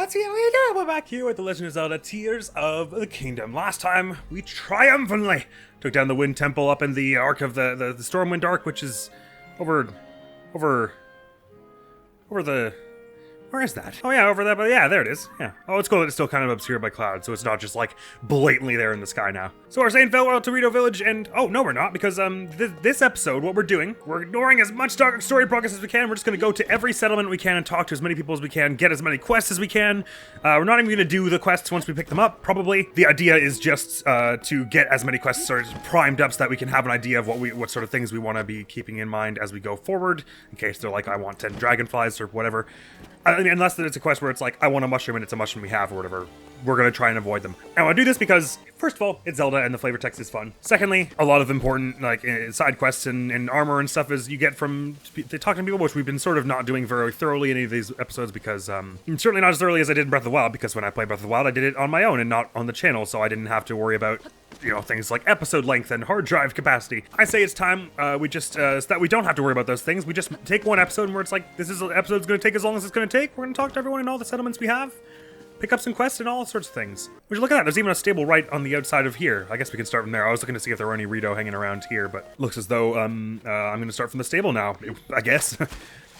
Yahtzee, and we go. We're back here with The Legend of Zelda Tears of the Kingdom. Last time, we triumphantly took down the Wind Temple up in the Arc of the Stormwind Arc, which is over the... Where is that? Oh yeah, over there, but yeah, there it is. Yeah. Oh, it's cool that it's still kind of obscured by clouds, so it's not just like blatantly there in the sky now. So we're saying farewell to Rito Village, and oh no, we're not, because this episode, what we're doing, we're ignoring as much story progress as we can. We're just gonna go to every settlement we can and talk to as many people as we can, get as many quests as we can. We're not even gonna do the quests once we pick them up. Probably the idea is just to get as many quests sort of primed up so that we can have an idea of what sort of things we want to be keeping in mind as we go forward, in case they're like, I want 10 dragonflies or whatever. I mean, unless it's a quest where it's like, I want a mushroom and it's a mushroom we have or whatever. We're going to try and avoid them. I want to do this because, first of all, it's Zelda and the flavor text is fun. Secondly, a lot of important like side quests and armor and stuff is you get from talking to people, which we've been sort of not doing very thoroughly in any of these episodes because, certainly not as thoroughly as I did in Breath of the Wild, because when I played Breath of the Wild, I did it on my own and not on the channel, so I didn't have to worry about, you know, things like episode length and hard drive capacity. I say it's time we just, so that we don't have to worry about those things, we just take one episode where it's like, this is an episode's going to take as long as it's going to take. We're going to talk to everyone in all the settlements we have, pick up some quests and all sorts of things. Would you look at that? There's even a stable right on the outside of here. I guess we can start from there. I was looking to see if there were any Rito hanging around here, but looks as though I'm going to start from the stable now, I guess.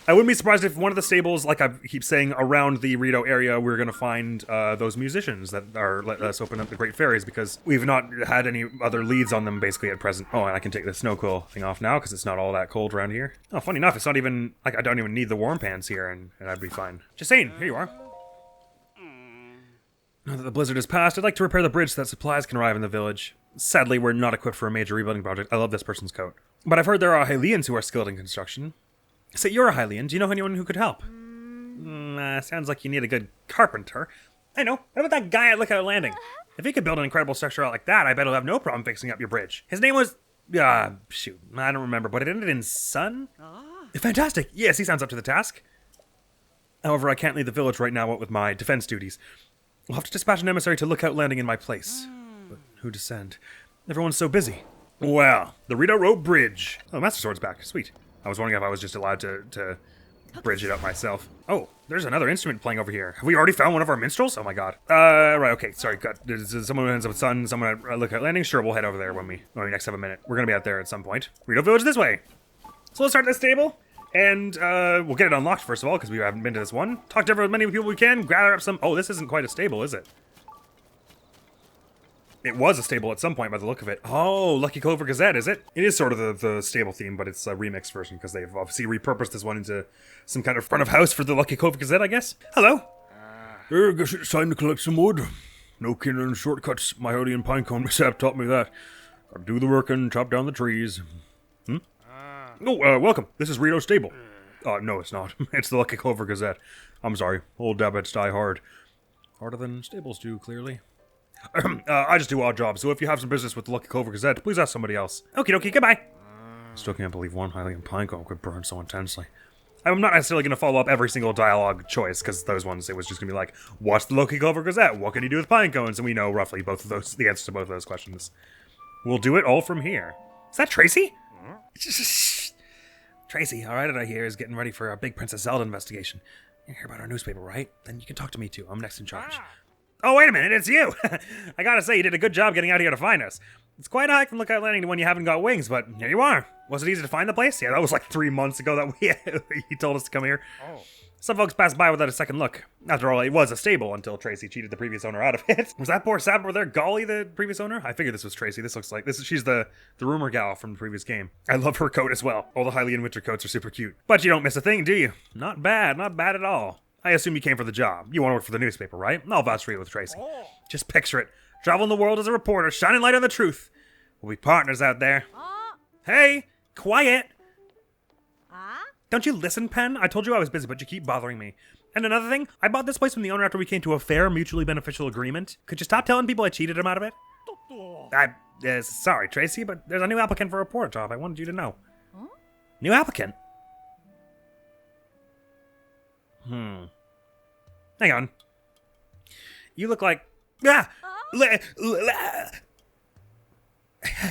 I wouldn't be surprised if one of the stables, like I keep saying, around the Rito area, we're going to find those musicians that are let us open up the Great Fairies, because we've not had any other leads on them basically at present. Oh, and I can take the snow cool thing off now because it's not all that cold around here. Oh, funny enough, it's not even, like, I don't even need the warm pants here, and I'd be fine. Just saying, here you are. Now that the blizzard has passed, I'd like to repair the bridge so that supplies can arrive in the village. Sadly, we're not equipped for a major rebuilding project. I love this person's coat. But I've heard there are Hylians who are skilled in construction. Say, you're a Hylian. Do you know anyone who could help? Sounds like you need a good carpenter. I know. What about that guy at Lookout Landing? If he could build an incredible structure out like that, I bet he'll have no problem fixing up your bridge. His name was... shoot. I don't remember, but it ended in Sun? Fantastic. Yes, he sounds up to the task. However, I can't leave the village right now, what with my defense duties. We'll have to dispatch an emissary to Lookout Landing in my place. But who to send? Everyone's so busy. Well, the Rito Road Bridge. Oh, Master Sword's back. Sweet. I was wondering if I was just allowed to bridge it up myself. Oh, there's another instrument playing over here. Have we already found one of our minstrels? Oh my god. Right, okay, sorry. There's someone who ends up with Sun, someone at Lookout Landing. Sure, we'll head over there when we next have a minute. We're gonna be out there at some point. Rito Village this way. So let's start this stable. And we'll get it unlocked first of all, because we haven't been to this one. Talk to as many people we can, gather up some... Oh, this isn't quite a stable, is it? It was a stable at some point by the look of it. Oh, Lucky Clover Gazette, is it? It is sort of the stable theme, but it's a remix version, because they've obviously repurposed this one into some kind of front of house for the Lucky Clover Gazette, I guess. Hello. I guess it's time to collect some wood. No kidding on shortcuts. My Hylian pinecone mishap taught me that. Gotta do the work and chop down the trees. Oh, welcome. This is Rito's stable. No, it's not. It's the Lucky Clover Gazette. I'm sorry. Old dabbits die hard. Harder than stables do, clearly. I just do odd jobs, so if you have some business with the Lucky Clover Gazette, please ask somebody else. Okie dokie, goodbye. Still can't believe one Hylian pinecone could burn so intensely. I'm not necessarily going to follow up every single dialogue choice, because those ones, it was just going to be like, what's the Lucky Clover Gazette? What can you do with pinecones? And we know roughly both of those, the answers to both of those questions. We'll do it all from here. Is that Tracy? Tracy, all right, I hear, is getting ready for our big Princess Zelda investigation. You hear about our newspaper, right? Then you can talk to me too. I'm next in charge. Oh, wait a minute, it's you! I gotta say, you did a good job getting out here to find us. It's quite a hike from Lookout Landing to when you haven't got wings, but here you are. Was it easy to find the place? Yeah, that was like 3 months ago that he told us to come here. Oh. Some folks passed by without a second look. After all, it was a stable until Tracy cheated the previous owner out of it. Was that poor sap over there Golly, the previous owner? I figured this was Tracy. This looks like she's the rumor gal from the previous game. I love her coat as well. All the Hylian winter coats are super cute. But you don't miss a thing, do you? Not bad at all. I assume you came for the job. You want to work for the newspaper, right? I'll vouch for you with Tracy. Oh. Just picture it. Traveling the world as a reporter, shining light on the truth. We'll be partners out there. Hey, quiet. Don't you listen, Pen? I told you I was busy, but you keep bothering me. And another thing, I bought this place from the owner after we came to a fair, mutually beneficial agreement. Could you stop telling people I cheated him out of it? Sorry, Tracy, but there's a new applicant for a reporter job. I wanted you to know. Huh? New applicant? Hang on. You look like...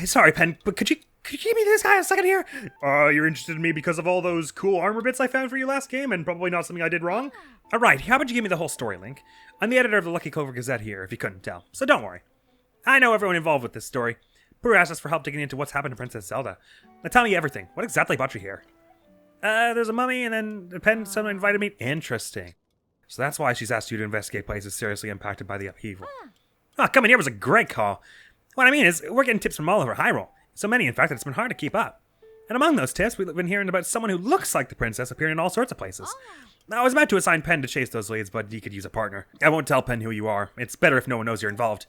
Sorry, Pen, but could Could you give me this guy a second here? You're interested in me because of all those cool armor bits I found for you last game, and probably not something I did wrong? Alright, how about you give me the whole story, Link? I'm the editor of the Lucky Clover Gazette here, if you couldn't tell, so don't worry. I know everyone involved with this story. Purah asked us for help digging into what's happened to Princess Zelda. Now tell me everything. What exactly brought you here? There's a mummy, and then a pen, someone invited me. Interesting. So that's why she's asked you to investigate places seriously impacted by the upheaval. Oh, coming here was a great call. What I mean is, we're getting tips from all over Hyrule. So many, in fact, that it's been hard to keep up. And among those tips, we've been hearing about someone who looks like the princess appearing in all sorts of places. I was about to assign Pen to chase those leads, but you could use a partner. I won't tell Pen who you are. It's better if no one knows you're involved.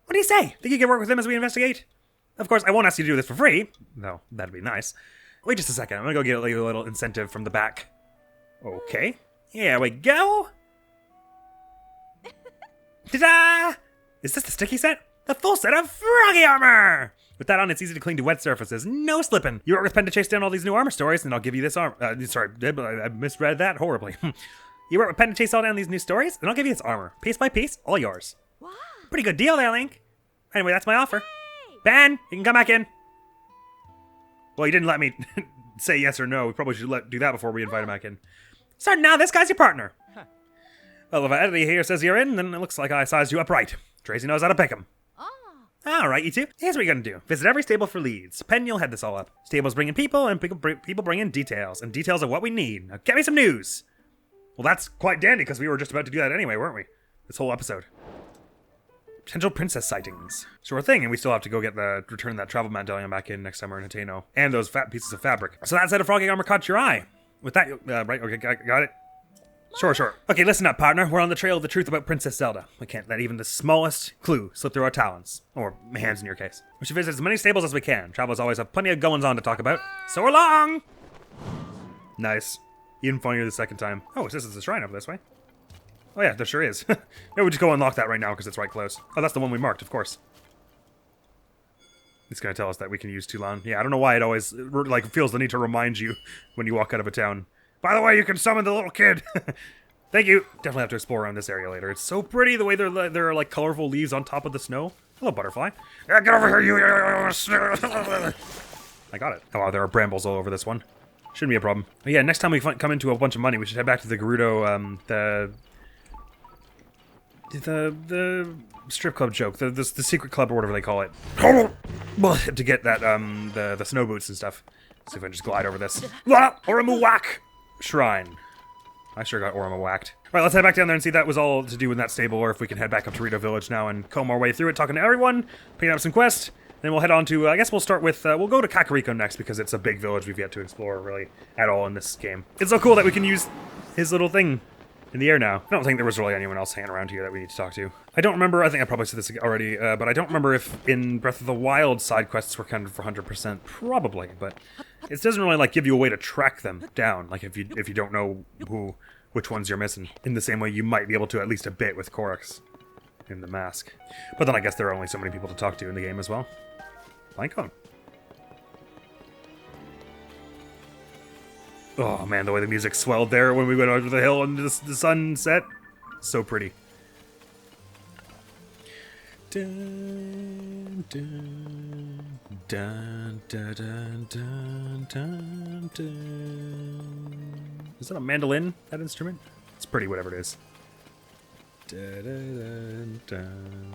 What do you say? Think you can work with him as we investigate? Of course, I won't ask you to do this for free. Though, that'd be nice. Wait just a second. I'm gonna go get a little incentive from the back. Okay. Here we go. Ta-da! Is this the sticky set? The full set of Froggy armor! With that on, it's easy to clean to wet surfaces. No slipping. You work with Pen to chase down all these new armor stories, and I'll give you this armor. Sorry, I misread that horribly. You work with Pen to chase all down these new stories, and I'll give you this armor. Piece by piece, all yours. Wow. Pretty good deal there, Link. Anyway, that's my offer. Hey. Ben, you can come back in. Well, you didn't let me say yes or no. We probably should do that before we invite him back in. So now this guy's your partner. Huh. Well, if Eddie here says you're in, then it looks like I sized you up right. Tracy knows how to pick him. Alright, you two. Here's what you're gonna do. Visit every stable for leads. Pen, you'll head this all up. Stables bring in people, and people bring in details. And details of what we need. Now, get me some news! Well, that's quite dandy, because we were just about to do that anyway, weren't we? This whole episode. Potential princess sightings. Sure thing, and we still have to go return that travel medallion back in next time we're in Hateno. And those fat pieces of fabric. So that set of froggy armor caught your eye. With that, right, okay, got it. Sure. Okay, listen up, partner. We're on the trail of the truth about Princess Zelda. We can't let even the smallest clue slip through our talons. Or hands in your case. We should visit as many stables as we can. Travelers always have plenty of goings-on to talk about. So long! Nice. Even funnier the second time. Oh, this is the shrine over this way. Oh yeah, there sure is. Maybe we'll just go unlock that right now because it's right close. Oh, that's the one we marked, of course. It's going to tell us that we can use Tulan. Yeah, I don't know why it always feels the need to remind you when you walk out of a town. By the way, you can summon the little kid. Thank you. Definitely have to explore around this area later. It's so pretty the way there are like colorful leaves on top of the snow. Hello, butterfly. Yeah, get over here, you. I got it. Oh, wow, there are brambles all over this one. Shouldn't be a problem. But yeah, next time we come into a bunch of money, we should head back to the Gerudo, the strip club joke, the secret club or whatever they call it. To get that the snow boots and stuff. Let's see if I can just glide over this. Oromu whack! Shrine. I sure got Orama whacked. Alright, let's head back down there and see if that was all to do with that stable, or if we can head back up to Rito Village now and comb our way through it, talking to everyone, picking up some quests. Then we'll head on to, I guess we'll start with, we'll go to Kakariko next, because it's a big village we've yet to explore, really, at all in this game. It's so cool that we can use his little thing in the air now. I don't think there was really anyone else hanging around here that we need to talk to. I don't remember, I think I probably said this already, but I don't remember if in Breath of the Wild side quests were counted for 100%. Probably, but it doesn't really give you a way to track them down, if you don't know which ones you're missing. In the same way you might be able to at least a bit with Korrax in the mask. But then I guess there are only so many people to talk to in the game as well. Pinecone. Oh man, the way the music swelled there when we went over the hill and the sun set. So pretty. Dun, dun, dun, dun, dun, dun, dun, dun. Is that a mandolin, that instrument? It's pretty, whatever it is. Dun, dun, dun,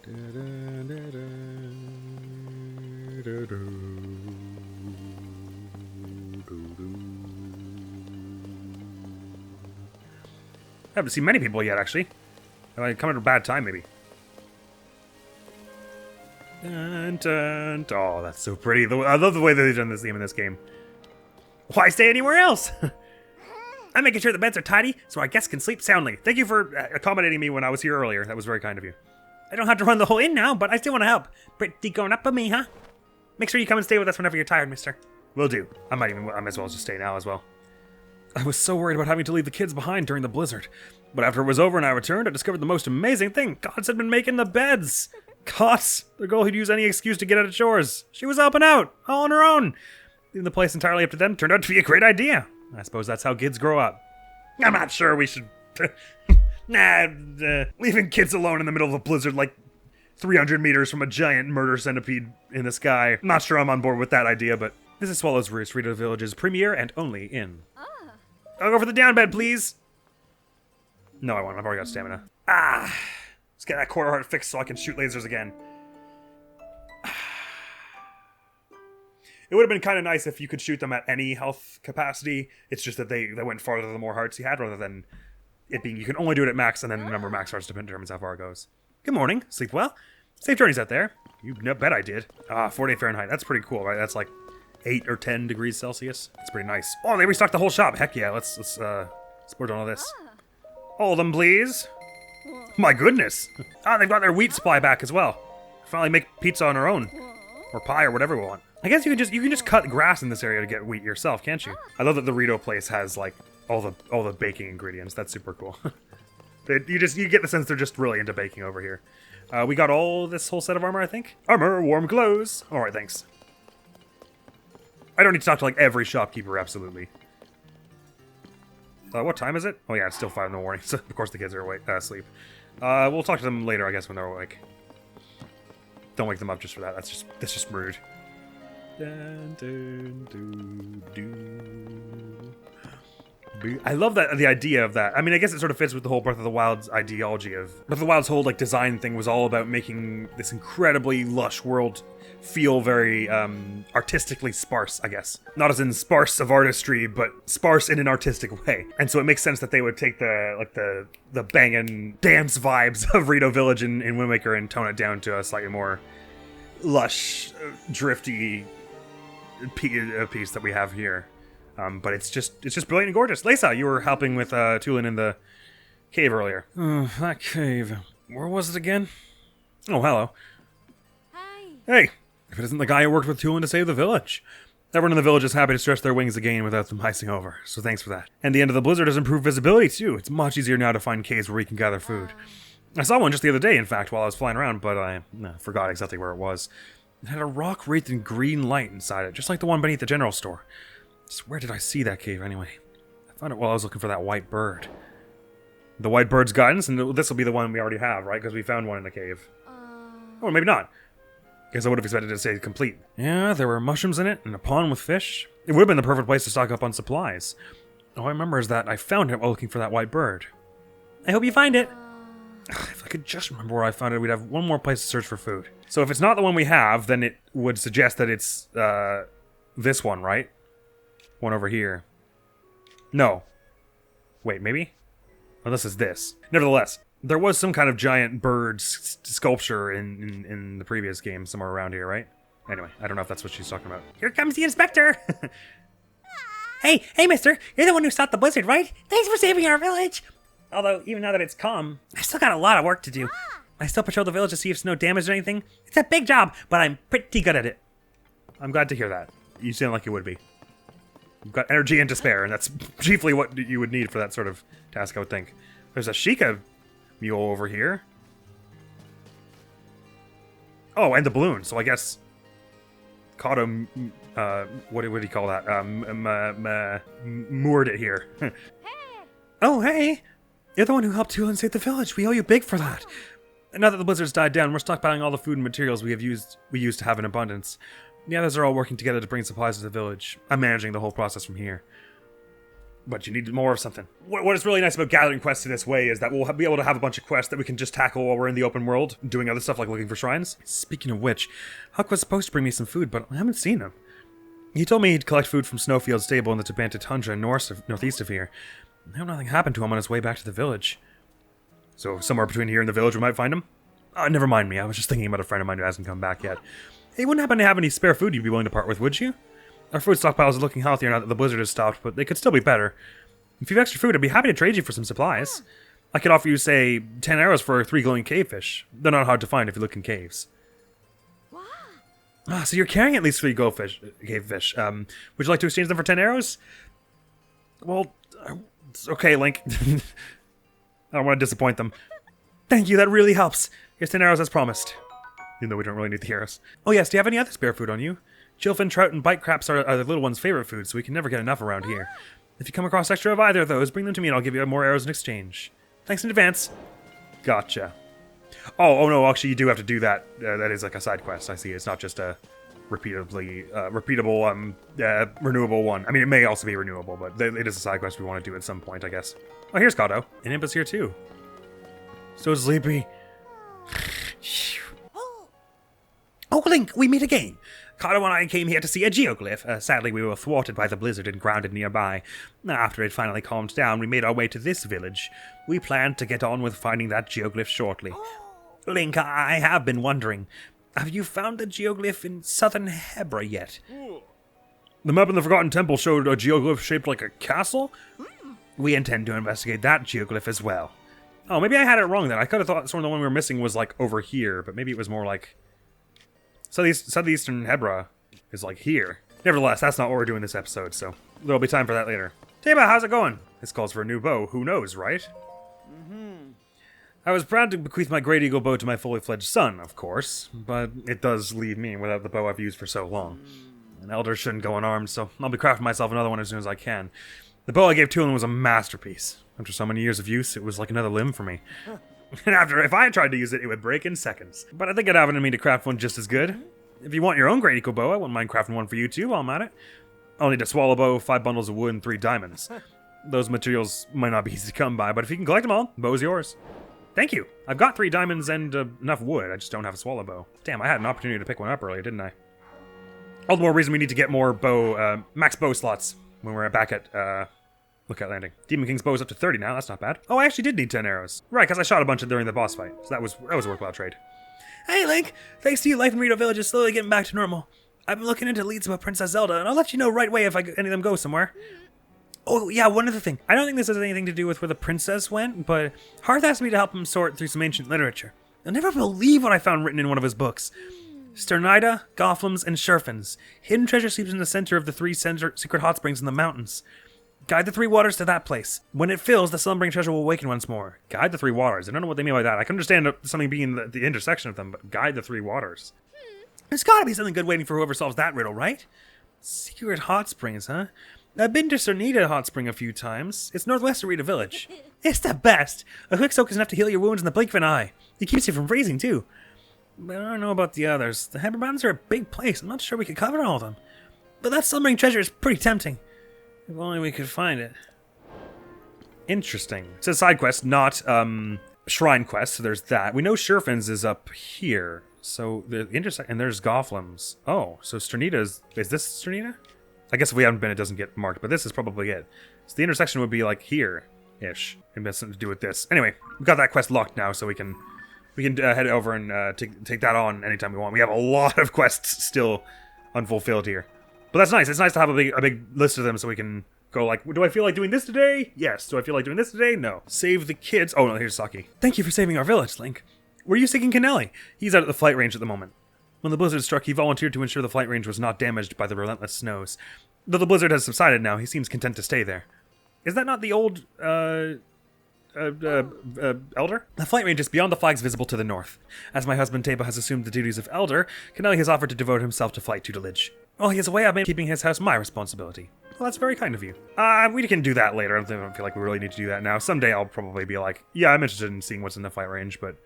dun, dun, dun, dun, dun, dun. I haven't seen many people yet, actually. I come at a bad time, maybe. Dun, dun, dun. Oh, that's so pretty. I love the way that they've done this theme in this game. Why stay anywhere else? I'm making sure the beds are tidy so our guests can sleep soundly. Thank you for accommodating me when I was here earlier. That was very kind of you. I don't have to run the whole inn now, but I still want to help. Pretty going up on me, huh? Make sure you come and stay with us whenever you're tired, mister. Will do. I might as well just stay now as well. I was so worried about having to leave the kids behind during the blizzard. But after it was over and I returned, I discovered the most amazing thing. Gods had been making the beds. Gods, the girl who'd use any excuse to get out of chores. She was helping out, all on her own. Leaving the place entirely up to them turned out to be a great idea. I suppose that's how kids grow up. I'm not sure we should... leaving kids alone in the middle of a blizzard, 300 meters from a giant murder centipede in the sky. I'm not sure I'm on board with that idea, but this is Swallow's Roost, Rito Village's premier and only inn. I'll go for the down bed, please. No, I won't. I've already got stamina. Let's get that core heart fixed so I can shoot lasers again. It would have been kind of nice if you could shoot them at any health capacity. It's just that they went farther the more hearts you had, rather than it being you can only do it at max, and then the number of max hearts determines how far it goes. Good morning. Sleep well. Safe journeys out there. You bet I did. 48 Fahrenheit. That's pretty cool, right? That's like 8 or 10 degrees Celsius. That's pretty nice. Oh, they restocked the whole shop. Heck yeah. Let's splurge on all this. All of them, please. My goodness. They've got their wheat supply back as well. Finally make pizza on our own. Or pie or whatever we want. I guess you can just cut grass in this area to get wheat yourself, can't you? I love that the Rito place has like all the baking ingredients. That's super cool. You get the sense they're just really into baking over here. We got this whole set of armor, I think. Armor, warm clothes. All right, thanks. I don't need to talk to like every shopkeeper, absolutely. What time is it? Oh yeah, it's still 5 in the morning. So of course the kids are awake, asleep. We'll talk to them later, I guess, when they're awake. Don't wake them up just for that. That's just rude. Dun, dun, dun, dun. I love the idea of that. I mean, I guess it sort of fits with the whole Breath of the Wild's ideology of Breath of the Wild's whole like design thing was all about making this incredibly lush world feel very artistically sparse, I guess. Not as in sparse of artistry, but sparse in an artistic way. And so it makes sense that they would take the bangin' dance vibes of Rito Village in Wind Waker and tone it down to a slightly more lush, drifty piece that we have here. But it's just brilliant and gorgeous. Lisa, you were helping with Tulin in the cave earlier. Oh, that cave. Where was it again? Oh, hello. Hi. Hey, if it isn't the guy who worked with Tulin to save the village. Everyone in the village is happy to stretch their wings again without them icing over, so thanks for that. And the end of the blizzard has improved visibility too. It's much easier now to find caves where we can gather food. I saw one just the other day, in fact, while I was flying around, but I forgot exactly where it was. It had a rock wreathed in green light inside it, just like the one beneath the general store. Just where did I see that cave anyway? I found it while I was looking for that white bird. The white bird's guidance, and this will be the one we already have, right? Because we found one in the cave. Oh, maybe not. Guess I would have expected it to say complete. Yeah, there were mushrooms in it, and a pond with fish. It would have been the perfect place to stock up on supplies. All I remember is that I found it while looking for that white bird. I hope you find it. If I could just remember where I found it, we'd have one more place to search for food. So if it's not the one we have, then it would suggest that it's this one, right? One over here. No. Wait, maybe? Unless it's this. Nevertheless, there was some kind of giant bird sculpture in the previous game somewhere around here, right? Anyway, I don't know if that's what she's talking about. Here comes the inspector! Hey, mister, you're the one who stopped the blizzard, right? Thanks for saving our village. Although, even now that it's calm, I still got a lot of work to do. I still patrol the village to see if snow damaged anything. It's a big job, but I'm pretty good at it. I'm glad to hear that. You sound like you would be. You've got energy and despair, and that's chiefly what you would need for that sort of task, I would think. There's a Sheikah mule over here. Oh, and the balloon, so I guess Kato, what do you call that? Moored it here. Oh, hey! You're the one who helped Tulin save the village. We owe you big for that. And now that the blizzard's died down, we're stockpiling all the food and materials we used to have in abundance. The others are all working together to bring supplies to the village. I'm managing the whole process from here. But you need more of something. What is really nice about gathering quests in this way is that we'll be able to have a bunch of quests that we can just tackle while we're in the open world, doing other stuff like looking for shrines. Speaking of which, Huck was supposed to bring me some food, but I haven't seen him. He told me he'd collect food from Snowfield's stable in the Tabanta tundra northeast of here. I hope nothing happened to him on his way back to the village. So somewhere between here and the village we might find him? Never mind me, I was just thinking about a friend of mine who hasn't come back yet. Hey, wouldn't happen to have any spare food you'd be willing to part with, would you? Our food stockpiles are looking healthier now that the blizzard has stopped, but they could still be better. If you have extra food, I'd be happy to trade you for some supplies. I could offer you, say, 10 arrows for 3 glowing cavefish. They're not hard to find if you look in caves. Wow. So you're carrying at least 3 cavefish. Would you like to exchange them for 10 arrows? Well, it's okay, Link. I don't want to disappoint them. Thank you, that really helps. Here's 10 arrows as promised. Even though we don't really need the arrows. Oh yes, do you have any other spare food on you? Chillfin, trout, and bite craps are the little one's favorite food, so we can never get enough around here. If you come across extra of either of those, bring them to me and I'll give you more arrows in exchange. Thanks in advance. Gotcha. Oh no, actually you do have to do that. That is like a side quest, I see. It's not just a repeatable, renewable one. I mean, it may also be renewable, but it is a side quest we want to do at some point, I guess. Oh, here's Kato. And Imp is here too. So sleepy. Oh, Link, we meet again. Kato and I came here to see a geoglyph. Sadly, we were thwarted by the blizzard and grounded nearby. After it finally calmed down, we made our way to this village. We plan to get on with finding that geoglyph shortly. Link, I have been wondering, have you found the geoglyph in southern Hebra yet? The map in the Forgotten Temple showed a geoglyph shaped like a castle? We intend to investigate that geoglyph as well. Oh, maybe I had it wrong then. I could have thought sort of the one we were missing was like over here, but maybe it was more like... Southeastern Hebra is like here. Nevertheless, that's not what we're doing this episode, so there'll be time for that later. Teba, how's it going? This calls for a new bow. Who knows, right? I was proud to bequeath my Great Eagle bow to my fully fledged son, of course, but it does leave me without the bow I've used for so long. An elder shouldn't go unarmed, so I'll be crafting myself another one as soon as I can. The bow I gave Tulin was a masterpiece. After so many years of use, it was like another limb for me. And if I tried to use it, it would break in seconds. But I think I'd have it in me to craft one just as good. If you want your own Great Eagle bow, I wouldn't mind crafting one for you too while I'm at it. I'll need a swallow bow, 5 bundles of wood, and 3 diamonds. Those materials might not be easy to come by, but if you can collect them all, the bow's yours. Thank you. I've got 3 diamonds and enough wood. I just don't have a swallow bow. Damn, I had an opportunity to pick one up earlier, didn't I? All the more reason we need to get more max bow slots when we're back at, Lookout Landing. Demon King's bow is up to 30 now, that's not bad. Oh, I actually did need 10 arrows. Right, because I shot a bunch during the boss fight, so that was a worthwhile trade. Hey, Link. Thanks to you, life in Rito Village is slowly getting back to normal. I've been looking into leads about Princess Zelda, and I'll let you know right away if any of them go somewhere. Oh, yeah, one other thing. I don't think this has anything to do with where the princess went, but Hearth asked me to help him sort through some ancient literature. You'll never believe what I found written in one of his books. Sternida, Gofflums, and Sherfins. Hidden treasure sleeps in the center of the 3 secret hot springs in the mountains. Guide the 3 waters to that place. When it fills, the slumbering treasure will awaken once more. Guide the 3 waters. I don't know what they mean by that. I can understand something being the intersection of them, but guide the 3 waters. There's gotta be something good waiting for whoever solves that riddle, right? Secret hot springs, huh? I've been to Cernida Hot Spring a few times. It's northwest of Rita Village. It's the best! A quick soak is enough to heal your wounds in the blink of an eye. It keeps you from freezing, too. But I don't know about the others. The Hebra Mountains are a big place. I'm not sure we could cover all of them. But that slumbering treasure is pretty tempting. If only we could find it. Interesting. It's a side quest, not shrine quest, so there's that. We know Sherfins is up here. So the and there's Gofflums. Oh, so Sternita is this Sternita? I guess if we haven't been, it doesn't get marked, but this is probably it. So the intersection would be like here-ish. It has something to do with this. Anyway, we've got that quest locked now, so we can head over and take that on anytime we want. We have a lot of quests still unfulfilled here. But that's nice. It's nice to have a big list of them so we can go like, do I feel like doing this today? Yes. Do I feel like doing this today? No. Save the kids. Oh, no, here's Saki. Thank you for saving our village, Link. Were you seeking Kennelly? He's out at the flight range at the moment. When the blizzard struck, he volunteered to ensure the flight range was not damaged by the relentless snows. Though the blizzard has subsided now, he seems content to stay there. Is that not the old, elder? The flight range is beyond the flags visible to the north. As my husband Teba has assumed the duties of elder, Kennelly has offered to devote himself to flight tutelage. Well, he has a way I've made keeping his house my responsibility. Well, that's very kind of you. We can do that later. I don't feel like we really need to do that now. Someday I'll probably be like, yeah, I'm interested in seeing what's in the flight range, but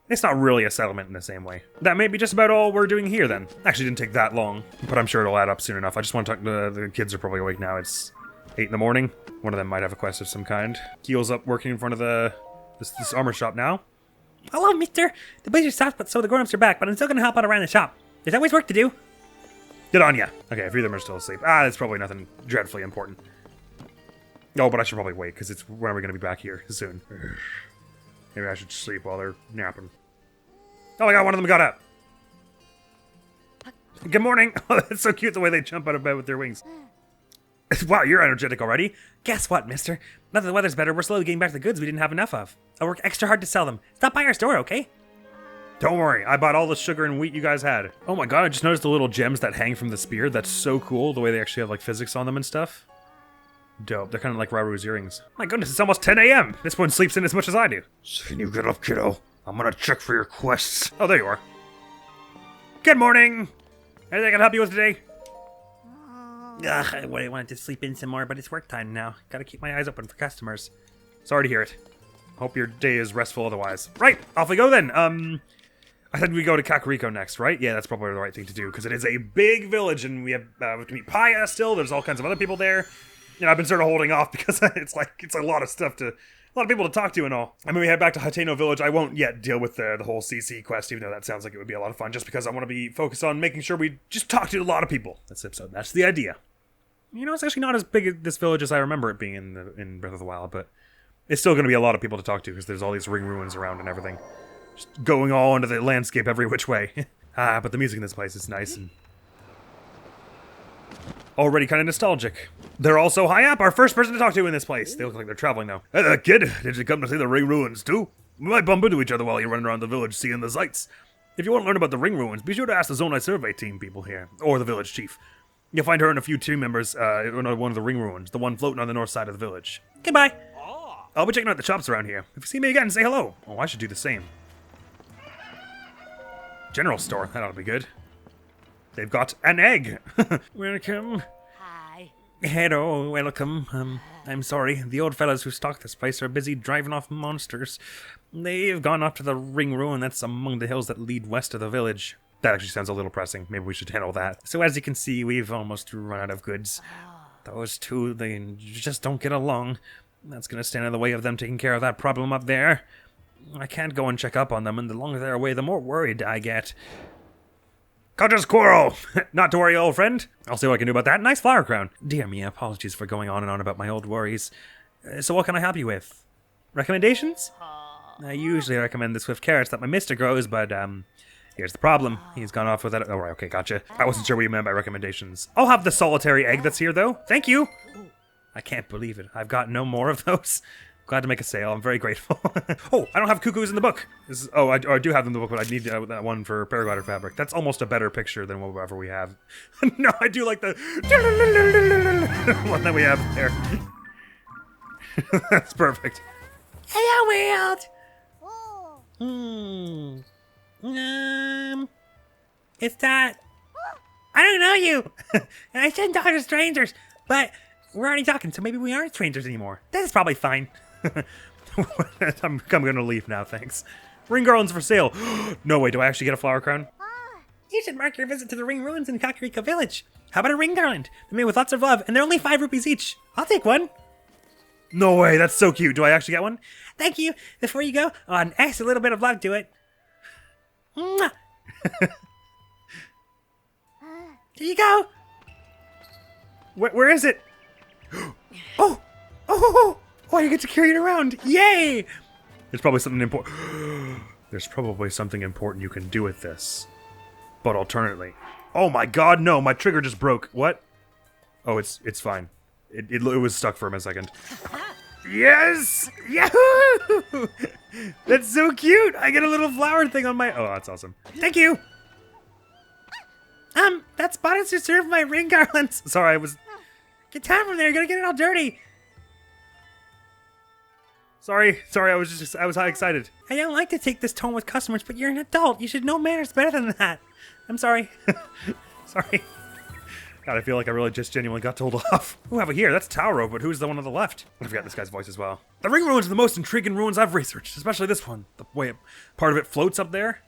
it's not really a settlement in the same way. That may be just about all we're doing here then. Actually, didn't take that long, but I'm sure it'll add up soon enough. I just want to talk to the kids are probably awake now. It's 8 in the morning. One of them might have a quest of some kind. Keel's up working in front of this armor shop now. Hello, mister. The blizzard stopped, but so the grown-ups are back, but I'm still gonna help out around the shop. There's always work to do. Good on ya. Okay, if either of them are still asleep. That's probably nothing dreadfully important. Oh, but I should probably wait, because it's when are we going to be back here soon? Maybe I should sleep while they're napping. Oh my god, one of them got up. Good morning. Oh, that's so cute the way they jump out of bed with their wings. Wow, you're energetic already. Guess what, mister? Now that the weather's better, we're slowly getting back the goods we didn't have enough of. I work extra hard to sell them. Stop by our store, okay? Don't worry, I bought all the sugar and wheat you guys had. Oh my god, I just noticed the little gems that hang from the spear. That's so cool, the way they actually have like physics on them and stuff. Dope, they're kind of like Rauru's earrings. My goodness, it's almost 10 a.m. This one sleeps in as much as I do. Can you get up, kiddo? I'm gonna check for your quests. Oh, there you are. Good morning! Anything I can help you with today? Ugh, I wanted to sleep in some more, but it's work time now. Gotta keep my eyes open for customers. Sorry to hear it. Hope your day is restful otherwise. Right, off we go then. I think we go to Kakariko next, right? Yeah, that's probably the right thing to do, because it is a big village, and we have to meet Paya still. There's all kinds of other people there. You know, I've been sort of holding off because it's a lot of stuff to... A lot of people to talk to and all. I mean, we head back to Hateno Village. I won't yet deal with the whole CC quest, even though that sounds like it would be a lot of fun, just because I want to be focused on making sure we just talk to a lot of people this episode. That's the idea. You know, it's actually not as big as this village as I remember it being in Breath of the Wild, but it's still going to be a lot of people to talk to, because there's all these ring ruins around and everything. Just going all into the landscape every which way. But the music in this place is nice and already kind of nostalgic. They're all so high up. Our first person to talk to in this place. They look like they're traveling though. Hey there, kid. Did you come to see the ring ruins too? We might bump into each other while you're running around the village seeing the sights. If you want to learn about the ring ruins, be sure to ask the Zonai survey team people here, or the village chief. You'll find her and a few team members in one of the ring ruins, the one floating on the north side of the village. Goodbye. I'll be checking out the shops around here. If you see me again, say hello. Oh, I should do the same. General store. That ought to be good. They've got an egg. Welcome. Hello, welcome. I'm sorry, the old fellas who stock this place are busy driving off monsters. They've gone up to the ring ruin that's among the hills that lead west of the village. That actually sounds a little pressing. Maybe we should handle that. So as you can see, we've almost run out of goods. Those two, they just don't get along. That's gonna stand in the way of them taking care of that problem up there. I can't go and check up on them, and the longer they're away, the more worried I get. Got a squirrel! Not to worry, old friend. I'll see what I can do about that. Nice flower crown. Dear me, apologies for going on and on about my old worries. So what can I help you with? Recommendations? I usually recommend the swift carrots that my mister grows, but, here's the problem. He's gone off with that. Oh, right, okay, gotcha. I wasn't sure what you meant by recommendations. I'll have the solitary egg that's here, though. Thank you! I can't believe it. I've got no more of those. Glad to make a sale. I'm very grateful. Oh, I don't have cuckoos in the book. I do have them in the book, but I need that one for paraglider fabric. That's almost a better picture than whatever we have. No, I do like the one that we have there. That's perfect. Hello, world. It's that. I don't know you. And I shouldn't talk to strangers, but we're already talking, so maybe we aren't strangers anymore. That's probably fine. I'm gonna leave now, thanks. Ring garlands for sale. No way, do I actually get a flower crown? You should mark your visit to the ring ruins in Kakariko Village. How about a ring garland? They're made with lots of love, and they're only 5 rupees each. I'll take one. No way, that's so cute. Do I actually get one? Thank you. Before you go, an extra little bit of love to it. Mwah. Here you go. Where is it? Oh, you get to carry it around. Yay! There's probably something important. There's probably something important you can do with this. But alternately. Oh my god, no, my trigger just broke. What? Oh, it's fine. It was stuck for a second. Yes! Yahoo! That's so cute! I get a little flower thing on my... Oh, that's awesome. Thank you! That spot is to serve my ring garlands. Sorry, I was... Get down from there, you're gonna get it all dirty. Sorry, I was high excited. I don't like to take this tone with customers, but you're an adult. You should know manners better than that. I'm sorry. Sorry. God, I feel like I really just genuinely got told off. Who have we here? That's Tauro, but who's the one on the left? I forgot this guy's voice as well. The ring ruins are the most intriguing ruins I've researched, especially this one. The way part of it floats up there.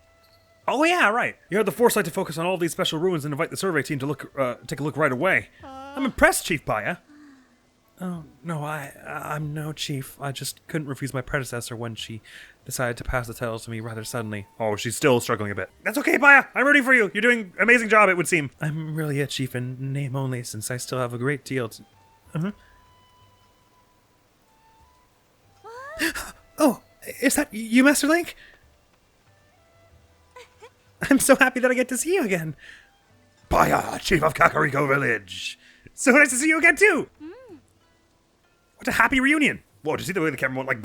Oh yeah, right. You had the foresight to focus on all these special ruins and invite the survey team to take a look right away. I'm impressed, Chief Paya. Oh, no, I'm no chief. I just couldn't refuse my predecessor when she decided to pass the title to me rather suddenly. Oh, she's still struggling a bit. That's okay, Paya. I'm rooting for you. You're doing an amazing job, it would seem. I'm really a chief in name only, since I still have a great deal to... Oh, is that you, Master Link? I'm so happy that I get to see you again. Paya, Chief of Kakariko Village. So nice to see you again, too. What a happy reunion! Whoa, did you see the way the camera went like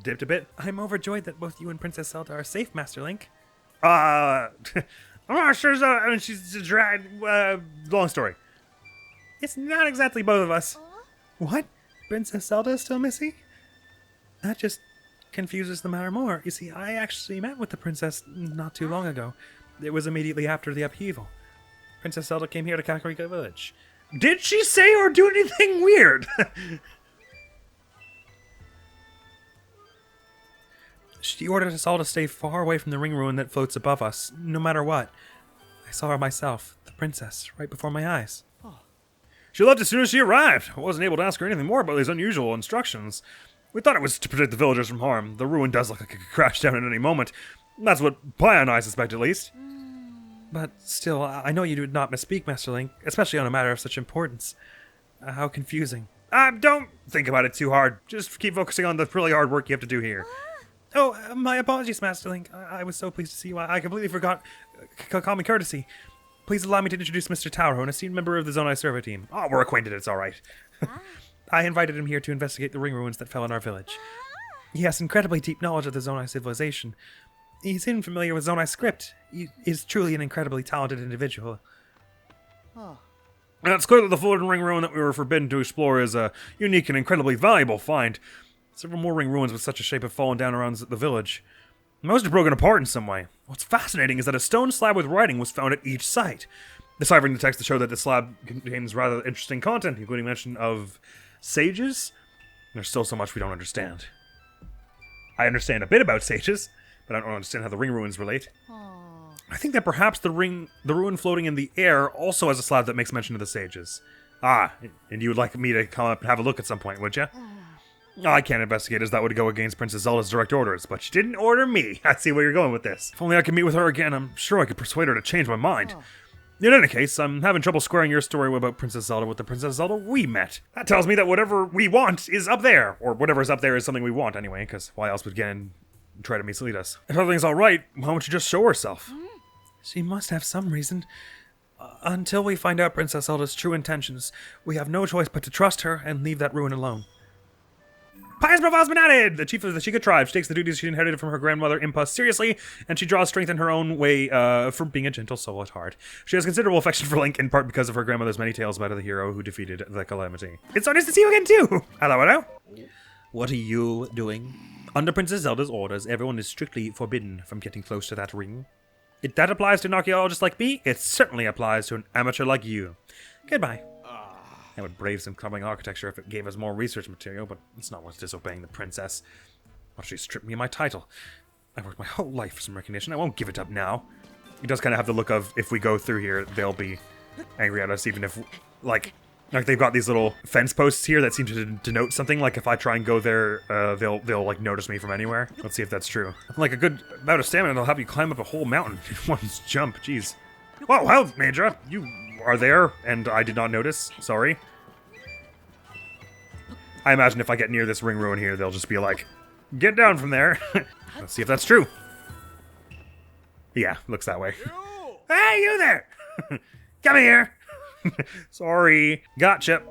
dipped a bit? I'm overjoyed that both you and Princess Zelda are safe, Master Link. I'm not sure. I mean, she's long story. It's not exactly both of us. What? Princess Zelda is still missing? That just confuses the matter more. You see, I actually met with the princess not too long ago. It was immediately after the upheaval. Princess Zelda came here to Kakariko Village. Did she say or do anything weird? She ordered us all to stay far away from the ring ruin that floats above us, no matter what. I saw her myself, the princess, right before my eyes. She left as soon as she arrived. I wasn't able to ask her anything more about these unusual instructions. We thought it was to protect the villagers from harm. The ruin does look like it could crash down at any moment. That's what Paya and I suspect, at least. But still, I know you do not misspeak, Master Link, especially on a matter of such importance. How confusing. Don't think about it too hard. Just keep focusing on the really hard work you have to do here. Oh, my apologies, Master Link. I was so pleased to see you. I completely forgot common courtesy. Please allow me to introduce Mr. Tauro, an esteemed member of the Zonai Server team. Oh, we're acquainted, it's alright. I invited him here to investigate the ring ruins that fell in our village. He has incredibly deep knowledge of the Zonai civilization. He's even familiar with Zonai script. He is truly an incredibly talented individual. And it's clear that the floating ring ruin that we were forbidden to explore is a unique and incredibly valuable find. Several more ring ruins with such a shape have fallen down around the village. Most are broken apart in some way. What's fascinating is that a stone slab with writing was found at each site, deciphering the text to show that the slab contains rather interesting content, including mention of sages. There's still so much we don't understand. I understand a bit about sages, but I don't understand how the ring ruins relate. I think that perhaps the ruin floating in the air also has a slab that makes mention of the sages. Ah, and you would like me to come up and have a look at some point, would you? I can't investigate, as that would go against Princess Zelda's direct orders, but she didn't order me. I see where you're going with this. If only I could meet with her again, I'm sure I could persuade her to change my mind. In any case, I'm having trouble squaring your story about Princess Zelda with the Princess Zelda we met. That tells me that whatever we want is up there. Or whatever's up there is something we want anyway, because why else would Ganon try to mislead us? If everything's alright, why don't you just show herself? She must have some reason. Until we find out Princess Zelda's true intentions, we have no choice but to trust her and leave that ruin alone. Pious profile's been added! The chief of the Sheikah tribe. She takes the duties she inherited from her grandmother Impa seriously, and she draws strength in her own way from being a gentle soul at heart. She has considerable affection for Link, in part because of her grandmother's many tales about the hero who defeated the Calamity. It's so nice to see you again, too! Hello. What are you doing? Under Princess Zelda's orders, everyone is strictly forbidden from getting close to that ring. If that applies to an archaeologist like me, it certainly applies to an amateur like you. Goodbye. I would brave some crumbling architecture if it gave us more research material, but it's not worth disobeying the princess. Well, she stripped me of my title. I worked my whole life for some recognition. I won't give it up now. It does kind of have the look of, if we go through here, they'll be angry at us, even if, like they've got these little fence posts here that seem to denote something. Like if I try and go there, they'll like notice me from anywhere. Let's see if that's true. Like a good amount of stamina, they'll have you climb up a whole mountain in one jump. Jeez. Whoa, hello, Major. You are there, and I did not notice. Sorry. I imagine if I get near this ring ruin here, they'll just be like, get down from there. Let's see if that's true. Yeah, looks that way. Hey, you there! Come here! Sorry. Gotcha.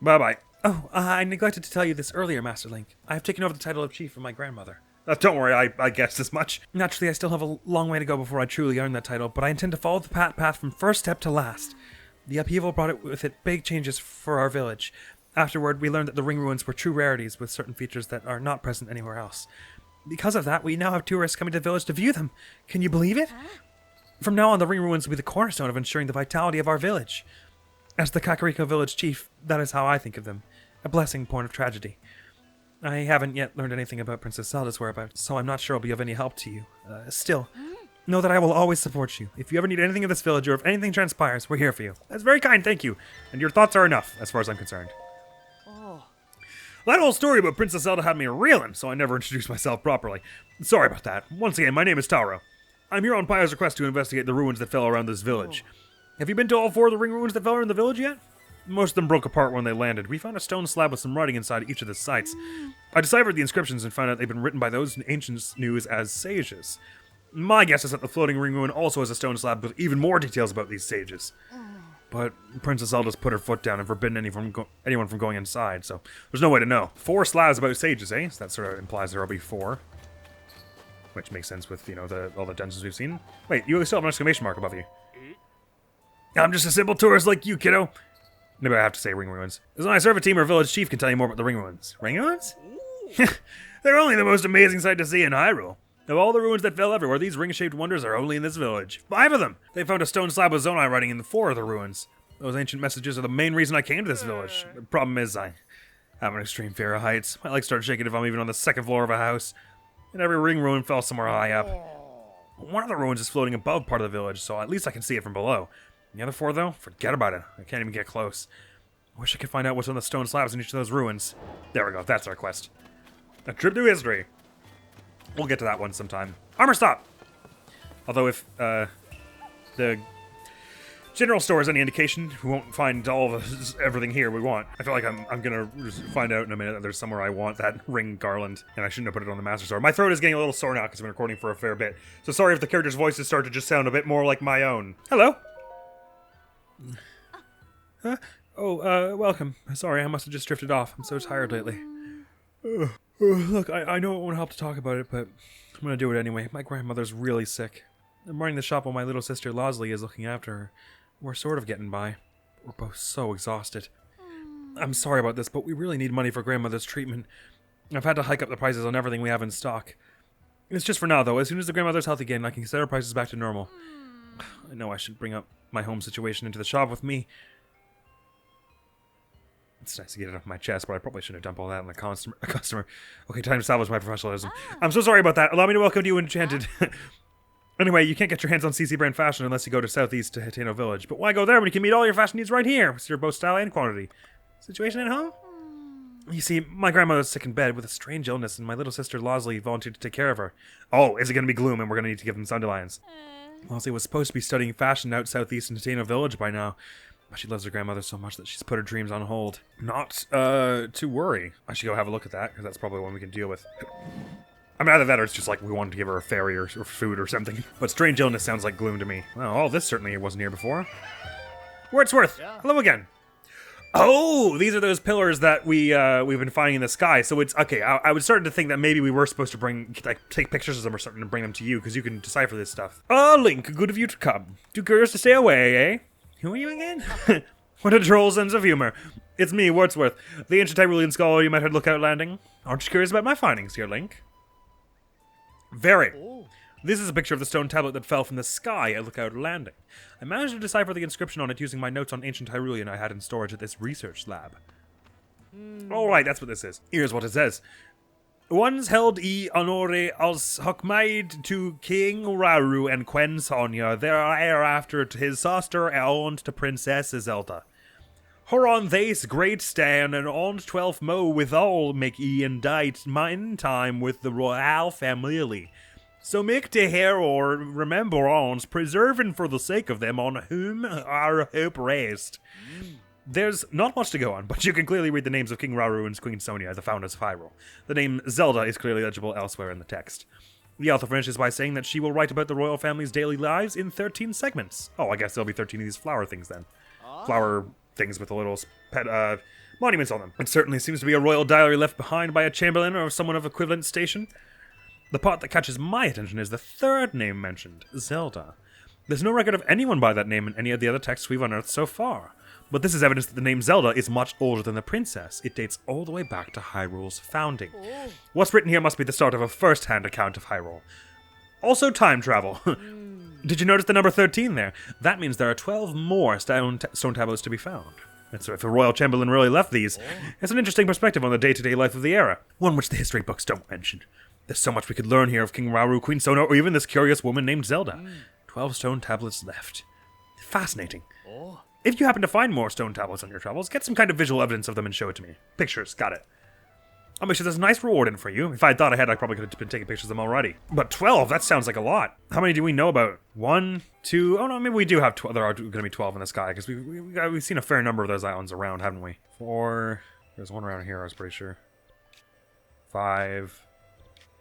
Bye-bye. Oh, I neglected to tell you this earlier, Master Link. I have taken over the title of chief from my grandmother. Don't worry, I guessed as much. Naturally, I still have a long way to go before I truly earn that title, but I intend to follow the path from first step to last. The upheaval brought with it big changes for our village. Afterward, we learned that the ring ruins were true rarities with certain features that are not present anywhere else. Because of that, we now have tourists coming to the village to view them. Can you believe it? From now on, the ring ruins will be the cornerstone of ensuring the vitality of our village. As the Kakariko village chief, that is how I think of them. A blessing born of tragedy. I haven't yet learned anything about Princess Zelda's whereabouts, so I'm not sure I'll be of any help to you. Still, know that I will always support you. If you ever need anything in this village, or if anything transpires, we're here for you. That's very kind, thank you. And your thoughts are enough, as far as I'm concerned. That whole story about Princess Zelda had me reeling, so I never introduced myself properly. Sorry about that. Once again, my name is Tauro. I'm here on Paya's request to investigate the ruins that fell around this village. Have you been to all 4 of the ring ruins that fell in the village yet? Most of them broke apart when they landed. We found a stone slab with some writing inside each of the sites. I deciphered the inscriptions and found out they've been written by those ancients knew as sages. My guess is that the floating ring ruin also has a stone slab with even more details about these sages. But Princess Zelda's put her foot down and forbidden anyone from going inside, so there's no way to know. 4 slabs about sages, eh? So that sort of implies there will be 4. Which makes sense with, all the dungeons we've seen. Wait, you still have an exclamation mark above you. I'm just a simple tourist like you, kiddo. Maybe I have to say ring ruins. As long as I serve a team or village chief can tell you more about the ring ruins. Ring ruins? They're only the most amazing sight to see in Hyrule. Of all the ruins that fell everywhere, these ring-shaped wonders are only in this village. 5 of them! They found a stone slab with Zonai writing in 4 of the ruins. Those ancient messages are the main reason I came to this village. The problem is, I have an extreme fear of heights. My legs start shaking if I'm even on the 2nd floor of a house. And every ring ruin fell somewhere high up. One of the ruins is floating above part of the village, so at least I can see it from below. The other 4, though, forget about it. I can't even get close. I wish I could find out what's on the stone slabs in each of those ruins. There we go, that's our quest. A trip to history. We'll get to that one sometime. Armor stop! Although if the general store is any indication, we won't find all of everything here we want. I feel like I'm gonna just find out in a minute that there's somewhere I want that ring garland, and I shouldn't have put it on the master sword. My throat is getting a little sore now because I've been recording for a fair bit. So sorry if the characters' voices start to just sound a bit more like my own. Hello! Huh? Oh, welcome. Sorry, I must have just drifted off. I'm so tired lately. Look, I know it won't help to talk about it, but I'm gonna do it anyway. My grandmother's really sick. I'm running the shop while my little sister Losley is looking after her. We're sort of getting by. We're both so exhausted. I'm sorry about this, but we really need money for grandmother's treatment. I've had to hike up the prices on everything we have in stock. It's just for now, though. As soon as the grandmother's healthy again, I can set our prices back to normal. I know I should bring up my home situation into the shop with me. It's nice to get it off my chest, but I probably shouldn't have dumped all that on a customer. Okay, time to salvage my professionalism. I'm so sorry about that. Allow me to welcome you, Enchanted. Anyway, you can't get your hands on CC brand fashion unless you go to southeast to Hateno Village. But why go there when you can meet all your fashion needs right here? With your both style and quantity. Situation at home? You see, my grandmother's sick in bed with a strange illness, and my little sister Losley volunteered to take care of her. Oh, is it going to be gloom, and we're going to need to give them dandelions? Losley was supposed to be studying fashion out southeast in Hateno Village by now. But she loves her grandmother so much that she's put her dreams on hold. Not, to worry. I should go have a look at that, because that's probably one we can deal with. I mean, either that or it's just like we wanted to give her a fairy or food or something. But strange illness sounds like gloom to me. Well, all this certainly wasn't here before. Wordsworth! Yeah. Hello again! Oh! These are those pillars that we've been finding in the sky. So it's, okay, I was starting to think that maybe we were supposed to take pictures of them or something and bring them to you, because you can decipher this stuff. Oh, Link, good of you to come. Too curious to stay away, eh? Who are you again? What a droll sense of humor. It's me, Wordsworth, the ancient Tyrolean scholar you met at Lookout Landing. Aren't you curious about my findings here, Link? Very. Ooh. This is a picture of the stone tablet that fell from the sky at Lookout Landing. I managed to decipher the inscription on it using my notes on ancient Tyrolean I had in storage at this research lab. Alright, that's what this is. Here's what it says. Once held e honore als Hockmaid to King Rauru and Queen Sonia, thereafter to his sister and to Princess Zelda. Her on this great stand and on 12 mo withal make e indite mine time with the royal family. So make to hear or remembrance preserving for the sake of them on whom our hope rests. There's not much to go on, but you can clearly read the names of King Rauru and Queen Sonia, the founders of Hyrule. The name Zelda is clearly legible elsewhere in the text. The author finishes by saying that she will write about the royal family's daily lives in 13 segments. Oh, I guess there'll be 13 of these flower things then. Flower things with the little monuments on them. It certainly seems to be a royal diary left behind by a chamberlain or someone of equivalent station. The part that catches my attention is the third name mentioned, Zelda. There's no record of anyone by that name in any of the other texts we've unearthed so far. But this is evidence that the name Zelda is much older than the princess. It dates all the way back to Hyrule's founding. What's written here must be the start of a first-hand account of Hyrule. Also time travel. Did you notice the number 13 there? That means there are 12 more stone tablets to be found. And so if a royal chamberlain really left these, it's an interesting perspective on the day-to-day life of the era. One which the history books don't mention. There's so much we could learn here of King Rauru, Queen Sonia, or even this curious woman named Zelda. 12 stone tablets left. Fascinating. If you happen to find more stone tablets on your travels, get some kind of visual evidence of them and show it to me. Pictures, got it. I'll make sure there's a nice reward in for you. If I thought I had, I probably could have been taking pictures of them already. But 12, that sounds like a lot. How many do we know about? 1, 2, oh no, maybe we do have 12. There are going to be 12 in the sky, because we've seen a fair number of those islands around, haven't we? 4, there's one around here, I was pretty sure. 5,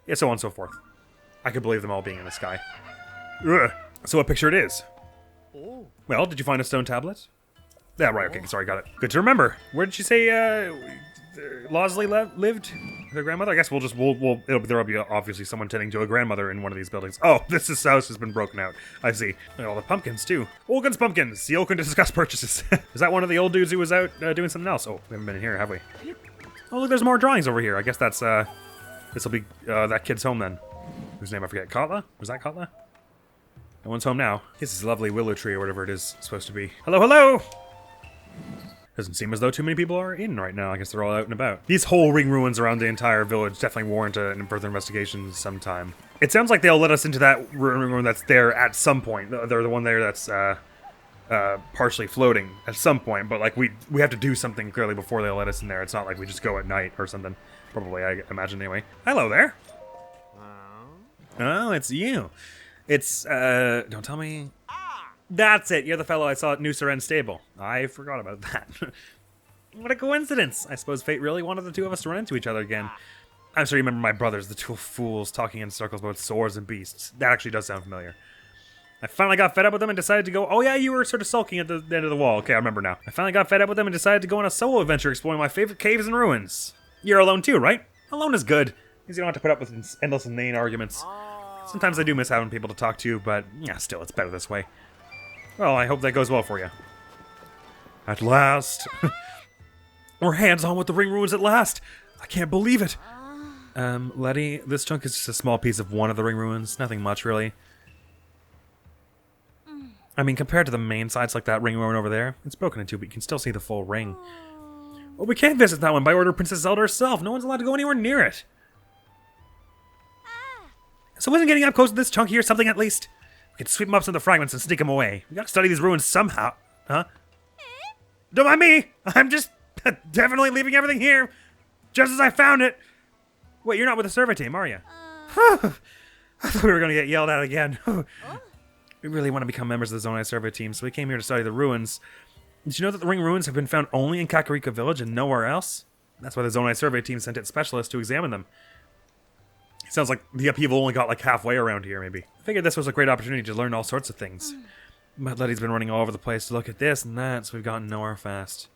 yeah, so on and so forth. I could believe them all being in the sky. Ugh. So what picture it is? Well, did you find a stone tablet? Yeah, right, okay, sorry, got it. Good to remember. Where did she say, Losley lived? Her grandmother? I guess there'll be obviously someone tending to a grandmother in one of these buildings. Oh, this house has been broken out. I see. And all the pumpkins, too. Olgun's pumpkins. The Olgun to discuss purchases. Is that one of the old dudes who was out doing something else? Oh, we haven't been in here, have we? Oh, look, there's more drawings over here. I guess that's, this'll be, that kid's home then. Whose name I forget. Katla? Was that Katla? No one's home now. This is a lovely willow tree or whatever it is supposed to be. Hello, hello! Doesn't seem as though too many people are in right now. I guess they're all out and about. These whole ring ruins around the entire village definitely warrant a further investigation sometime. It sounds like they'll let us into that ring ruin that's there at some point. They're the one there that's partially floating at some point, but like we have to do something clearly before they'll let us in there. It's not like we just go at night or something. Probably, I imagine anyway. Hello there. Oh, it's you. It's, don't tell me. That's it. You're the fellow I saw at New Seren Stable. I forgot about that. What a coincidence. I suppose fate really wanted the two of us to run into each other again. I'm sure you remember my brothers, the two fools, talking in circles about swords and beasts. That actually does sound familiar. I finally got fed up with them and decided to go... Oh yeah, you were sort of sulking at the end of the wall. Okay, I remember now. I finally got fed up with them and decided to go on a solo adventure exploring my favorite caves and ruins. You're alone too, right? Alone is good. Because you don't have to put up with endless inane arguments. Sometimes I do miss having people to talk to, but yeah, still, it's better this way. Well, I hope that goes well for you. At last. We're hands-on with the ring ruins at last. I can't believe it. Laddie, this chunk is just a small piece of one of the ring ruins. Nothing much, really. I mean, compared to the main sites like that ring ruin over there, it's broken into, but you can still see the full ring. Well, we can't visit that one by order of Princess Zelda herself. No one's allowed to go anywhere near it. So isn't getting up close to this chunk here something at least? We can sweep them up some of the fragments and sneak them away. We gotta study these ruins somehow. Huh? Don't mind me! I'm just definitely leaving everything here, just as I found it. Wait, you're not with the survey team, are you? I thought we were gonna get yelled at again. We really want to become members of the Zonai survey team, so we came here to study the ruins. Did you know that the ring ruins have been found only in Kakariko Village and nowhere else? That's why the Zonai survey team sent its specialists to examine them. Sounds like the upheaval only got like halfway around here, maybe. I figured this was a great opportunity to learn all sorts of things. But Laddie's been running all over the place to look at this and that, so we've gotten nowhere fast.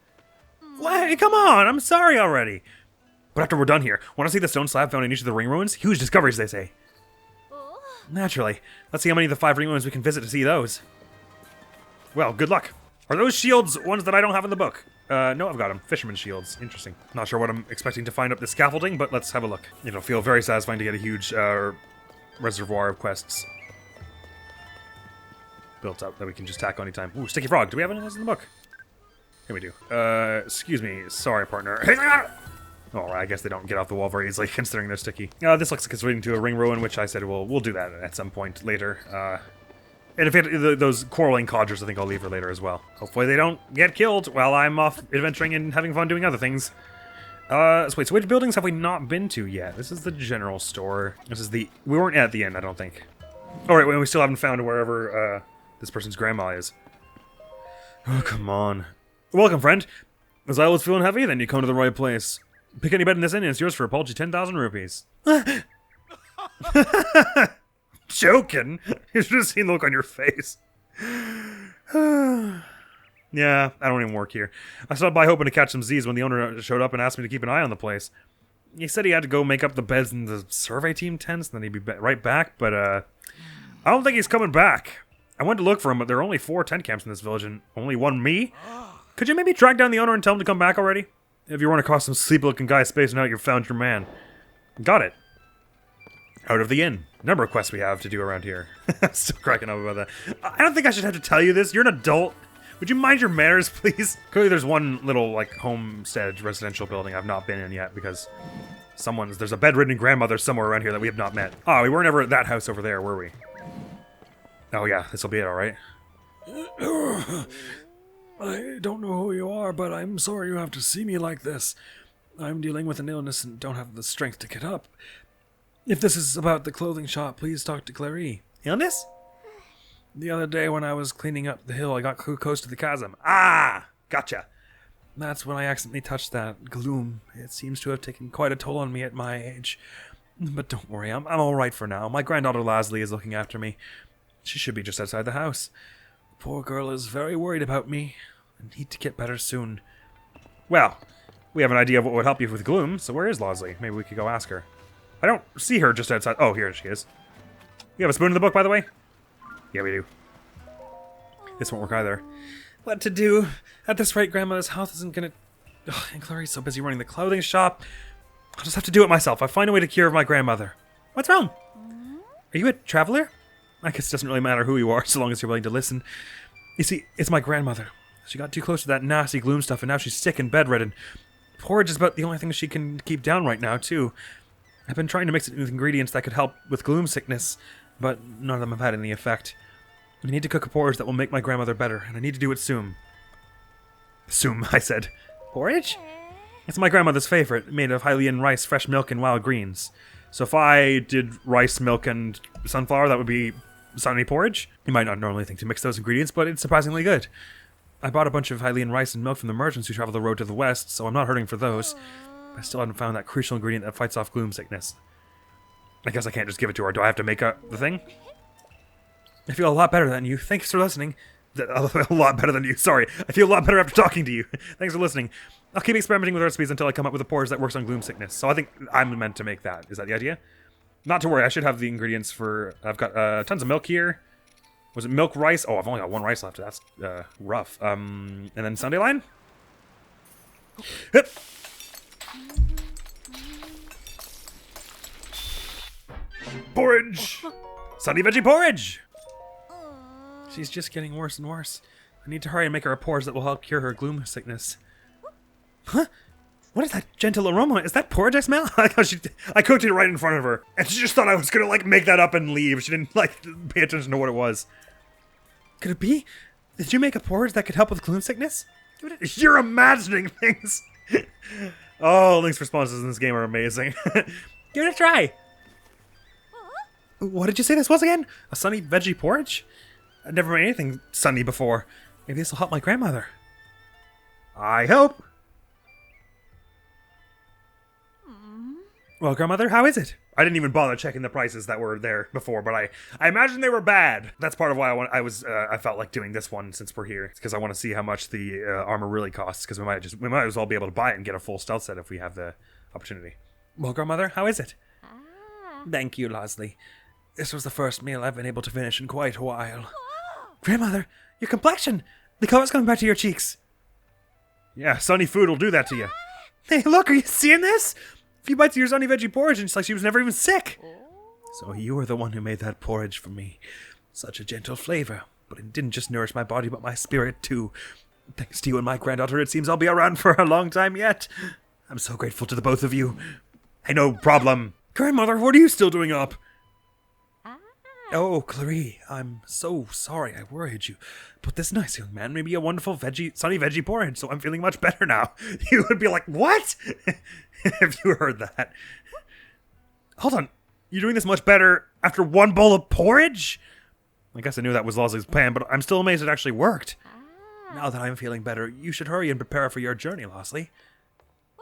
What? Come on! I'm sorry already! But after we're done here, want to see the stone slab found in each of the ring ruins? Huge discoveries, they say. Naturally. Let's see how many of the 5 ring ruins we can visit to see those. Well, good luck. Are those shields ones that I don't have in the book? No, I've got them. Fisherman shields. Interesting. Not sure what I'm expecting to find up the scaffolding, but let's have a look. It'll feel very satisfying to get a huge reservoir of quests built up that we can just tack on anytime. Ooh, sticky frog. Do we have any of those in the book? Here we do. Excuse me. Sorry, partner. Oh, I guess they don't get off the wall very easily, considering they're sticky. This looks like it's leading to a ring ruin, which I said we'll do that at some point later. And if those quarreling codgers, I think I'll leave for later as well. Hopefully they don't get killed while I'm off adventuring and having fun doing other things. So wait, so which buildings have we not been to yet? This is the general store. This is the... We weren't at the end, I don't think. Oh, right, we still haven't found wherever this person's grandma is. Oh, come on. Welcome, friend. As I was feeling heavy, then you come to the right place. Pick any bed in this inn and it's yours for a paltry 10,000 rupees. Joking? You should have seen the look on your face. Yeah, I don't even work here. I stopped by hoping to catch some Z's when the owner showed up and asked me to keep an eye on the place. He said he had to go make up the beds in the survey team tents and then he'd be right back, but I don't think he's coming back. I went to look for him, but there are only 4 tent camps in this village and only one me. Could you maybe track down the owner and tell him to come back already? If you run across some sleepy-looking guy spacing out, you've found your man. Got it. Out of the inn. Number of quests we have to do around here. Still cracking up about that. I don't think I should have to tell you this. You're an adult. Would you mind your manners, please? Clearly there's one little, like, homestead residential building I've not been in yet because there's a bedridden grandmother somewhere around here that we have not met. Oh, we weren't ever at that house over there, were we? Oh yeah, this'll be it, alright. I don't know who you are, but I'm sorry you have to see me like this. I'm dealing with an illness and don't have the strength to get up. If this is about the clothing shop, please talk to Clary. Illness? The other day when I was cleaning up the hill, I got too close to the chasm. Ah! Gotcha. That's when I accidentally touched that gloom. It seems to have taken quite a toll on me at my age. But don't worry, I'm all right for now. My granddaughter Leslie is looking after me. She should be just outside the house. The poor girl is very worried about me. I need to get better soon. Well, we have an idea of what would help you with gloom, so where is Leslie? Maybe we could go ask her. I don't see her just outside. Oh, here she is. You have a spoon in the book, by the way? Yeah, we do. This won't work either. What to do? At this rate, Grandmother's health isn't gonna... Ugh, and Clary's so busy running the clothing shop. I'll just have to do it myself. I'll find a way to cure my grandmother. What's wrong? Are you a traveler? I guess it doesn't really matter who you are, so long as you're willing to listen. You see, it's my grandmother. She got too close to that nasty gloom stuff, and now she's sick and bedridden. Porridge is about the only thing she can keep down right now, too. I've been trying to mix it with ingredients that could help with gloom sickness, but none of them have had any effect. I need to cook a porridge that will make my grandmother better, and I need to do it soon. Soon, I said. Porridge? It's my grandmother's favorite, made of Hylian rice, fresh milk, and wild greens. So if I did rice, milk, and sunflower, that would be sunny porridge? You might not normally think to mix those ingredients, but it's surprisingly good. I bought a bunch of Hylian rice and milk from the merchants who travel the road to the west, so I'm not hurting for those. But I still haven't found that crucial ingredient that fights off gloom sickness. I guess I can't just give it to her. Do I have to make the thing? I feel a lot better than you. Thanks for listening. A lot better than you. Sorry. I feel a lot better after talking to you. Thanks for listening. I'll keep experimenting with recipes until I come up with a porridge that works on gloom sickness. So I think I'm meant to make that. Is that the idea? Not to worry. I should have the ingredients for... I've got tons of milk here. Was it milk rice? Oh, I've only got one rice left. That's rough. And then Sunday line? Hup. Porridge! Sunny veggie porridge! She's just getting worse and worse. I need to hurry and make her a porridge that will help cure her gloom sickness. Huh? What is that gentle aroma? Is that porridge I smell? I cooked it right in front of her, and she just thought I was gonna, like, make that up and leave. She didn't, like, pay attention to what it was. Could it be? Did you make a porridge that could help with gloom sickness? You're imagining things! Oh, Link's responses in this game are amazing. Give it a try! What did you say this was again? A sunny veggie porridge? I've never made anything sunny before. Maybe this will help my grandmother. I hope. Well, grandmother, how is it? I didn't even bother checking the prices that were there before, but I imagine they were bad. That's part of why I felt like doing this one since we're here. It's because I want to see how much the armor really costs, because we might as well be able to buy it and get a full stealth set if we have the opportunity. Well, grandmother, how is it? Thank you, Leslie. This was the first meal I've been able to finish in quite a while. Grandmother, your complexion! The color's coming back to your cheeks. Yeah, sunny food will do that to you. Hey, look, are you seeing this? A few bites of your sunny veggie porridge and it's like she was never even sick. So you were the one who made that porridge for me. Such a gentle flavor, but it didn't just nourish my body but my spirit too. Thanks to you and my granddaughter, it seems I'll be around for a long time yet. I'm so grateful to the both of you. Hey, no problem. Grandmother, what are you still doing up? Oh, Clarie, I'm so sorry I worried you. But this nice young man made me a wonderful sunny veggie porridge, so I'm feeling much better now. You would be like, what? If you heard that. Hold on, you're doing this much better after one bowl of porridge? I guess I knew that was Leslie's plan, but I'm still amazed it actually worked. Now that I'm feeling better, you should hurry and prepare for your journey, Leslie.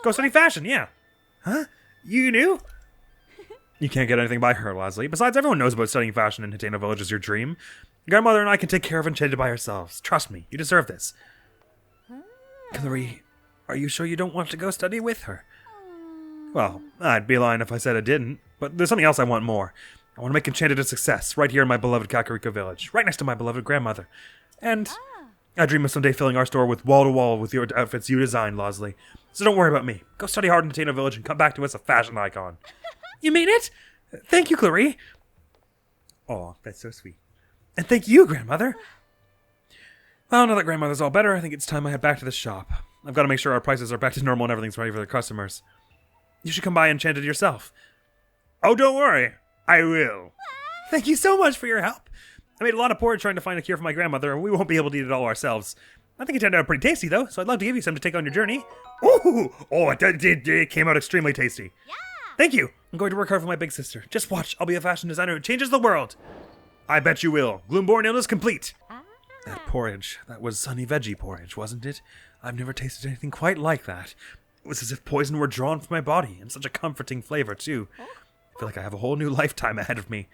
Go study fashion, yeah. Huh? You knew? You can't get anything by her, Leslie. Besides, everyone knows about studying fashion in Hateno Village is your dream. Grandmother and I can take care of Enchanted by ourselves. Trust me, you deserve this. Clarie, are you sure you don't want to go study with her? Well, I'd be lying if I said I didn't, but there's something else I want more. I want to make Enchanted a success, right here in my beloved Kakariko Village, right next to my beloved grandmother. And I dream of someday filling our store with wall-to-wall with your outfits you designed, Leslie. So don't worry about me. Go study hard in Hateno Village and come back to us a fashion icon. You mean it? Thank you, Clarie. Oh, that's so sweet. And thank you, grandmother. Well, now that grandmother's all better, I think it's time I head back to the shop. I've got to make sure our prices are back to normal and everything's ready for the customers. You should come by Enchanted yourself. Oh, don't worry. I will. Thank you so much for your help. I made a lot of porridge trying to find a cure for my grandmother, and we won't be able to eat it all ourselves. I think it turned out pretty tasty, though, so I'd love to give you some to take on your journey. Ooh! Oh, it came out extremely tasty. Yeah. Thank you. I'm going to work hard for my big sister. Just watch. I'll be a fashion designer who changes the world. I bet you will. Gloomborn illness complete. That porridge. That was sunny veggie porridge, wasn't it? I've never tasted anything quite like that. It was as if poison were drawn from my body, and such a comforting flavor, too. I feel like I have a whole new lifetime ahead of me.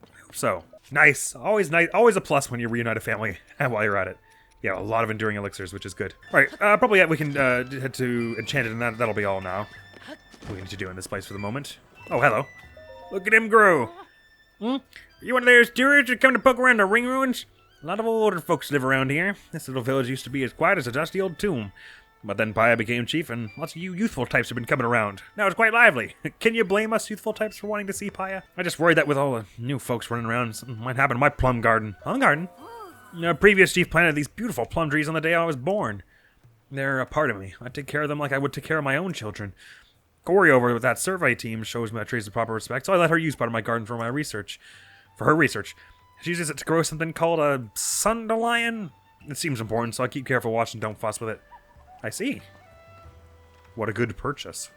I hope so. Nice. Always a plus when you reunite a family while you're at it. Yeah, a lot of enduring elixirs, which is good. All right, probably we can head to Enchanted, and that'll be all now. What we need to do in this place for the moment. Oh, hello. Look at him grow. Are you one of those tourists that come to poke around the ring ruins? A lot of older folks live around here. This little village used to be as quiet as a dusty old tomb. But then Paya became chief, and lots of you youthful types have been coming around. Now it's quite lively. Can you blame us youthful types for wanting to see Paya? I just worried that with all the new folks running around, something might happen to my plum garden. Plum garden? The previous chief planted these beautiful plum trees on the day I was born. They're a part of me. I take care of them like I would take care of my own children. Corey over with that survey team shows me I trees with proper respect, so I let her use part of my garden for my research. For her research. She uses it to grow something called a sundelion. It seems important, so I keep careful watch and don't fuss with it. I see. What a good purchase.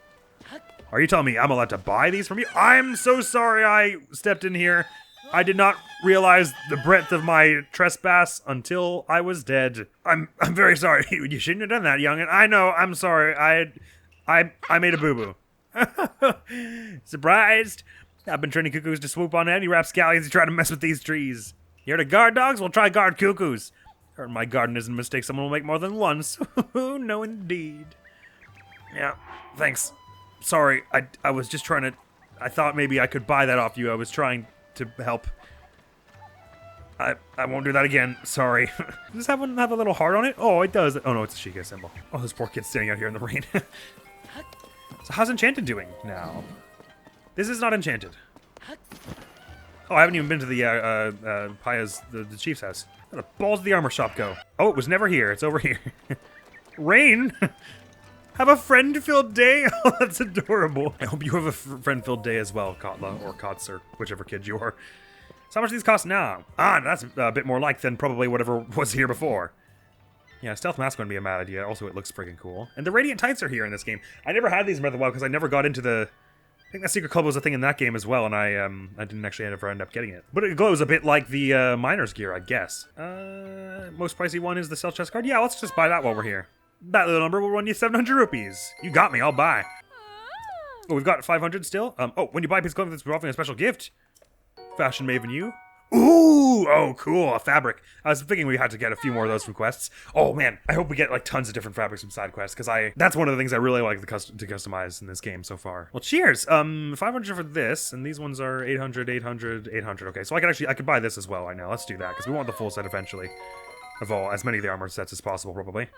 Are you telling me I'm allowed to buy these from you? I'm so sorry I stepped in here. I did not realize the breadth of my trespass until I was dead. I'm very sorry. You shouldn't have done that, youngin. I know. I'm sorry. I made a boo-boo. Surprised? I've been training cuckoos to swoop on any rapscallions who try to mess with these trees. Here to guard dogs? We'll try guard cuckoos. Heard my garden isn't a mistake someone will make more than once. No, indeed. Yeah, thanks. Sorry, I was just trying to... I thought maybe I could buy that off you. I was trying to help. I won't do that again. Sorry. Does this have a little heart on it? Oh, it does. Oh, no, it's a Sheikah symbol. Oh, this poor kid's standing out here in the rain. So how's Enchanted doing now? This is not Enchanted. Oh, I haven't even been to the Paya's, the chief's house. Where the balls did the armor shop go? Oh, it was never here. It's over here. Rain? Have a friend-filled day? Oh, that's adorable. I hope you have a friend-filled day as well, Katla, or Kotz, or whichever kid you are. So how much do these cost now? Ah, that's a bit more like than probably whatever was here before. Yeah, stealth mask wouldn't be a bad idea. Also, it looks freaking cool. And the radiant tights are here in this game. I never had these in Breath of the Wild because I never got into the... I think that secret club was a thing in that game as well, and I didn't actually ever end up getting it. But it glows a bit like the miner's gear, I guess. Most pricey one is the stealth chest card. Yeah, let's just buy that while we're here. That little number will run you 700 rupees. You got me, I'll buy. Oh, we've got 500 still? Oh, when you buy a piece of clothing, that's offering a special gift. Fashion Maven you. Ooh, oh, cool, a fabric. I was thinking we had to get a few more of those from quests. Oh, man, I hope we get, like, tons of different fabrics from side quests, because that's one of the things I really like to customize in this game so far. Well, cheers. 500 for this, and these ones are 800, 800, 800. Okay, so I could buy this as well, I know. Let's do that, because we want the full set eventually. Of as many of the armor sets as possible, probably.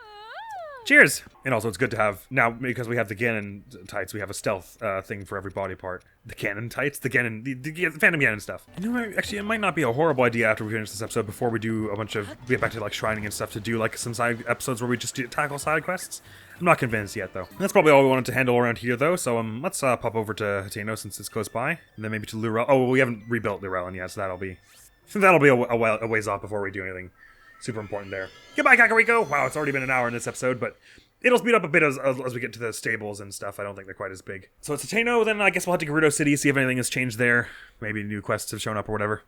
Cheers! And also, it's good to have, now, because we have the Ganon tights, we have a stealth thing for every body part. The Ganon tights? The Ganon, the Phantom Ganon stuff. You know, actually, it might not be a horrible idea after we finish this episode, before we do a bunch of, we get back to, like, shrining and stuff, to do, like, some side episodes where we just tackle side quests. I'm not convinced yet, though. That's probably all we wanted to handle around here, though, so, let's pop over to Hateno, since it's close by, and then maybe to Lurel. Oh, we haven't rebuilt Lurelin yet, so that'll be a ways off before we do anything super important there. Goodbye, Kakariko! Wow, it's already been an hour in this episode, but it'll speed up a bit as we get to the stables and stuff. I don't think they're quite as big. So it's Hateno, then I guess we'll head to Gerudo City, see if anything has changed there. Maybe new quests have shown up or whatever.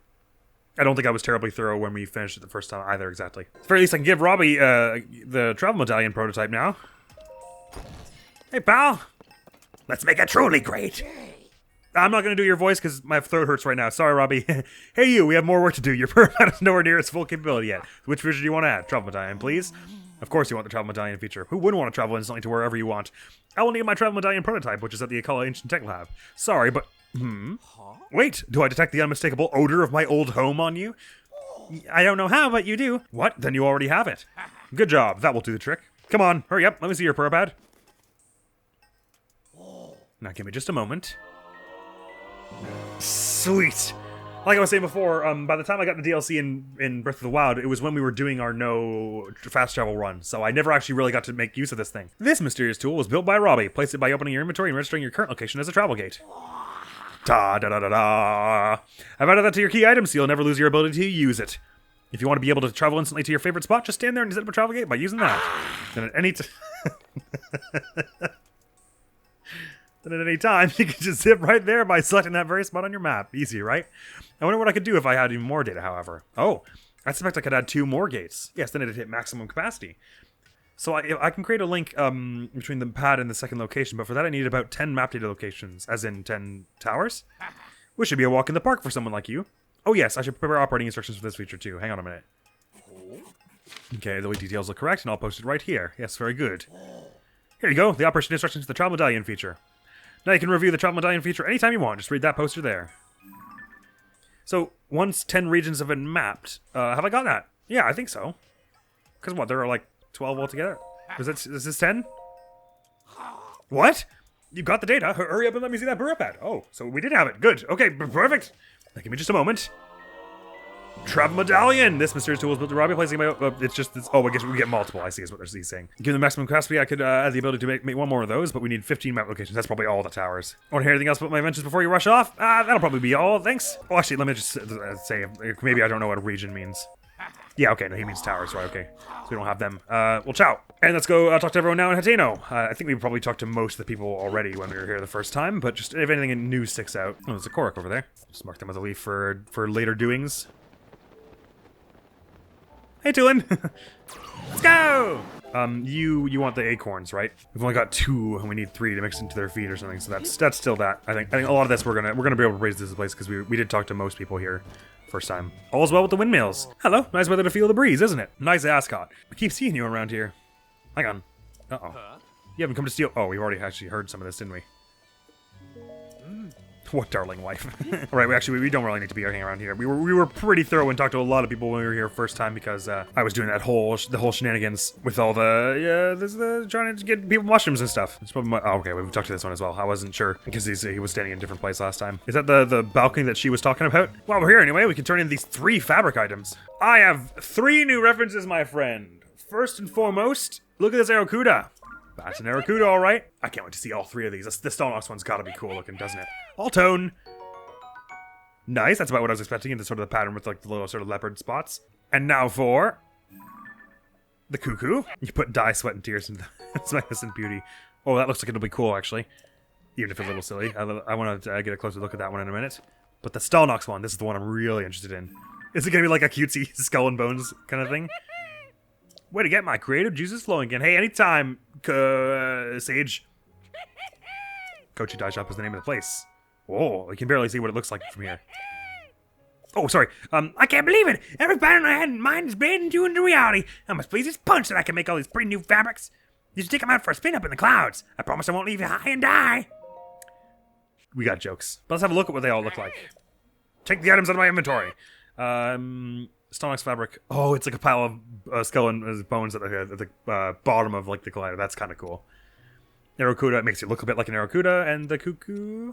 I don't think I was terribly thorough when we finished it the first time either, exactly. At the very least, I can give Robbie the travel medallion prototype now. Hey, pal! Let's make it truly great! I'm not going to do your voice because my throat hurts right now. Sorry, Robbie. Hey, you, we have more work to do. Your Purah is nowhere near its full capability yet. Which feature do you want to add? Travel medallion, please. Of course you want the travel medallion feature. Who wouldn't want to travel instantly to wherever you want? I will need my travel medallion prototype, which is at the Akala Ancient Tech Lab. Sorry, but... Wait, do I detect the unmistakable odor of my old home on you? I don't know how, but you do. What? Then you already have it. Good job. That will do the trick. Come on, hurry up. Let me see your Purah pad. Now give me just a moment. Sweet. Like I was saying before, by the time I got the DLC in Breath of the Wild, it was when we were doing our no fast travel run, so I never actually really got to make use of this thing. This mysterious tool was built by Robbie. Place it by opening your inventory and registering your current location as a travel gate. Ta-da-da-da-da. I've added that to your key item, so you'll never lose your ability to use it. If you want to be able to travel instantly to your favorite spot, just stand there and set up a travel gate by using that. Then at any time, you can just zip right there by selecting that very spot on your map. Easy, right? I wonder what I could do if I had even more data, however. Oh, I suspect I could add 2 more gates. Yes, then it'd hit maximum capacity. So I can create a link between the pad and the second location, but for that I need about 10 map data locations, as in 10 towers. Which should be a walk in the park for someone like you. Oh yes, I should prepare operating instructions for this feature too. Hang on a minute. Okay, the way details look correct, and I'll post it right here. Yes, very good. Here you go, the operation instructions for the travel medallion feature. Now you can review the travel medallion feature anytime you want. Just read that poster there. So, once 10 regions have been mapped, have I got that? Yeah, I think so. Because what, there are like 12 altogether? Is this 10? What? You got the data. Hurry up and let me see that Purah pad. Oh, so we did have it. Good. Okay, perfect. Now give me just a moment. Travel medallion! This mysterious tool is built to rob you, placing my... it's just... This, oh, I guess we get multiple, I see is what he's saying. Given the maximum capacity, I could add the ability to make one more of those, but we need 15 map locations. That's probably all the towers. Want to hear anything else about my inventions before you rush off? That'll probably be all, thanks. Oh, actually, let me just say, maybe I don't know what a region means. Yeah, okay, no, he means towers, right, okay. So we don't have them. Well, ciao. And let's go talk to everyone now in Hateno. I think we probably talked to most of the people already when we were here the first time, but just if anything new sticks out. Oh, there's a Korok over there. Just mark them with a leaf for later doings. Hey, Tulin. Let's go! You want the acorns, right? We've only got 2, and we need 3 to mix into their feed or something. So that's still that. I think a lot of this we're gonna be able to raise this place because we did talk to most people here first time. All's well with the windmills. Hello, nice weather to feel the breeze, isn't it? Nice ascot. I keep seeing you around here. Hang on. Uh-oh. You haven't come to steal. Oh, we've already actually heard some of this, didn't we? What darling wife. Alright, we don't really need to be hanging around here. We were pretty thorough and talked to a lot of people when we were here first time because I was doing the whole shenanigans with all the trying to get people mushrooms and stuff. It's probably oh, okay, we've talked to this one as well. I wasn't sure because he was standing in a different place last time. Is that the balcony that she was talking about? While we're here anyway, we can turn in these 3 fabric items. I have 3 new references, my friend. First and foremost, look at this Aracuda. That's an Aracuda, all right. I can't wait to see all 3 of these. The Stalnox one's got to be cool looking, doesn't it? All tone. Nice. That's about what I was expecting into sort of the pattern with like the little sort of leopard spots. And now for the cuckoo. You put dye, sweat, and tears into its magnificent beauty. Oh, that looks like it'll be cool, actually. Even if it's a little silly. I want to get a closer look at that one in a minute. But the Stalnox one, this is the one I'm really interested in. Is it going to be like a cutesy skull and bones kind of thing? Way to get my creative juices flowing again. Hey, anytime, Sage. Kochi Dye Shop is the name of the place. Whoa, you can barely see what it looks like from here. Oh, sorry. I can't believe it. Every pattern I had in mind is blending into reality. I must please this punch that I can make all these pretty new fabrics. You should take them out for a spin up in the clouds. I promise I won't leave you high and die. We got jokes. But let's have a look at what they all look like. Take the items out of my inventory. Stalnox fabric. Oh, it's like a pile of skull and bones at the bottom of like the glider. That's kind of cool. Aracuda, it makes you look a bit like an Aracuda, and the cuckoo.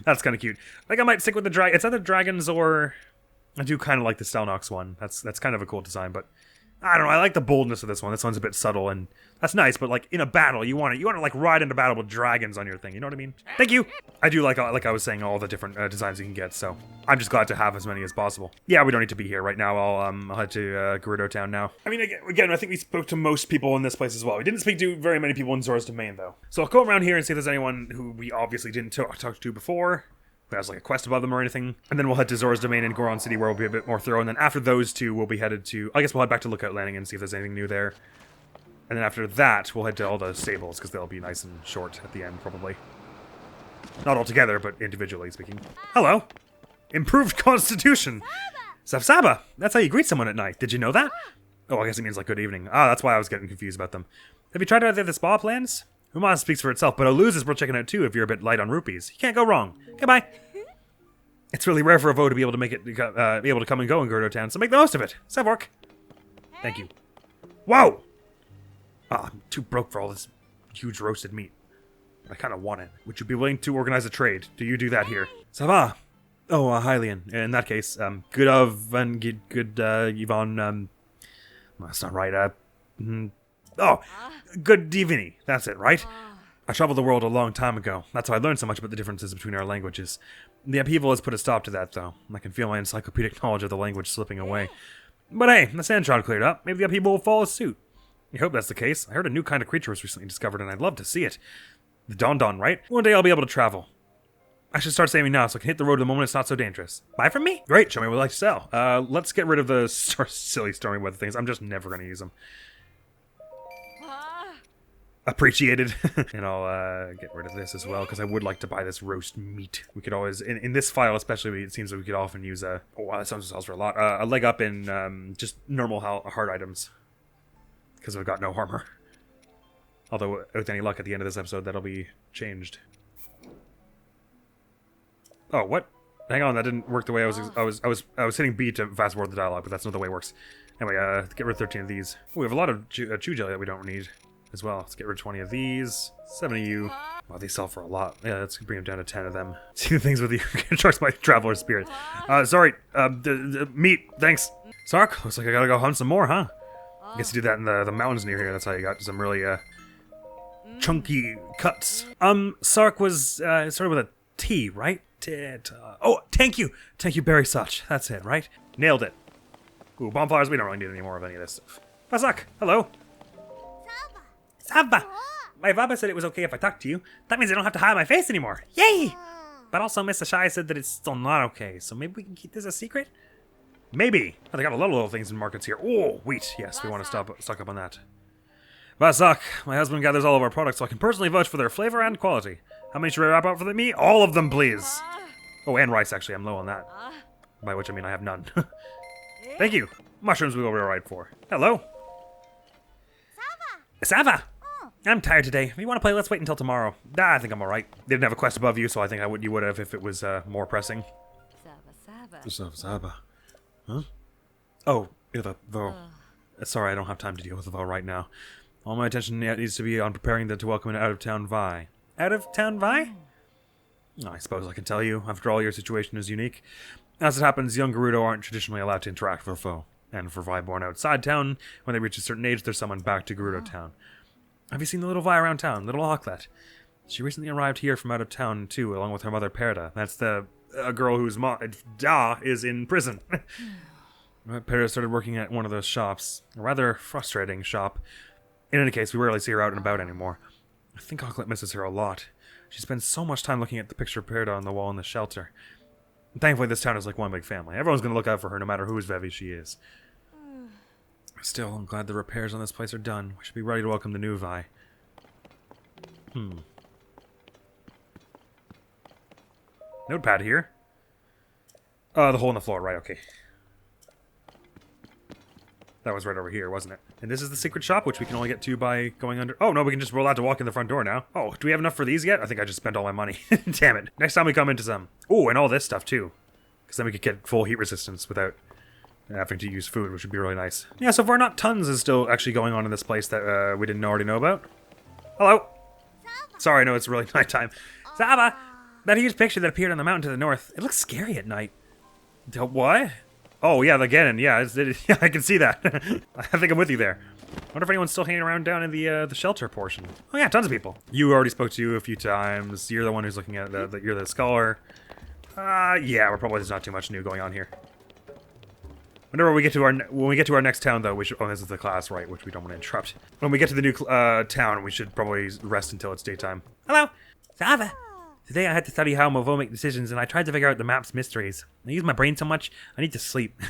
That's kind of cute. I think I might stick with the dragon. It's either dragons or I do kind of like the Stalnox one. That's kind of a cool design, but I don't know. I like the boldness of this one. This one's a bit subtle, and that's nice. But like in a battle, you want to like ride into battle with dragons on your thing. You know what I mean? Thank you. I do like I was saying, all the different designs you can get. So I'm just glad to have as many as possible. Yeah, we don't need to be here right now. I'll head to Gerudo Town now. I mean, again, I think we spoke to most people in this place as well. We didn't speak to very many people in Zora's Domain though. So I'll go around here and see if there's anyone who we obviously didn't talk to before, who has like a quest above them or anything. And then we'll head to Zora's Domain in Goron City where we'll be a bit more thorough. And then after those 2, we'll be headed to... I guess we'll head back to Lookout Landing and see if there's anything new there. And then after that, we'll head to all the stables because they'll be nice and short at the end, probably. Not all together, but individually speaking. Hello. Improved constitution. Safsaba. That's how you greet someone at night. Did you know that? Oh, I guess it means like good evening. Ah, that's why I was getting confused about them. Have you tried out the spa plans? Umana speaks for itself, but Oluz is worth checking out too if you're a bit light on rupees. You can't go wrong. Goodbye. It's really rare for a Vo to be able to be able to come and go in Gerudo Town, so make the most of it. Savork. Thank you. Whoa! Ah, I'm too broke for all this huge roasted meat. I kind of want it. Would you be willing to organize a trade? Do you do that here? Ça va? Oh, Hylian. In that case, good Yvonne, that's not right, oh, good Divini. That's it, right? I traveled the world a long time ago. That's how I learned so much about the differences between our languages. The upheaval has put a stop to that, though. I can feel my encyclopedic knowledge of the language slipping away. But hey, the sand shroud cleared up. Maybe the upheaval will follow suit. I hope that's the case. I heard a new kind of creature was recently discovered, and I'd love to see it. The Don, right? One day I'll be able to travel. I should start saving now so I can hit the road the moment it's not so dangerous. Buy from me? Great, show me what you'd like to sell. Let's get rid of the silly stormy weather things. I'm just never going to use them. Appreciated. And I'll get rid of this as well, because I would like to buy this roast meat. We could always, in this file especially, it seems like we could often use a, oh wow, that sells for a lot, a leg up in just normal hard items, because we've got no armor. Although, with any luck at the end of this episode, that'll be changed. Oh, what? Hang on, that didn't work the way I was hitting B to fast forward the dialogue, but that's not the way it works. Anyway, get rid of 13 of these. Oh, we have a lot of chew jelly that we don't need as well. Let's get rid of 20 of these. 7 of you. Wow, they sell for a lot. Yeah, let's bring them down to 10 of them. See the things with you. Charge my traveler spirit. Sorry. Meat. Thanks. Sark, looks like I gotta go hunt some more, huh? I guess you do that in the mountains near here. That's how you got some really, chunky cuts. Sark was, started with a T, right? Oh, thank you. Thank you very much. That's it, right? Nailed it. Ooh, bonfires. We don't really need any more of any of this stuff. Basak, hello. Saba! My Baba said it was okay if I talked to you. That means I don't have to hide my face anymore. Yay! But also, Mr. Shai said that it's still not okay, so maybe we can keep this a secret? Maybe. Oh, they got a lot of little things in markets here. Oh, wheat. Yes, we want to stock up on that. Basak, my husband gathers all of our products, so I can personally vouch for their flavor and quality. How many should we wrap out for me? All of them, please. Oh, and rice, actually. I'm low on that. By which I mean I have none. Thank you. Mushrooms we will be right for. Hello. Sava! I'm tired today. If you want to play, let's wait until tomorrow. I think I'm alright. They didn't have a quest above you, so I think you would have if it was more pressing. Sava. Huh? Oh, the vow. Sorry, I don't have time to deal with the vow right now. All my attention needs to be on preparing to welcome an out-of-town Vi. Out-of-town Vi? I suppose I can tell you. After all, your situation is unique. As it happens, young Gerudo aren't traditionally allowed to interact with a foe. And for Vi born outside town, when they reach a certain age, they're summoned back to Gerudo Town. Have you seen the little Vi around town, little Auklet? She recently arrived here from out of town, too, along with her mother, Purah. That's the girl whose Da is in prison. Purah started working at one of those shops. A rather frustrating shop. In any case, we rarely see her out and about anymore. I think Auklet misses her a lot. She spends so much time looking at the picture of Purah on the wall in the shelter. Thankfully, this town is like one big family. Everyone's going to look out for her no matter whose Vevi she is. Still, I'm glad the repairs on this place are done. We should be ready to welcome the new Vi. Notepad here. The hole in the floor, right, okay. That was right over here, wasn't it? And this is the secret shop, which we can only get to by going under... Oh, no, we can just roll out to walk in the front door now. Oh, do we have enough for these yet? I think I just spent all my money. Damn it. Next time we come into some... Oh, and all this stuff, too. Because then we could get full heat resistance without having to use food, which would be really nice. Yeah, so far not tons is still actually going on in this place that we didn't already know about. Hello. Sorry, I know it's really nighttime. Saba! That huge picture that appeared on the mountain to the north. It looks scary at night. What? Oh, yeah, the Ganon. Yeah, yeah, I can see that. I think I'm with you there. I wonder if anyone's still hanging around down in the shelter portion. Oh, yeah, tons of people. You already spoke to you a few times. You're the one who's looking at you're the scholar. Yeah, we're probably there's not too much new going on here. Whenever we get to when we get to our next town, though, we should. Oh, this is the class, right? Which we don't want to interrupt. When we get to the new town, we should probably rest until it's daytime. Hello, Sava. Today I had to study how Mavo make decisions, and I tried to figure out the map's mysteries. I use my brain so much, I need to sleep.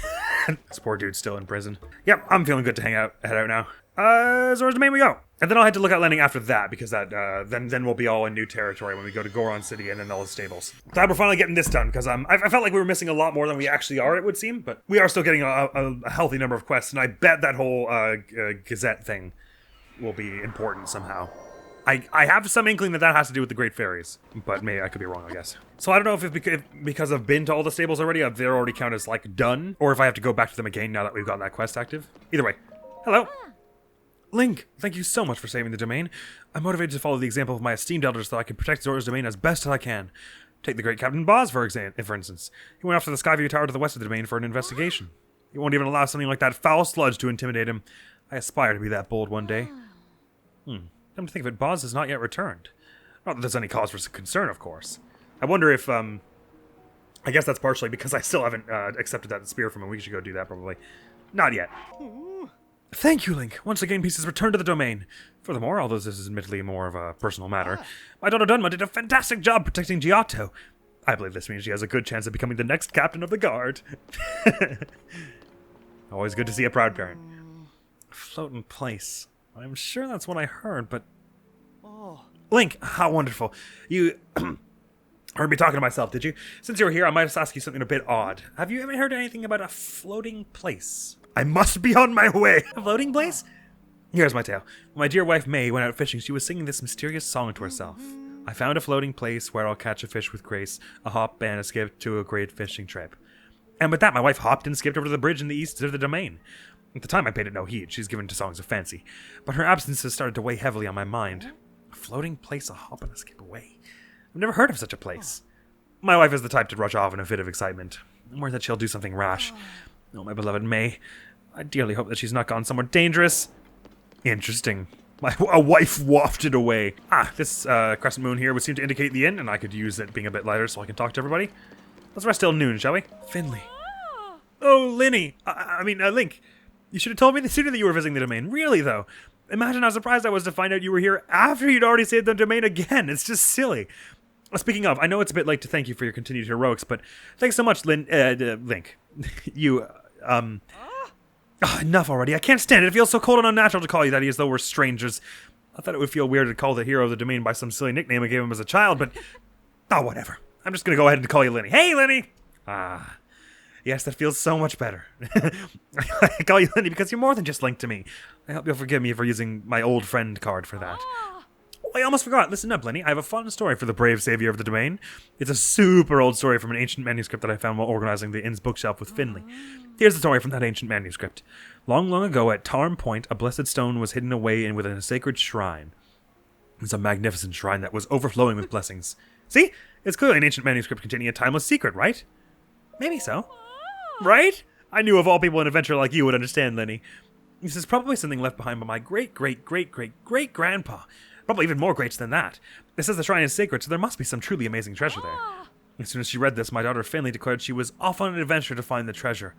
This poor dude's still in prison. Yep, I'm feeling good to head out now. Zora's Domain we go. And then I'll head to Lookout Landing after that, because that then we'll be all in new territory when we go to Goron City and then all the stables. Glad we're finally getting this done, because I felt like we were missing a lot more than we actually are, it would seem, but we are still getting a healthy number of quests, and I bet that whole Gazette thing will be important somehow. I have some inkling that has to do with the Great Fairies, but maybe I could be wrong, I guess. So I don't know if because I've been to all the stables already, if they're already counted as, like, done, or if I have to go back to them again now that we've got that quest active. Either way. Hello. Link, thank you so much for saving the domain. I'm motivated to follow the example of my esteemed elders so I can protect Zora's domain as best as I can. Take the great Captain Boz, for instance. He went off to the Skyview Tower to the west of the domain for an investigation. He won't even allow something like that foul sludge to intimidate him. I aspire to be that bold one day. Come to think of it, Boz has not yet returned. Not that there's any cause for concern, of course. I wonder if, I guess that's partially because I still haven't accepted that spear from him. We should go do that, probably. Not yet. Thank you, Link. Once again, peace has returned to the domain. Furthermore, although this is admittedly more of a personal matter, my daughter Dunma did a fantastic job protecting Giotto. I believe this means she has a good chance of becoming the next captain of the guard. Always good to see a proud parent. Float in place. I'm sure that's what I heard, but... Link, how wonderful. You heard me talking to myself, did you? Since you're here, I might just ask you something a bit odd. Have you ever heard anything about a floating place? I must be on my way. A floating place? Here's my tale. When my dear wife May went out fishing, she was singing this mysterious song to herself. I found a floating place where I'll catch a fish with grace, a hop and a skip to a great fishing trip. And with that, my wife hopped and skipped over to the bridge in the east of the domain. At the time, I paid it no heed. She's given to songs of fancy. But her absence has started to weigh heavily on my mind. A floating place a hop and a skip away. I've never heard of such a place. My wife is the type to rush off in a fit of excitement. I'm worried that she'll do something rash. Oh, my beloved May. I dearly hope that she's not gone somewhere dangerous. Interesting. A wife wafted away. This crescent moon here would seem to indicate the inn, and I could use it being a bit lighter so I can talk to everybody. Let's rest till noon, shall we? Finley. Oh, Linny. I mean, Link. You should have told me sooner that you were visiting the domain. Really, though. Imagine how surprised I was to find out you were here after you'd already saved the domain again. It's just silly. Speaking of, I know it's a bit late to thank you for your continued heroics, but thanks so much, Link. You, enough already. I can't stand it. It feels so cold and unnatural to call you that as though we're strangers. I thought it would feel weird to call the hero of the domain by some silly nickname I gave him as a child, but... Oh, whatever. I'm just gonna go ahead and call you Linny. Hey, Linny! Yes, that feels so much better. I call you Linny because you're more than just Link to me. I hope you'll forgive me for using my old friend card for that. Oh, I almost forgot. Listen up, Linny. I have a fun story for the brave savior of the domain. It's a super old story from an ancient manuscript that I found while organizing the inn's bookshelf with Finley. Here's the story from that ancient manuscript. Long, long ago at Tarm Point, a blessed stone was hidden away within a sacred shrine. It was a magnificent shrine that was overflowing with blessings. See? It's clearly an ancient manuscript containing a timeless secret, right? Maybe so. Right? I knew of all people an adventurer like you would understand, Linny. This is probably something left behind by my great-great-great-great-great-grandpa. Probably even more greats than that. It says the shrine is sacred, so there must be some truly amazing treasure there. As soon as she read this, my daughter Finley declared she was off on an adventure to find the treasure.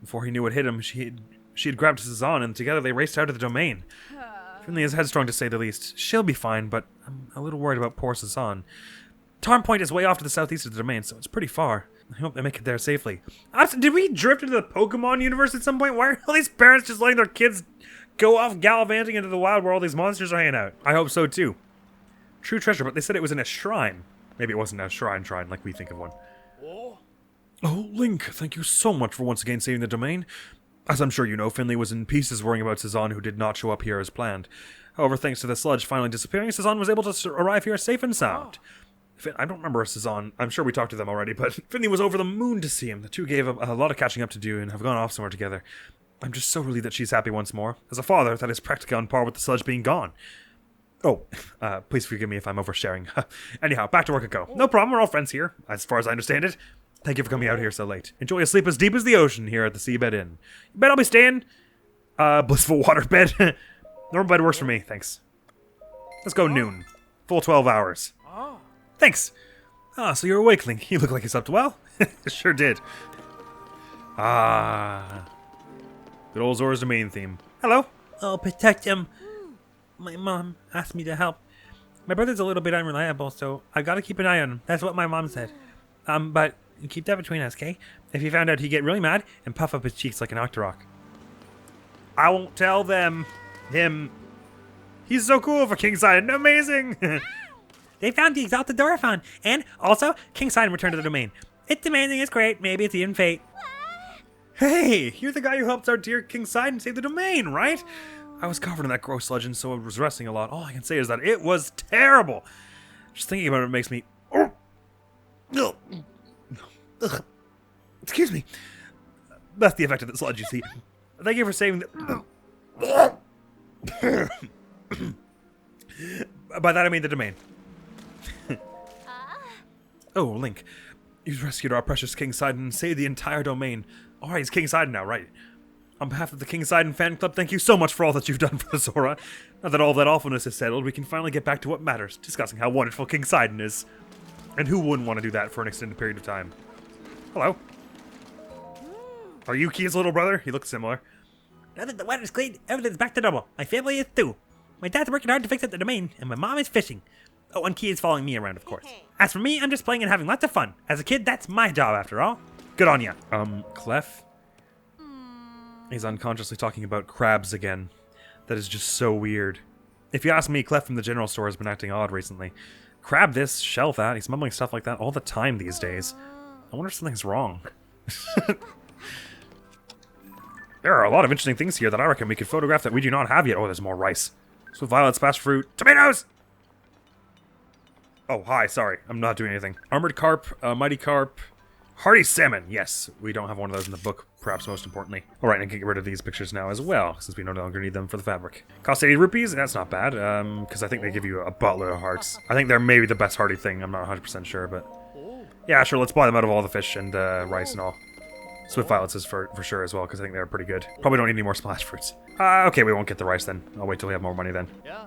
Before he knew what hit him, she had grabbed Sazan, and together they raced out of the domain. Finley is headstrong, to say the least. She'll be fine, but I'm a little worried about poor Sazan. Tarm Point is way off to the southeast of the domain, so it's pretty far. I hope they make it there safely. Did we drift into the Pokemon universe at some point? Why are all these parents just letting their kids go off gallivanting into the wild where all these monsters are hanging out? I hope so, too. True treasure, but they said it was in a shrine. Maybe it wasn't a shrine like we think of one. Oh, Link, thank you so much for once again saving the domain. As I'm sure you know, Finley was in pieces worrying about Sazan, who did not show up here as planned. However, thanks to the sludge finally disappearing, Sazan was able to arrive here safe and sound. I don't remember Sazan. I'm sure we talked to them already, but Finley was over the moon to see him. The two gave a lot of catching up to do and have gone off somewhere together. I'm just so relieved that she's happy once more. As a father, that is practically on par with the sludge being gone. Oh, please forgive me if I'm oversharing. Anyhow, back to work I go. No problem, we're all friends here, as far as I understand it. Thank you for coming out here so late. Enjoy a sleep as deep as the ocean here at the Seabed Inn. You bet I'll be staying? Blissful water bed. Normal bed works for me, thanks. Let's go noon. Full 12 hours. Thanks. So you're awake, Link. You look like you slept well. Sure did. Good old Zora's domain theme. Hello. I'll protect him. My mom asked me to help. My brother's a little bit unreliable, so I gotta keep an eye on him. That's what my mom said. But keep that between us, okay? If he found out, he'd get really mad and puff up his cheeks like an Octorok. I won't tell them. Him. He's so cool for King Sidon. Amazing. They found the Exalted Doraphon, and also King Sidon returned to the domain. It's amazing, it's great, maybe it's even fate. Hey, you're the guy who helped our dear King Sidon save the domain, right? I was covered in that gross legend, so I was resting a lot. All I can say is that it was terrible. Just thinking about it makes me... Excuse me. That's the effect of the sludge, you see. Thank you for saving the... By that I mean the domain. Oh, Link. You've rescued our precious King Sidon and saved the entire domain. Alright, he's King Sidon now, right? On behalf of the King Sidon fan club, thank you so much for all that you've done for the Zora. Now that all that awfulness is settled, we can finally get back to what matters, discussing how wonderful King Sidon is. And who wouldn't want to do that for an extended period of time? Hello. Are you Kia's little brother? He looks similar. Now that the water's clean, everything's back to normal. My family is too. My dad's working hard to fix up the domain, and my mom is fishing. Oh, and Kia is following me around, of course. As for me, I'm just playing and having lots of fun. As a kid, that's my job, after all. Good on ya. Clef? He's unconsciously talking about crabs again. That is just so weird. If you ask me, Clef from the general store has been acting odd recently. Crab this, shell that, he's mumbling stuff like that all the time these days. I wonder if something's wrong. There are a lot of interesting things here that I reckon we could photograph that we do not have yet. Oh, there's more rice. So violets, fast fruit, tomatoes! Oh, hi, sorry. I'm not doing anything. Armored carp, mighty carp, Hearty salmon. Yes, we don't have one of those in the book, perhaps most importantly. All right, I can get rid of these pictures now as well, since we no longer need them for the fabric. Cost 80 rupees? That's not bad, because I think they give you a buttload of hearts. I think they're maybe the best hearty thing. I'm not 100% sure, but... yeah, sure, let's buy them out of all the fish and rice and all. Swift violets is for sure as well, because I think they're pretty good. Probably don't need any more splash fruits. Okay, we won't get the rice then. I'll wait till we have more money then. Yeah.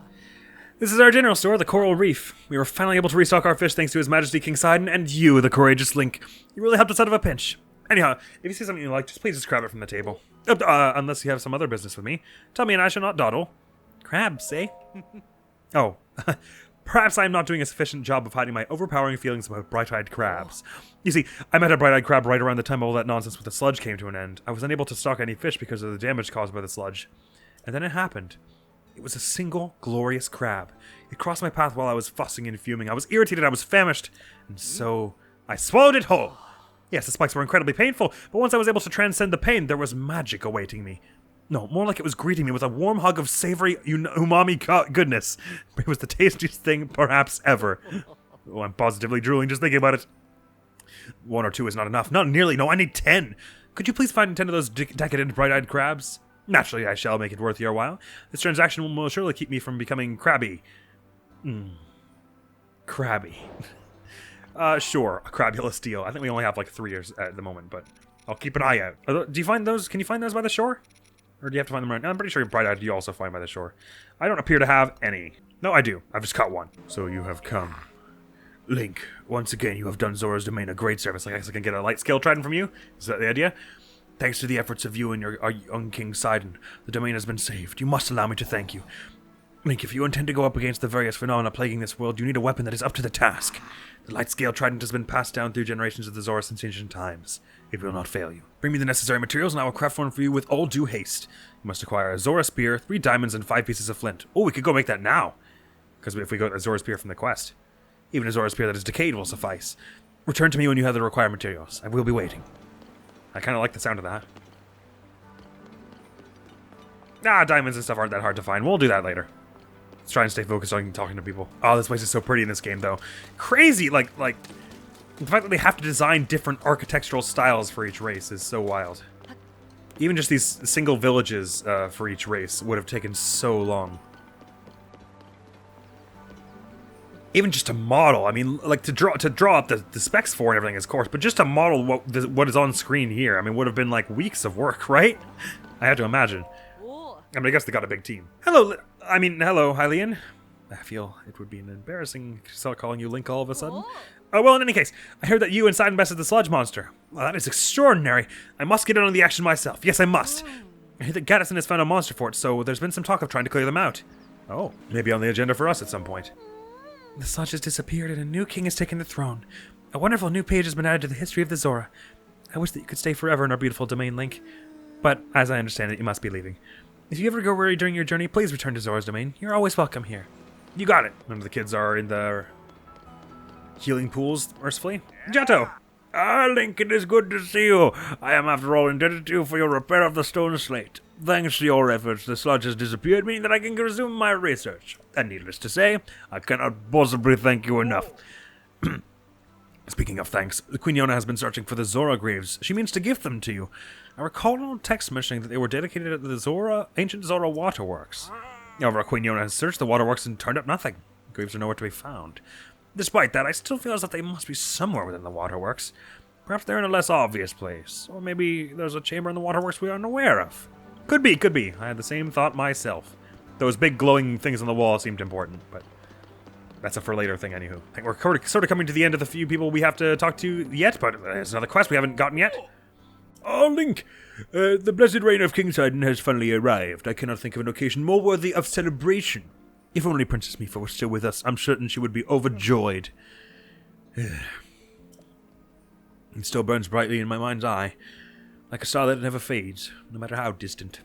This is our general store, the Coral Reef. We were finally able to restock our fish thanks to His Majesty King Sidon and you, the courageous Link. You really helped us out of a pinch. Anyhow, if you see something you like, just please just grab it from the table. Unless you have some other business with me. Tell me and I shall not dawdle. Crabs, eh? Oh. Perhaps I am not doing a sufficient job of hiding my overpowering feelings about bright-eyed crabs. You see, I met a bright-eyed crab right around the time all that nonsense with the sludge came to an end. I was unable to stock any fish because of the damage caused by the sludge. And then it happened. It was a single, glorious crab. It crossed my path while I was fussing and fuming. I was irritated, I was famished, and so I swallowed it whole. Yes, the spikes were incredibly painful, but once I was able to transcend the pain, there was magic awaiting me. No, more like it was greeting me with a warm hug of savory umami goodness. It was the tastiest thing, perhaps, ever. Oh, I'm positively drooling just thinking about it. 1 or 2 is not enough. Not nearly. No, I need 10. Could you please find 10 of those decadent, bright-eyed crabs? Naturally, I shall make it worth your while. This transaction will surely keep me from becoming crabby. Crabby. Sure, a crabulous deal. I think we only have like 3 years at the moment, but I'll keep an eye out. Do you find those? Can you find those by the shore? Or do you have to find them right now? I'm pretty sure bright-eyed you also find by the shore. I don't appear to have any. No, I do. I've just caught one. So you have come. Link, once again, you have done Zora's domain a great service. I guess I can get a light scale trident from you? Is that the idea? Thanks to the efforts of you and our young King Sidon, the domain has been saved. You must allow me to thank you. Link, if you intend to go up against the various phenomena plaguing this world, you need a weapon that is up to the task. The light scale trident has been passed down through generations of the Zora since ancient times. It will not fail you. Bring me the necessary materials and I will craft one for you with all due haste. You must acquire a Zora spear, 3 diamonds, and 5 pieces of flint. Oh, we could go make that now. Because if we got a Zora spear from the quest. Even a Zora spear that is decayed will suffice. Return to me when you have the required materials. I will be waiting. I kind of like the sound of that. Diamonds and stuff aren't that hard to find. We'll do that later. Let's try and stay focused on talking to people. Oh, this place is so pretty in this game, though. Crazy! Like, the fact that they have to design different architectural styles for each race is so wild. Even just these single villages for each race would have taken so long. Even just to model, I mean, like to draw up the specs for and everything, of course, but just to model what is on screen here, I mean, would have been like weeks of work, right? I have to imagine. I mean, I guess they got a big team. Hello, Hylian. I feel it would be an embarrassing to start calling you Link all of a sudden. Oh, well, in any case, I heard that you and Sidon bested the sludge monster. Well, that is extraordinary. I must get in on the action myself. Yes, I must. I hear that Gaddison has found a monster fort, so there's been some talk of trying to clear them out. Oh, maybe on the agenda for us at some point. The sludge has disappeared and a new king has taken the throne. A wonderful new page has been added to the history of the Zora. I wish that you could stay forever in our beautiful domain, Link. But, as I understand it, you must be leaving. If you ever go weary during your journey, please return to Zora's domain. You're always welcome here. You got it. None of the kids are in the healing pools, mercifully. Giotto! Link, it is good to see you. I am, after all, indebted to you for your repair of the stone slate. Thanks to your efforts, the sludge has disappeared, meaning that I can resume my research. And needless to say, I cannot possibly thank you enough. Speaking of thanks, the Queen Yona has been searching for the Zora graves. She means to gift them to you. I recall an old text mentioning that they were dedicated at the ancient Zora waterworks. However, Queen Yona has searched the waterworks and turned up nothing. The graves are nowhere to be found. Despite that, I still feel as if they must be somewhere within the waterworks. Perhaps they're in a less obvious place. Or maybe there's a chamber in the waterworks we aren't aware of. Could be, could be. I had the same thought myself. Those big glowing things on the wall seemed important, but that's a for later thing, anywho. I think we're sort of coming to the end of the few people we have to talk to yet, but there's another quest we haven't gotten yet. Oh, Link! The blessed reign of King Sidon has finally arrived. I cannot think of an occasion more worthy of celebration. If only Princess Mipha were still with us, I'm certain she would be overjoyed. It still burns brightly in my mind's eye, like a star that never fades, no matter how distant.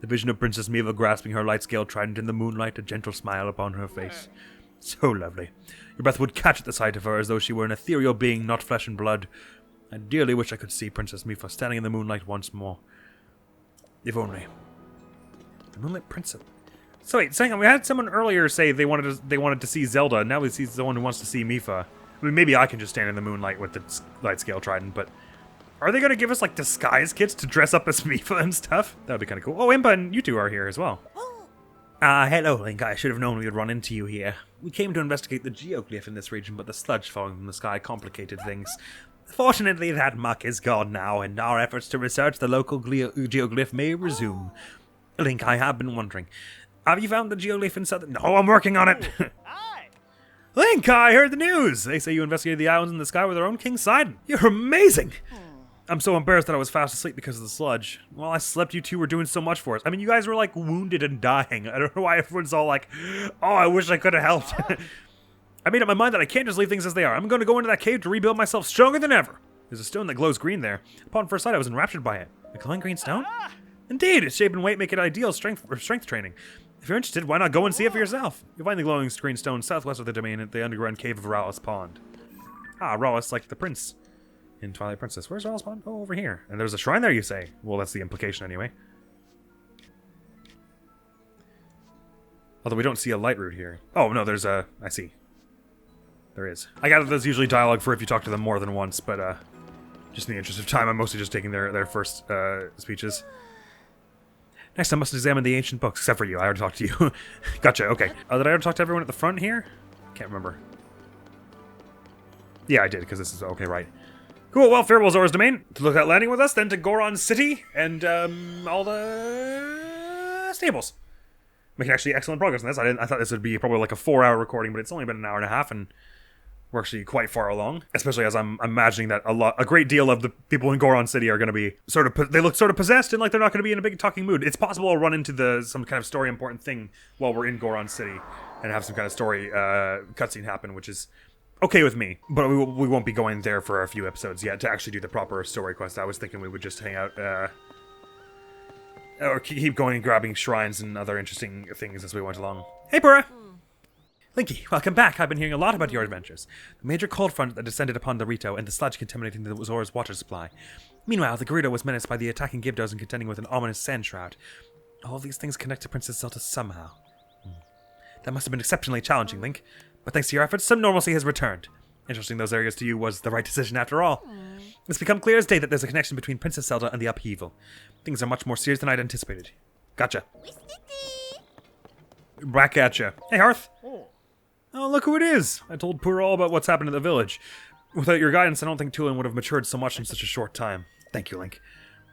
The vision of Princess Mipha grasping her light scale trident in the moonlight, a gentle smile upon her face. So lovely. Your breath would catch at the sight of her as though she were an ethereal being, not flesh and blood. I dearly wish I could see Princess Mipha standing in the moonlight once more. If only. The Moonlit Princess. So wait, we had someone earlier say they wanted to see Zelda, and now we see someone who wants to see Mipha. I mean, maybe I can just stand in the moonlight with the light scale trident, but Are they gonna give us like disguise kits to dress up as Mifa and stuff? That would be kind of cool. Oh, Impa and you two are here as well. Hello, Link. I should have known we would run into you here. We came to investigate the geoglyph in this region, but the sludge falling from the sky complicated things. Fortunately, that muck is gone now, and our efforts to research the local geoglyph may resume. Link, I have been wondering, have you found the geoglyph in southern... Oh, I'm working on it! Link, I heard the news! They say you investigated the islands in the sky with our own King Sidon. You're amazing! I'm so embarrassed that I was fast asleep because of the sludge. While I slept, you two were doing so much for us. I mean, you guys were like wounded and dying. I don't know why everyone's all like, oh, I wish I could have helped. I made up my mind that I can't just leave things as they are. I'm going to go into that cave to rebuild myself stronger than ever. There's a stone that glows green there. Upon first sight, I was enraptured by it. A glowing green stone? Indeed, its shape and weight make it ideal strength training. If you're interested, why not go and see it for yourself? You'll find the glowing green stone southwest of the domain at the underground cave of Raus Pond. Ah, Raus, like the prince in Twilight Princess. Where's Raus Pond? Oh, over here. And there's a shrine there, you say? Well, that's the implication anyway. Although we don't see a light route here. Oh, no, there's a... I see. There is. I gather there's usually dialogue for if you talk to them more than once, but just in the interest of time, I'm mostly just taking their first speeches. Next, I must examine the ancient books, except for you. I already talked to you. Gotcha, okay. Did I already talk to everyone at the front here? Can't remember. Yeah, I did, because this is... Okay, right. Cool, well, farewell Zora's Domain. To look at landing with us, then to Goron City, and all the stables. Making actually excellent progress on this. I thought this would be probably like a 4-hour recording, but it's only been an hour and a half, and we're actually quite far along. Especially as I'm imagining that a great deal of the people in Goron City are going to be they look sort of possessed and like they're not going to be in a big talking mood. It's possible I'll run into some kind of story important thing while we're in Goron City and have some kind of story cutscene happen, which is okay with me. But we won't be going there for a few episodes yet to actually do the proper story quest. I was thinking we would just hang out or keep going and grabbing shrines and other interesting things as we went along. Hey, Purah! Linky, welcome back. I've been hearing a lot about your adventures. The major cold front that descended upon the Rito and the sludge contaminating the Zora's water supply. Meanwhile, the Gerudo was menaced by the attacking Gibdos and contending with an ominous sand shroud. All of these things connect to Princess Zelda somehow. That must have been exceptionally challenging, Link. But thanks to your efforts, some normalcy has returned. Entrusting those areas to you was the right decision after all. It's become clear as day that there's a connection between Princess Zelda and the upheaval. Things are much more serious than I'd anticipated. Gotcha. Back at ya. Hey, Hearth. Oh, look who it is! I told Purah all about what's happened in the village. Without your guidance, I don't think Tulin would have matured so much in such a short time. Thank you, Link.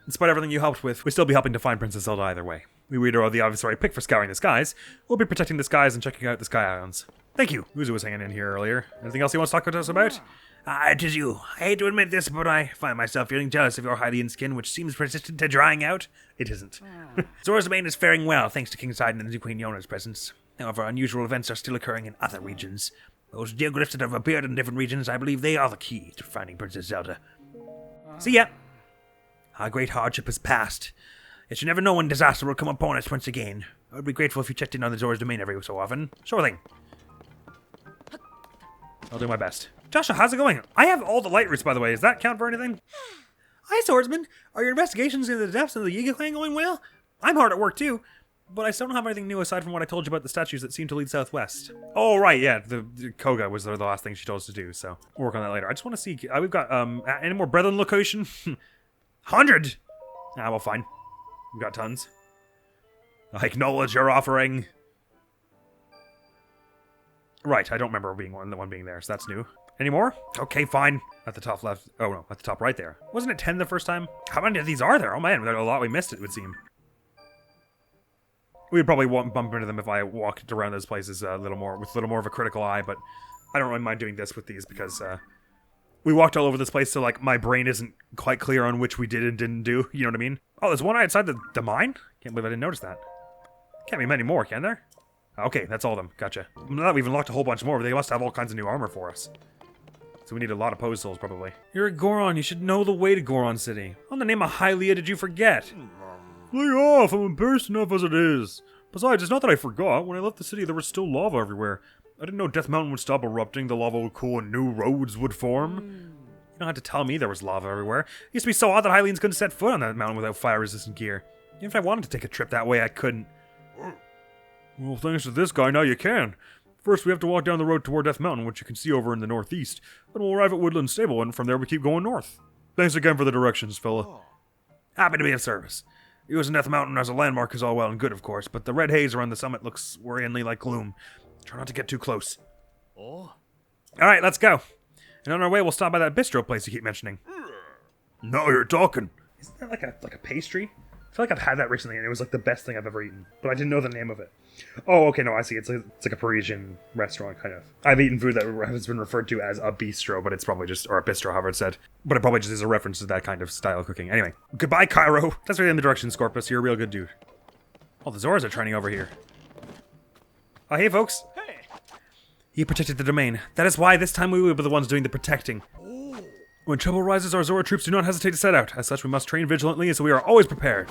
Despite everything you helped with, we'd still be helping to find Princess Zelda either way. We are the obvious right pick for scouring the skies. We'll be protecting the skies and checking out the Sky Islands. Thank you. Uzu was hanging in here earlier. Anything else he wants to talk to us about? It is you. I hate to admit this, but I find myself feeling jealous of your Hylian skin, which seems resistant to drying out. It isn't. Zora's Domain is faring well, thanks to King Sidon and Queen Yona's presence. However, unusual events are still occurring in other regions. Those geoglyphs that have appeared in different regions, I believe they are the key to finding Princess Zelda. See ya! Our great hardship has passed. Yet you never know when disaster will come upon us once again. I would be grateful if you checked in on the Zora's Domain every so often. Sure thing. I'll do my best. Joshua, how's it going? I have all the light routes, by the way. Does that count for anything? Hi, swordsman. Are your investigations into the depths of the Yiga clan going well? I'm hard at work, too. But I still don't have anything new aside from what I told you about the statues that seem to lead southwest. Oh, right, yeah. The Koga was the last thing she told us to do, so we'll work on that later. I just want to see... we've got, any more brethren location? 100! Ah, well, fine. We've got tons. I acknowledge your offering. Right, I don't remember the one being there, so that's new. Any more? Okay, fine. At the top left. Oh, no, at the top right there. Wasn't it 10 the first time? How many of these are there? Oh, man, there's a lot we missed, it would seem. We'd probably bump into them if I walked around those places with a little more of a critical eye, but I don't really mind doing this with these because we walked all over this place, so like my brain isn't quite clear on which we did and didn't do. You know what I mean? Oh, there's one outside the mine? Can't believe I didn't notice that. Can't be many more, can there? Okay, that's all of them. Gotcha. Now we've unlocked a whole bunch more, but they must have all kinds of new armor for us. So we need a lot of pose souls, probably. You're at Goron. You should know the way to Goron City. On the name of Hylia, did you forget? Lay off. I'm embarrassed enough as it is. Besides, it's not that I forgot. When I left the city, there was still lava everywhere. I didn't know Death Mountain would stop erupting, the lava would cool, and new roads would form. You don't have to tell me there was lava everywhere. It used to be so odd that Hylians couldn't set foot on that mountain without fire-resistant gear. Even if I wanted to take a trip that way, I couldn't. Well, thanks to this guy, now you can. First, we have to walk down the road toward Death Mountain, which you can see over in the northeast. Then we'll arrive at Woodland Stable, and from there we keep going north. Thanks again for the directions, fella. Happy to be of service. Using Death Mountain as a landmark is all well and good, of course, but the red haze around the summit looks worryingly like gloom. Try not to get too close. Alright, let's go. And on our way, we'll stop by that bistro place you keep mentioning. Now you're talking. Isn't that like a pastry? I feel like I've had that recently, and it was like the best thing I've ever eaten. But I didn't know the name of it. Oh, okay, no, I see. It's like a Parisian restaurant, kind of. I've eaten food that has been referred to as a bistro, but it's probably just, or a bistro, however it's said. But it probably just is a reference to that kind of style of cooking. Anyway, goodbye, Cairo. That's right in the direction, Scorpus. You're a real good dude. Oh, the Zoras are training over here. Oh, hey, folks. Hey. You protected the domain. That is why this time we will be the ones doing the protecting. When trouble rises, our Zora troops do not hesitate to set out. As such, we must train vigilantly, so we are always prepared.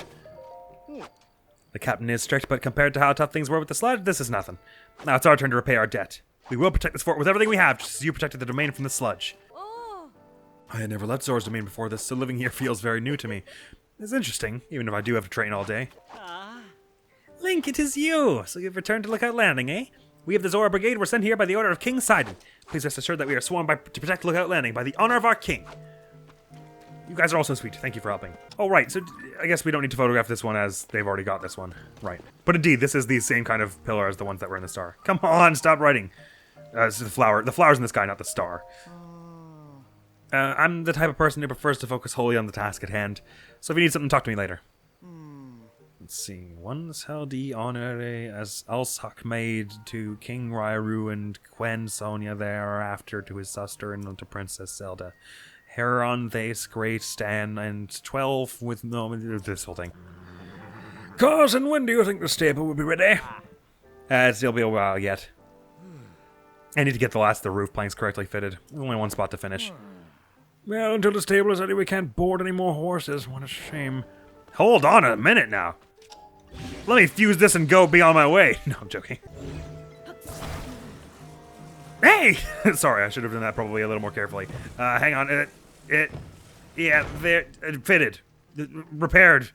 The captain is strict, but compared to how tough things were with the sludge, this is nothing. Now it's our turn to repay our debt. We will protect this fort with everything we have, just as you protected the domain from the sludge. I had never left Zora's domain before this, so living here feels very new to me. It's interesting, even if I do have to train all day. Link, it is you! So you've returned to Lookout Landing, eh? We of the Zora Brigade were sent here by the order of King Sidon. Please rest assured that we are sworn to protect Lookout Landing by the honor of our king. You guys are also sweet. Thank you for helping. Oh, right. So I guess we don't need to photograph this one as they've already got this one. Right. But indeed, this is the same kind of pillar as the ones that were in the star. Come on, stop writing. It's the flower. The flower's in the sky, not the star. I'm the type of person who prefers to focus wholly on the task at hand. So if you need something, talk to me later. Let's see. Once held the honor as Alsak made to King Rauru and Quen Sonia thereafter to his sister and to Princess Zelda. Heron, Thace, Great Stan, and 12 with no... this whole thing. Carson, when do you think the stable will be ready? It'll be a while yet. I need to get the roof planks correctly fitted. Only one spot to finish. Well, until the stable is ready, we can't board any more horses. What a shame. Hold on a minute now. Let me fuse this and go be on my way. No, I'm joking. Hey! Sorry, I should have done that probably a little more carefully. Hang on. Yeah, there. Fitted. Repaired.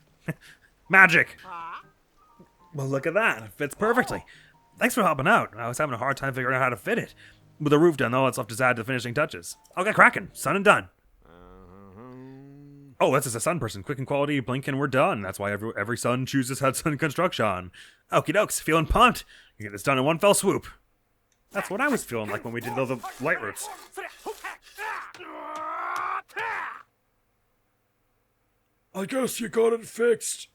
Magic. Well, look at that. It fits perfectly. Thanks for helping out. I was having a hard time figuring out how to fit it. With the roof done, all that's left is add the finishing touches. I'll get cracking. Son and done. Oh, that's just a sun person. Quick and quality, blink and we're done. That's why every sun chooses Hudson Construction. Okie dokes, feeling pumped. You get this done in one fell swoop. That's what I was feeling like when we did the light routes. I guess you got it fixed.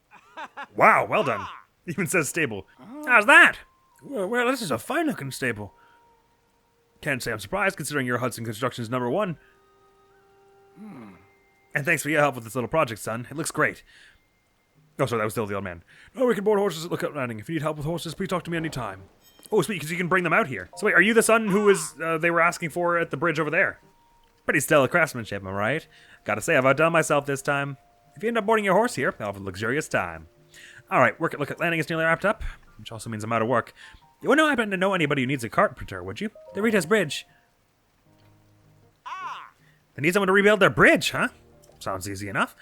Wow, well done. Even says stable. How's that? Well, this is a fine looking stable. Can't say I'm surprised considering you're Hudson Construction's #1. And thanks for your help with this little project, son. It looks great. Oh, sorry, that was still the old man. No, we can board horses at Lookout Landing. If you need help with horses, please talk to me anytime. Oh, sweet, because you can bring them out here. So wait, are you the son who was they were asking for at the bridge over there? Pretty stellar craftsmanship, am I right? Gotta say, I've outdone myself this time. If you end up boarding your horse here, I'll have a luxurious time. Alright, work at Lookout Landing is nearly wrapped up, which also means I'm out of work. You wouldn't happen to know anybody who needs a carpenter, would you? The Rita's Bridge. They need someone to rebuild their bridge, huh? Sounds easy enough.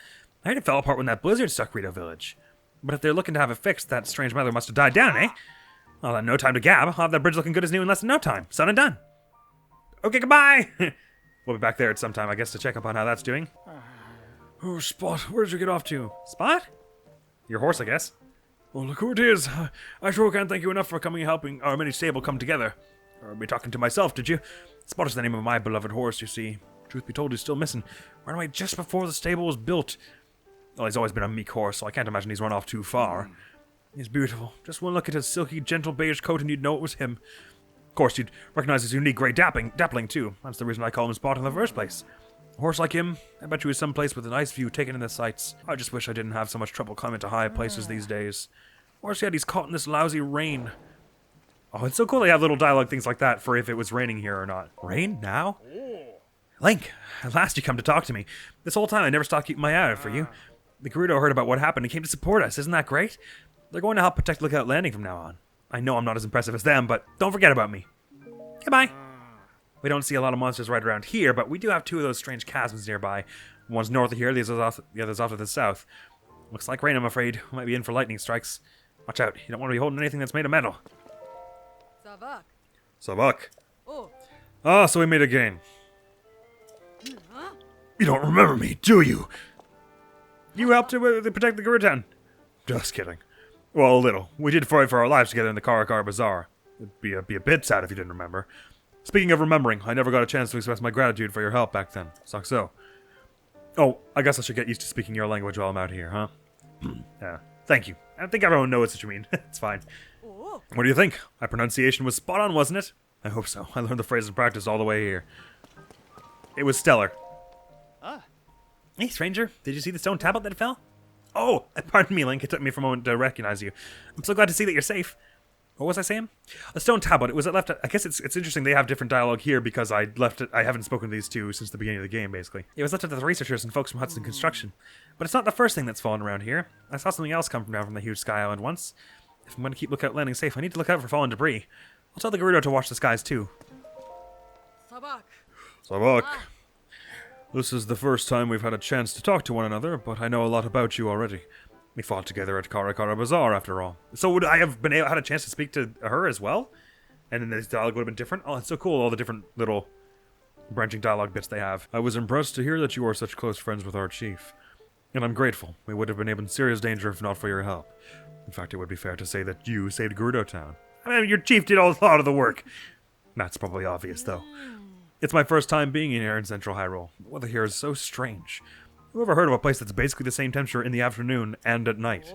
I heard it fell apart when that blizzard struck Rito Village. But if they're looking to have it fixed, that strange weather must have died down, eh? Well, then no time to gab. I'll have that bridge looking good as new in less than no time. Son and done. Okay, goodbye! We'll be back there at some time, I guess, to check up on how that's doing. Oh, Spot, where did you get off to? Spot? Your horse, I guess. Oh, look who it is. I sure can't thank you enough for coming and helping our mini stable come together. Or be talking to myself, did you? Spot is the name of my beloved horse, you see. Truth be told, he's still missing. Ran away just before the stable was built. Well, he's always been a meek horse, so I can't imagine he's run off too far. He's beautiful. Just one look at his silky, gentle beige coat and you'd know it was him. Of course, you'd recognize his unique grey dappling, too. That's the reason I call him Spot in the first place. A horse like him, I bet you is someplace with a nice view taken in the sights. I just wish I didn't have so much trouble climbing to high places these days. Worse yet, he's caught in this lousy rain. Oh, it's so cool they have little dialogue things like that for if it was raining here or not. Rain now? Link, at last you come to talk to me. This whole time I never stopped keeping my eye out for you. The Gerudo heard about what happened and came to support us. Isn't that great? They're going to help protect Lookout Landing from now on. I know I'm not as impressive as them, but don't forget about me. Goodbye. We don't see a lot of monsters right around here, but we do have two of those strange chasms nearby. One's north of here, the other's off to the south. Looks like rain, I'm afraid. We might be in for lightning strikes. Watch out. You don't want to be holding anything that's made of metal. Savak. Savak. Oh. Ah, so we made a gain. You don't remember me, do you? You helped to protect the Gerudo Town. Just kidding. Well, a little. We did fight for our lives together in the Karakara Bazaar. It'd be a bit sad if you didn't remember. Speaking of remembering, I never got a chance to express my gratitude for your help back then. Sucks so. Oh, I guess I should get used to speaking your language while I'm out here, huh? Yeah, thank you. I think everyone knows what you mean. It's fine. What do you think? My pronunciation was spot on, wasn't it? I hope so. I learned the phrase in practice all the way here. It was stellar. Hey, stranger. Did you see the stone tablet that fell? Oh, pardon me, Link. It took me for a moment to recognize you. I'm so glad to see that you're safe. What was I saying? A stone tablet. It was left. I guess it's interesting they have different dialogue here because I left it. I haven't spoken to these two since the beginning of the game, basically. It was left to the researchers and folks from Hudson Construction. But it's not the first thing that's fallen around here. I saw something else come down from the huge sky island once. If I'm going to keep lookout landing safe, I need to look out for fallen debris. I'll tell the Gerudo to watch the skies too. Sabak. This is the first time we've had a chance to talk to one another, but I know a lot about you already. We fought together at Karakara Bazaar, after all. So would I have had a chance to speak to her as well? And then this dialogue would have been different? Oh, it's so cool, all the different little branching dialogue bits they have. I was impressed to hear that you are such close friends with our chief. And I'm grateful. We would have been in serious danger if not for your help. In fact, it would be fair to say that you saved Gerudo Town. I mean, your chief did a lot of the work. That's probably obvious, though. It's my first time being in here in Central Hyrule. The weather here is so strange. Who ever heard of a place that's basically the same temperature in the afternoon and at night?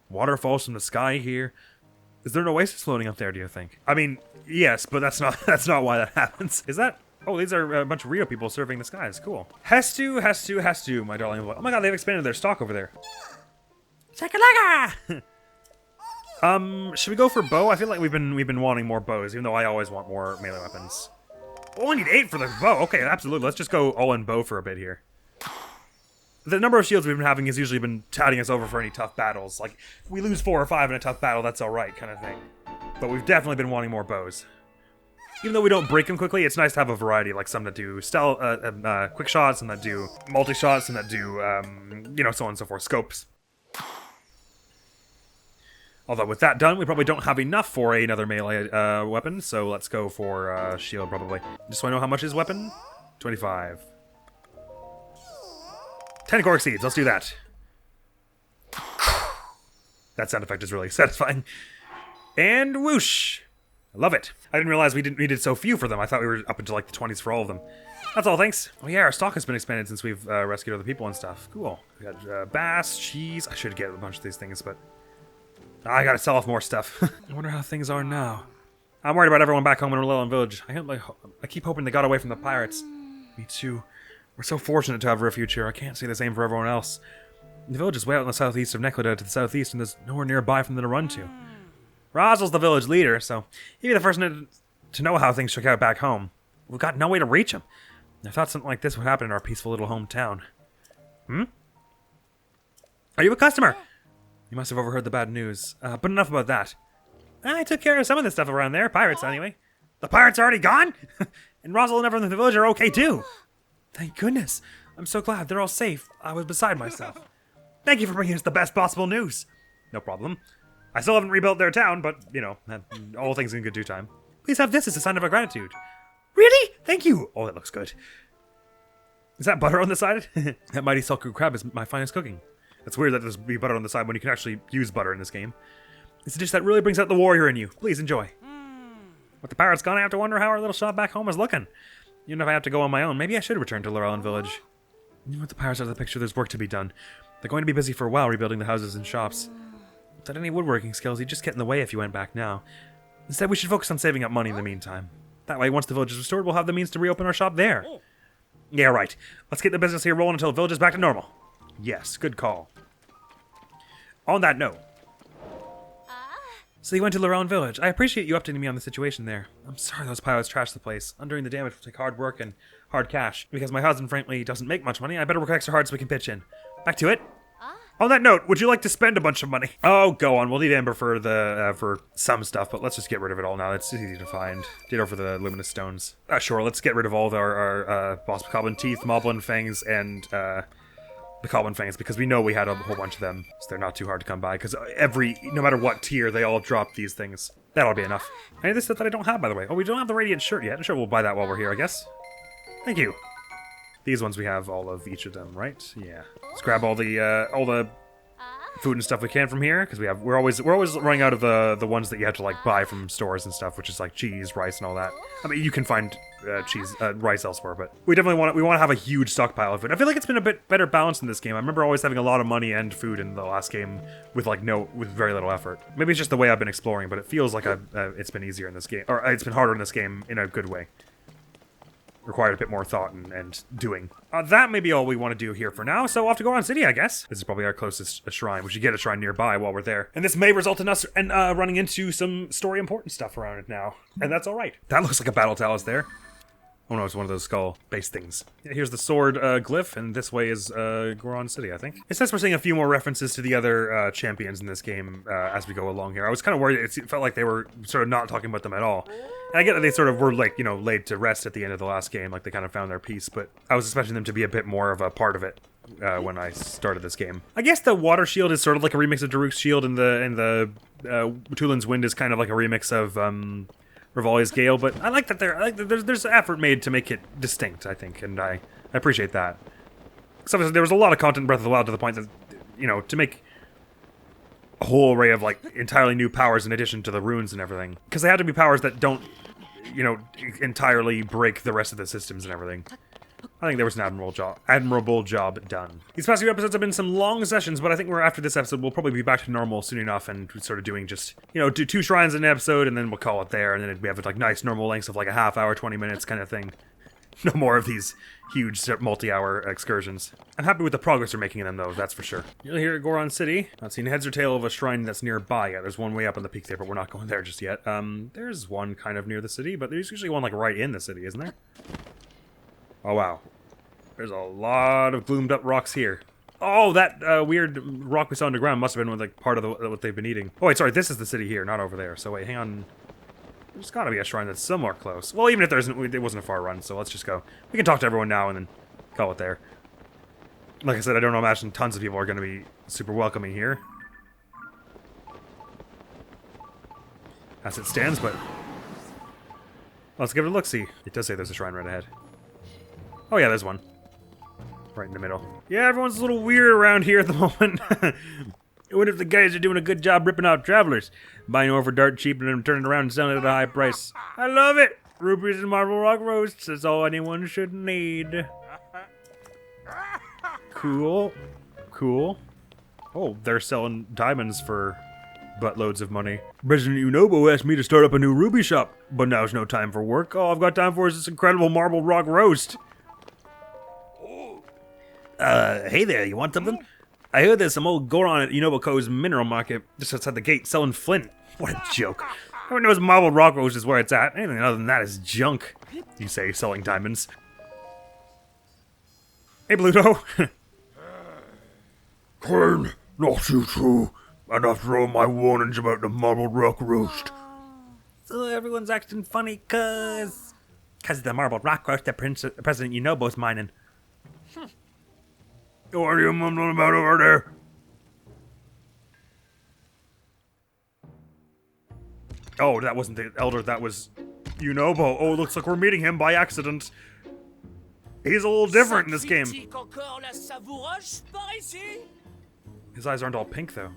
Water falls from the sky here. Is there an oasis floating up there, do you think? I mean, yes, but that's not why that happens. Is that? Oh, these are a bunch of Rio people surveying the skies. Cool. Has to, my darling. Oh my god, they've expanded their stock over there. Chakalaga! Should we go for bow? I feel like we've been wanting more bows, even though I always want more melee weapons. Oh, I need 8 for the bow. Okay, absolutely. Let's just go all in bow for a bit here. The number of shields we've been having has usually been tiding us over for any tough battles. Like, if we lose 4 or 5 in a tough battle, that's alright, kind of thing. But we've definitely been wanting more bows. Even though we don't break them quickly, it's nice to have a variety, like some that do quick shots, and that do multi-shots, and that do, so on and so forth, scopes. Although with that done, we probably don't have enough for another melee weapon, so let's go for shield, probably. Just so I know how much is weapon? 25. 10 Cork Seeds, let's do that. That sound effect is really satisfying. And whoosh! I love it. I didn't realize we needed so few for them. I thought we were up into like the 20s for all of them. That's all, thanks. Oh yeah, our stock has been expanded since we've rescued other people and stuff. Cool. We got bass, cheese. I should get a bunch of these things, but I gotta sell off more stuff. I wonder how things are now. I'm worried about everyone back home in Lillian Village. I keep hoping they got away from the pirates. Me too. We're so fortunate to have refuge here. I can't say the same for everyone else. The village is way out in the southeast of Neclida to the southeast, and there's nowhere nearby for them to run to. Razel's the village leader, so he'd be the first to know how things shook out back home. We've got no way to reach him. I thought something like this would happen in our peaceful little hometown. Are you a customer? You must have overheard the bad news. But enough about that. I took care of some of the stuff around there. Pirates, anyway. The pirates are already gone? And Razel and everyone in the village are okay, too. Thank goodness. I'm so glad they're all safe. I was beside myself. Thank you for bringing us the best possible news. No problem. I still haven't rebuilt their town, but, all things in good due time. Please have this as a sign of our gratitude. Really? Thank you. Oh, that looks good. Is that butter on the side? That mighty Selku crab is my finest cooking. It's weird that there's be butter on the side when you can actually use butter in this game. It's a dish that really brings out the warrior in you. Please enjoy. With the pirates gone, I have to wonder how our little shop back home is looking. Even if I have to go on my own, maybe I should return to Lorellan Village. With the pirates out of the picture, there's work to be done. They're going to be busy for a while rebuilding the houses and shops. Without any woodworking skills, you'd just get in the way if you went back now. Instead, we should focus on saving up money in the meantime. That way, once the village is restored, we'll have the means to reopen our shop there. Yeah, right. Let's get the business here rolling until the village is back to normal. Yes, good call. On that note. So you went to Lorellan Village. I appreciate you updating me on the situation there. I'm sorry those pirates trashed the place. Undoing the damage will take hard work and hard cash. Because my husband, frankly, doesn't make much money, I better work extra hard so we can pitch in. Back to it. On that note, would you like to spend a bunch of money? Oh, go on. We'll need Amber for for some stuff, but let's just get rid of it all now. It's easy to find. Ditto for the luminous stones. Sure, let's get rid of all of our boss Bokoblin teeth, Moblin fangs, and the Bokoblin fangs, because we know we had a whole bunch of them, so they're not too hard to come by, because no matter what tier, they all drop these things. That'll be enough. Any of this stuff that I don't have, by the way. Oh, we don't have the Radiant shirt yet. Sure, we'll buy that while we're here, I guess. Thank you. These ones we have all of each of them, right? Yeah. Let's grab all the food and stuff we can from here, because we're always running out of the ones that you have to like buy from stores and stuff, which is like cheese, rice, and all that. I mean, you can find rice elsewhere, but we definitely want to have a huge stockpile of it. I feel like it's been a bit better balanced in this game. I remember always having a lot of money and food in the last game with very little effort. Maybe it's just the way I've been exploring, but it feels like it's been easier in this game, or it's been harder in this game in a good way. Required a bit more thought and doing. That may be all we want to do here for now, so off to Goron City, I guess. This is probably our closest shrine. We should get a shrine nearby while we're there. And this may result in us running into some story important stuff around it now. And that's alright. That looks like a battle talus there. Oh no, it's one of those skull-based things. Yeah, here's the sword glyph, and this way is Goron City, I think. It says we're seeing a few more references to the other champions in this game as we go along here. I was kind of worried. It felt like they were sort of not talking about them at all. And I get that they sort of were, like, you know, laid to rest at the end of the last game, like they kind of found their peace, but I was expecting them to be a bit more of a part of it when I started this game. I guess the water shield is sort of like a remix of Daruk's shield, and the Tulin's Wind is kind of like a remix of Rivalia's Gale, but I like that there's effort made to make it distinct, I think, and I appreciate that. So there was a lot of content in Breath of the Wild to the point that, you know, to make a whole array of, like, entirely new powers in addition to the runes and everything. Because they had to be powers that don't, you know, entirely break the rest of the systems and everything. I think there was an admirable job done. These past few episodes have been some long sessions, but I think after this episode, we'll probably be back to normal soon enough and sort of doing just, you know, do 2 shrines in an episode, and then we'll call it there, and then we have, like, nice normal lengths of, like, a half hour, 20 minutes kind of thing. No more of these huge multi-hour excursions. I'm happy with the progress we're making in them, though, that's for sure. You're here at Goron City. Not seen heads or tail of a shrine that's nearby yet. There's one way up on the peak there, but we're not going there just yet. There's one kind of near the city, but there's usually one, like, right in the city, isn't there? Oh, wow. There's a lot of gloomed up rocks here. Oh, that weird rock we saw underground must have been like part of what they've been eating. Oh, wait, sorry, this is the city here, not over there. So wait, hang on. There's gotta be a shrine that's somewhere close. Well, even if there isn't, it wasn't a far run, so let's just go. We can talk to everyone now and then call it there. Like I said, I don't imagine tons of people are gonna be super welcoming here. As it stands, but let's give it a look-see. It does say there's a shrine right ahead. Oh yeah, there's one. Right in the middle. Yeah, everyone's a little weird around here at the moment. I wonder if the guys are doing a good job ripping out travelers. Buying ore for dirt cheap and then turning around and selling it at a high price. I love it! Rupees and marble rock roasts, that's all anyone should need. Cool. Cool. Oh, they're selling diamonds for buttloads of money. President Unobo asked me to start up a new ruby shop, but now's no time for work. All I've got time for is this incredible marble rock roast. Hey there, you want something? I heard there's some old Goron at Unoboko's mineral market just outside the gate selling flint. What a joke. Everyone knows marble rock roast is where it's at. Anything other than that is junk. You say, selling diamonds. Hey, Bluto. Crane, not you two. And after all my warnings about the marble rock roast. So everyone's acting funny cause the marble rock roast that President Unobo's mining. What are you mumbling about over there? Oh, that wasn't the elder, that was Unobo. Oh, looks like we're meeting him by accident. He's a little different in this game. His eyes aren't all pink, though.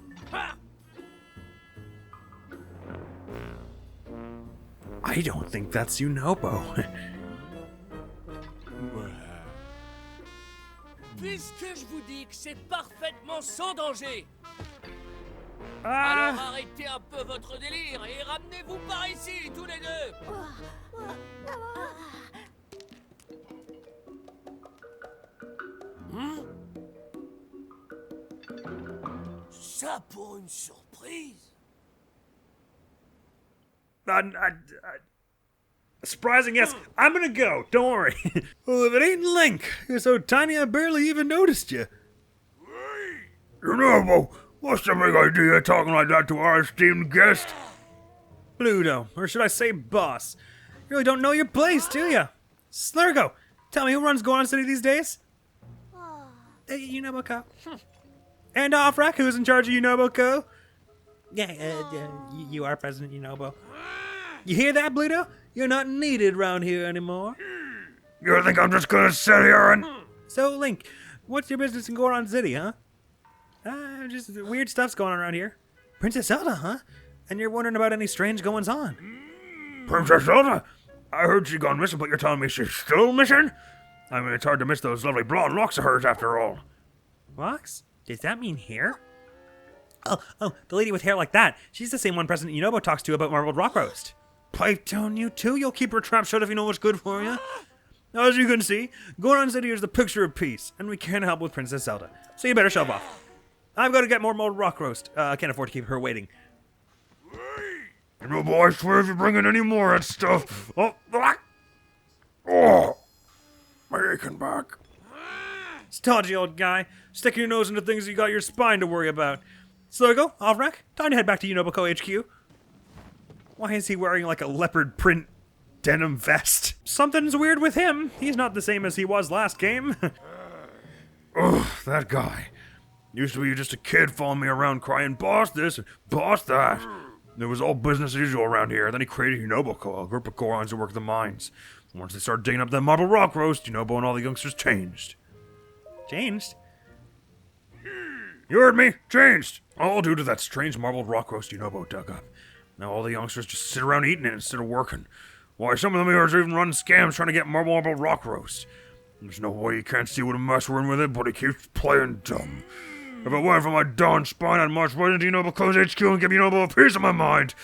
I don't think that's Unobo. Puisque je vous dis que c'est parfaitement sans danger. Alors arrêtez un peu votre délire et ramenez-vous par ici, tous les deux. Ça pour une surprise. Surprising, yes. I'm gonna go. Don't worry. Well, if it ain't Link, you're so tiny I barely even noticed you. Unobo, what's the big idea talking like that to our esteemed guest? Bluto, or should I say boss. You really don't know your place, do ya? Slurgo, tell me who runs Goron City these days? Unoboko. And Offrak, who's in charge of Unoboko? Yeah, you are President Unobo. You hear that, Bluto? You're not needed around here anymore. You think I'm just gonna sit here and... So, Link, what's your business in Goron City, huh? Just weird stuff's going on around here. Princess Zelda, huh? And you're wondering about any strange goings-on. Princess Zelda? I heard she gone missing, but you're telling me she's still missing? I mean, it's hard to miss those lovely blonde locks of hers after all. Locks? Does that mean hair? Oh, the lady with hair like that. She's the same one President Yunobo talks to about marbled rock roast. Pipe down, you two. You'll keep her trap shut if you know what's good for you. As you can see, Goron City is the picture of peace, and we can't help with Princess Zelda. So you better shove off. I've got to get more marbled rock roast. I can't afford to keep her waiting. You know, boy, I swear if you bring in any more of that stuff... Oh, my aching back. Stodgy old guy. Sticking your nose into things you got your spine to worry about. So there you go, Alvrak. Time to head back to Unoboko HQ. Why is he wearing like a leopard print denim vest? Something's weird with him. He's not the same as he was last game. Ugh, that guy. Used to be just a kid following me around crying, boss this and boss that. It was all business as usual around here. Then he created Unoboko, a group of Gorons who work the mines. Once they started digging up that marble rock roast, Unobo and all the youngsters changed. Changed? You heard me? Changed! All due to that strange marbled rock roast Unobo dug up. Now all the youngsters just sit around eating it instead of working. Why, some of them here are even running scams trying to get marbled rock roast. There's no way you can't see what a mess we're in with it, but he keeps playing dumb. If it weren't for my darn spine, I'd march right into Unobo's HQ and give Unobo a piece of my mind.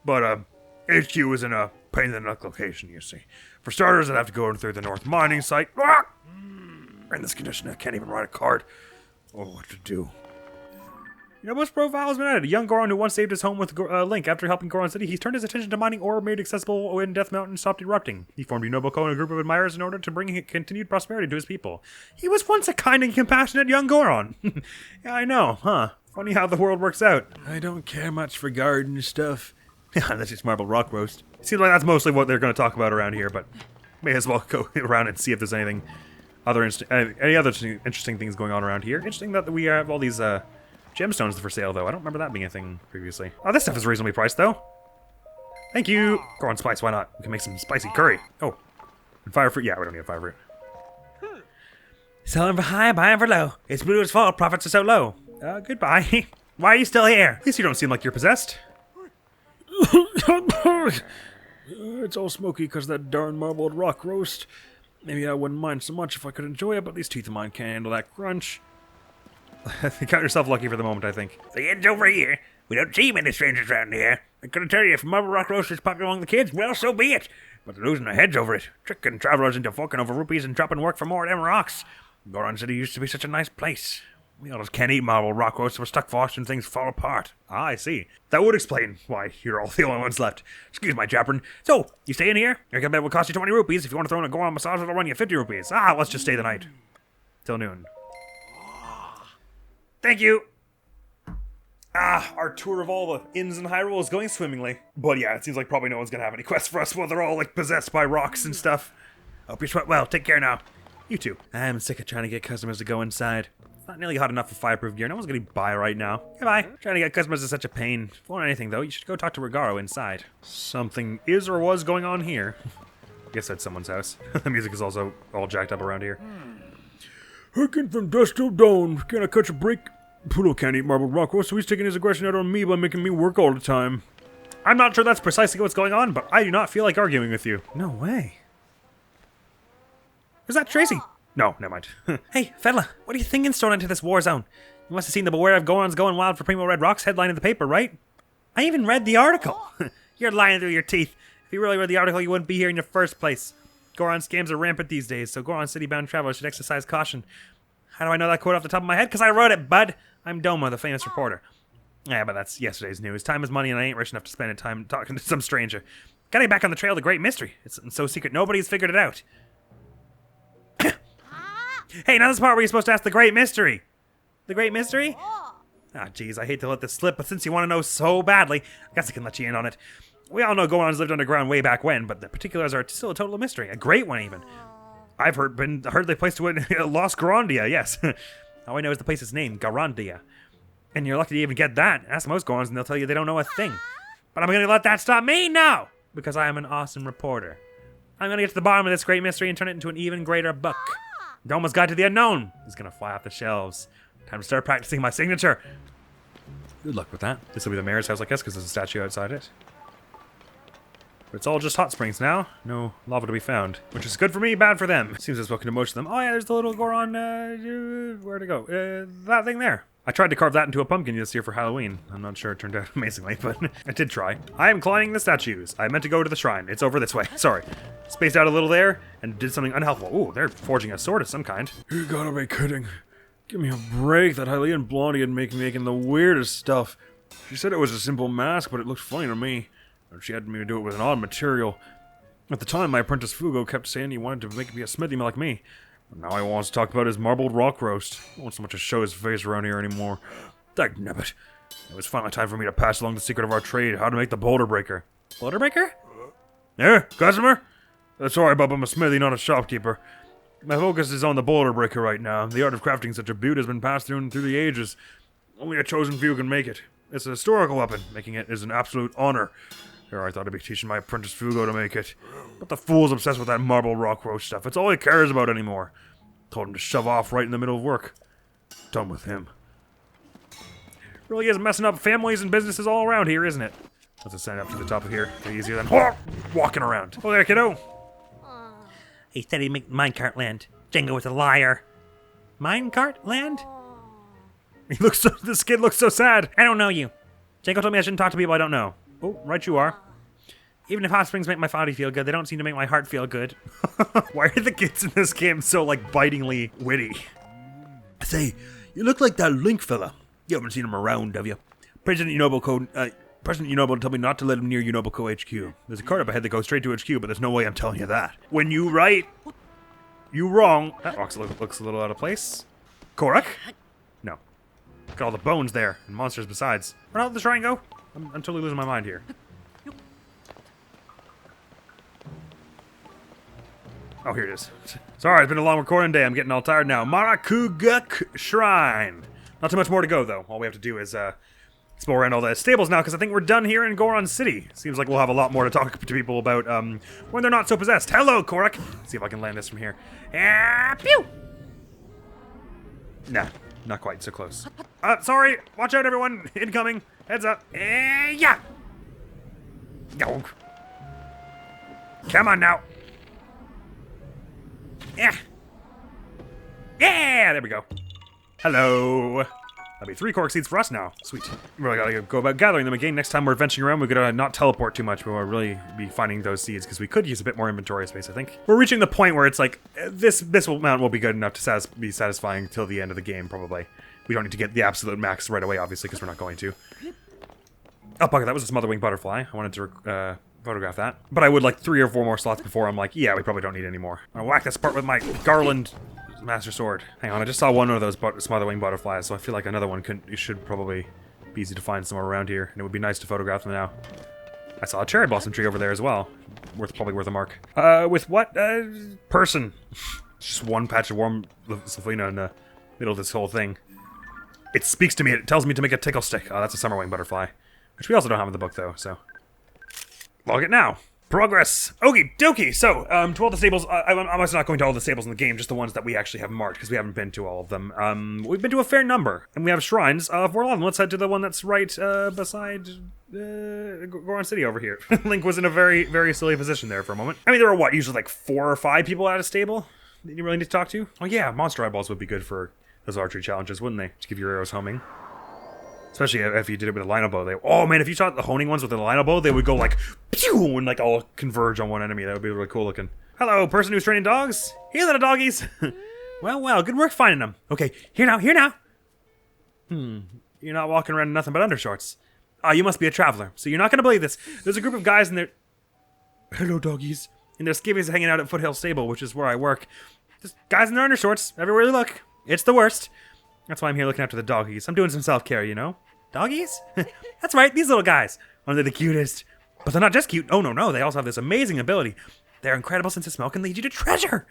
But, HQ is in a pain-in-the-neck location, you see. For starters, I'd have to go through the North Mining site. In this condition, I can't even ride a cart. Oh, what to do? Unobo's profile has been added. A young Goron who once saved his home with Link after helping Goron City. He's turned his attention to mining ore made accessible when Death Mountain stopped erupting. He formed Unoboko and a group of admirers in order to bring continued prosperity to his people. He was once a kind and compassionate young Goron. Yeah, I know, huh? Funny how the world works out. I don't care much for garden stuff. Yeah, that's just marble rock roast. Seems like that's mostly what they're going to talk about around here, but may as well go around and see if there's anything any other interesting things going on around here. Interesting that we have all these gemstones for sale, though. I don't remember that being a thing previously. Oh, this stuff is reasonably priced, though. Thank you. Goron spice, why not? We can make some spicy curry. Oh, and fire fruit. Yeah, we don't need a fire fruit. Selling for high, buying for low. It's Buddha's fault profits are so low. Goodbye. Why are you still here? At least you don't seem like you're possessed. It's all smoky because that darn marbled rock roast. Maybe I wouldn't mind so much if I could enjoy it, but these teeth of mine can't handle that crunch. You count yourself lucky for the moment, I think. The head's over here. We don't see many strangers around here. I couldn't tell you if marble rock roast is popular among the kids. Well, so be it. But they're losing their heads over it. Tricking travelers into forking over rupees and dropping work for more of them rocks. Goron City used to be such a nice place. We all just can't eat marble rock roast, so we're stuck watching things fall apart. Ah, I see. That would explain why you're all the only ones left. Excuse my jabbering. So, you stay in here? Your bed will cost you 20 rupees. If you want to throw in a Goron massage, it'll run you 50 rupees. Ah, let's just stay the night. Till noon. Thank you. Our tour of all the inns in Hyrule is going swimmingly. But yeah, it seems like probably no one's gonna have any quests for us while they're all like possessed by rocks and stuff. Hope you sweat well. Take care now. You too. I'm sick of trying to get customers to go inside. It's not nearly hot enough for fireproof gear. No one's gonna buy right now. Goodbye. Trying to get customers is such a pain. If you want anything though, you should go talk to Rauru inside. Something is or was going on here. Guess that's someone's house. The music is also all jacked up around here. Hurking from dusk till dawn. Can I catch a break? Purah can't eat marbled rock roast, so he's taking his aggression out on me by making me work all the time. I'm not sure that's precisely what's going on, but I do not feel like arguing with you. No way. Is that Tracy? No, never mind. Hey, fella, what are you thinking strolling into this war zone? You must have seen the Beware of Gorons Going Wild for Primo Red Rocks headline in the paper, right? I even read the article. You're lying through your teeth. If you really read the article, you wouldn't be here in the first place. Goron scams are rampant these days, so Goron City-bound travelers should exercise caution. How do I know that quote off the top of my head? Because I wrote it, bud. I'm Doma, the famous reporter. Yeah, but that's yesterday's news. Time is money, and I ain't rich enough to spend time talking to some stranger. Getting back on the trail of the Great Mystery. It's so secret, nobody's figured it out. Hey, now this part where you're supposed to ask the Great Mystery. The Great Mystery? Ah, geez, I hate to let this slip, but since you want to know so badly, I guess I can let you in on it. We all know Gorons lived underground way back when, but the particulars are still a total mystery. A great one, even. I've heard they placed to it Lost Garandia, yes. All I know is the place's name, Garandia. And you're lucky to even get that. Ask most Gorons and they'll tell you they don't know a thing. But I'm going to let that stop me now! Because I am an awesome reporter. I'm gonna get to the bottom of this great mystery and turn it into an even greater book. Doma's Guide to the Unknown is gonna fly off the shelves. Time to start practicing my signature. Good luck with that. This will be the mayor's house, I guess, because there's a statue outside it. But it's all just hot springs now. No lava to be found. Which is good for me, bad for them. Seems I've spoken to most of them. Oh yeah, there's the little Goron, where'd it go? That thing there. I tried to carve that into a pumpkin this year for Halloween. I'm not sure it turned out amazingly, but I did try. I am climbing the statues. I meant to go to the shrine. It's over this way. Sorry. Spaced out a little there and did something unhelpful. Ooh, they're forging a sword of some kind. You gotta be kidding. Give me a break. That Hylian blondie had making the weirdest stuff. She said it was a simple mask, but it looked funny to me. She had me do it with an odd material. At the time, my apprentice Fugo kept saying he wanted to make me a smithy like me. But now he wants to talk about his marbled rock roast. He won't so much as show his face around here anymore. Dagnabbit. It was finally time for me to pass along the secret of our trade, how to make the boulder breaker. Boulder breaker? Yeah, customer? Sorry, Bub, I'm a smithy, not a shopkeeper. My focus is on the boulder breaker right now. The art of crafting such a beaut has been passed through the ages. Only a chosen few can make it. It's a historical weapon. Making it is an absolute honor. Here I thought I'd be teaching my apprentice Fugo to make it. But the fool's obsessed with that marble rock roast stuff. It's all he cares about anymore. Told him to shove off right in the middle of work. Done with him. Really is messing up families and businesses all around here, isn't it? Let's ascend up to the top of here. Be easier than walking around. Oh there, kiddo. He said he'd make minecart land. Django was a liar. Minecart land? He looks so. This kid looks so sad. I don't know you. Django told me I shouldn't talk to people I don't know. Oh, right you are. Even if hot springs make my body feel good, they don't seem to make my heart feel good. Why are the kids in this game so, like, bitingly witty? Say, you look like that Link fella. You haven't seen him around, have you? President Unobo told me not to let him near Unoboko HQ. There's a card up ahead that goes straight to HQ, but there's no way I'm telling you that. When you write, you wrong. That box looks a little out of place. Korak? No. Look at all the bones there, and monsters besides. Where did the shrine go? I'm totally losing my mind here. Oh, here it is. Sorry, it's been a long recording day. I'm getting all tired now. Marakuguk Shrine. Not too much more to go, though. All we have to do is explore around all the stables now, because I think we're done here in Goron City. Seems like we'll have a lot more to talk to people about when they're not so possessed. Hello, Korak. Let's see if I can land this from here. Pew! Nah, not quite so close. Sorry. Watch out, everyone. Incoming. Heads up. Yeah. Go. Come on now. Yeah. Yeah, there we go. Hello. That'll be 3 cork seeds for us now. Sweet. We really gotta go about gathering them again. Next time we're venturing around, we gotta not teleport too much, but we'll really be finding those seeds, because we could use a bit more inventory space, I think. We're reaching the point where it's like, this amount will be good enough to be satisfying till the end of the game, probably. We don't need to get the absolute max right away, obviously, because we're not going to. Oh, bugger, that was a smotherwing butterfly. I wanted to photograph that. But I would like 3 or 4 more slots before I'm like, yeah, we probably don't need any more. I'll whack this part with my garland master sword. Hang on, I just saw one of those smotherwing butterflies, so I feel like another one should probably be easy to find somewhere around here, and it would be nice to photograph them now. I saw a cherry blossom tree over there as well. Probably worth a mark. With what? Person. Just one patch of warm Safina in the middle of this whole thing. It speaks to me, it tells me to make a tickle stick. Oh, that's a summerwing butterfly. Which we also don't have in the book, though, so. Log it now. Progress. Okie dokie. So, to all the stables, I'm obviously not going to all the stables in the game, just the ones that we actually have marked, because we haven't been to all of them. We've been to a fair number, and we have shrines for a lot of them. Let's head to the one that's right beside Goron City over here. Link was in a very, very silly position there for a moment. I mean, there were, what, usually like 4 or 5 people at a stable that you really need to talk to? Oh yeah, monster eyeballs would be good for those archery challenges, wouldn't they? To give your arrows homing. Especially if you did it with a lino bow. Oh man, if you shot the honing ones with a lino bow, they would go like, pew, and like all converge on one enemy. That would be really cool looking. Hello, person who's training dogs. Here, little doggies. Well, good work finding them. Okay, here now. You're not walking around in nothing but undershorts. Ah, you must be a traveler. So you're not gonna believe this. There's a group of guys in their... Hello, doggies. And their skivvies hanging out at Foothill Stable, which is where I work. Just guys in their undershorts, everywhere you look. It's the worst. That's why I'm here looking after the doggies. I'm doing some self-care, you know? Doggies? That's right, these little guys. Aren't they the cutest? But they're not just cute. Oh, no. They also have this amazing ability. Their incredible sense of smell can lead you to treasure.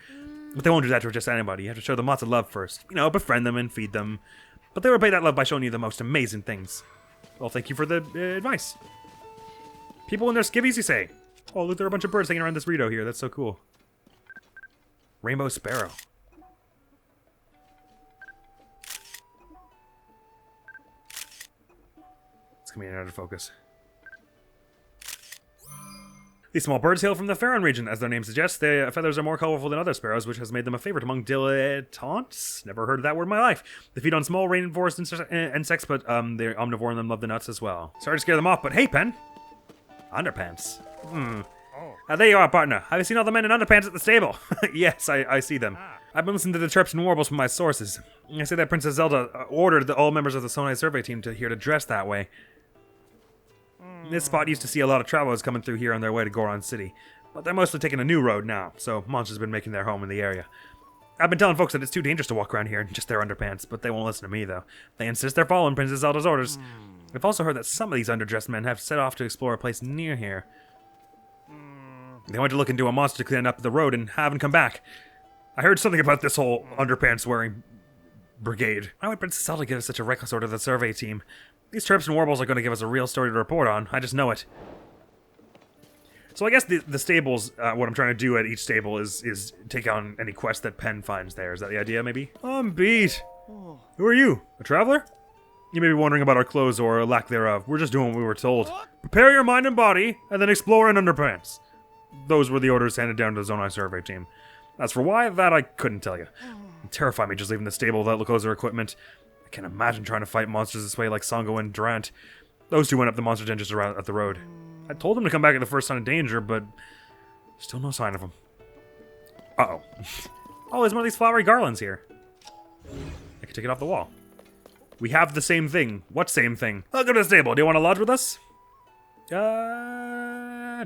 But they won't do that to just anybody. You have to show them lots of love first. You know, befriend them and feed them. But they repay that love by showing you the most amazing things. Well, thank you for the advice. People in their skivvies, you say? Oh, look, there are a bunch of birds hanging around this Rito here. That's so cool. Rainbow sparrow. It's coming in out of focus. These small birds hail from the Farron region. As their name suggests, their feathers are more colorful than other sparrows, which has made them a favorite among dilettantes. Never heard of that word in my life. They feed on small rainforest insects, but they're omnivore and love the nuts as well. Sorry to scare them off, but hey, Pen. Underpants. There you are, partner. Have you seen all the men in underpants at the stable? Yes, I see them. I've been listening to the chirps and warbles from my sources. I say that Princess Zelda ordered all members of the Sonia survey team here to dress that way. This spot used to see a lot of travelers coming through here on their way to Goron City, but they're mostly taking a new road now, so monsters have been making their home in the area. I've been telling folks that it's too dangerous to walk around here in just their underpants, but they won't listen to me, though. They insist they're following Princess Zelda's orders. I've also heard that some of these underdressed men have set off to explore a place near here. They went to look into a monster to clean up the road and haven't come back. I heard something about this whole underpants-wearing brigade. Why would Princess Zelda give such a reckless order to the survey team? These chirps and warbles are going to give us a real story to report on. I just know it. So I guess the stables, what I'm trying to do at each stable is take on any quest that Pen finds there. Is that the idea, maybe? I'm beat. Who are you? A traveler? You may be wondering about our clothes or lack thereof. We're just doing what we were told. Prepare your mind and body, and then explore in underpants. Those were the orders handed down to the Zonai survey team. As for why, that I couldn't tell you. It terrified me just leaving the stable without the clothes or equipment. I can't imagine trying to fight monsters this way like Songo and Durant. Those two went up the monster den just around at the road. I told them to come back at the first sign of danger, but still no sign of them. Uh-oh. Oh, there's one of these flowery garlands here. I can take it off the wall. We have the same thing. What same thing? Welcome to the stable. Do you want to lodge with us? Nah.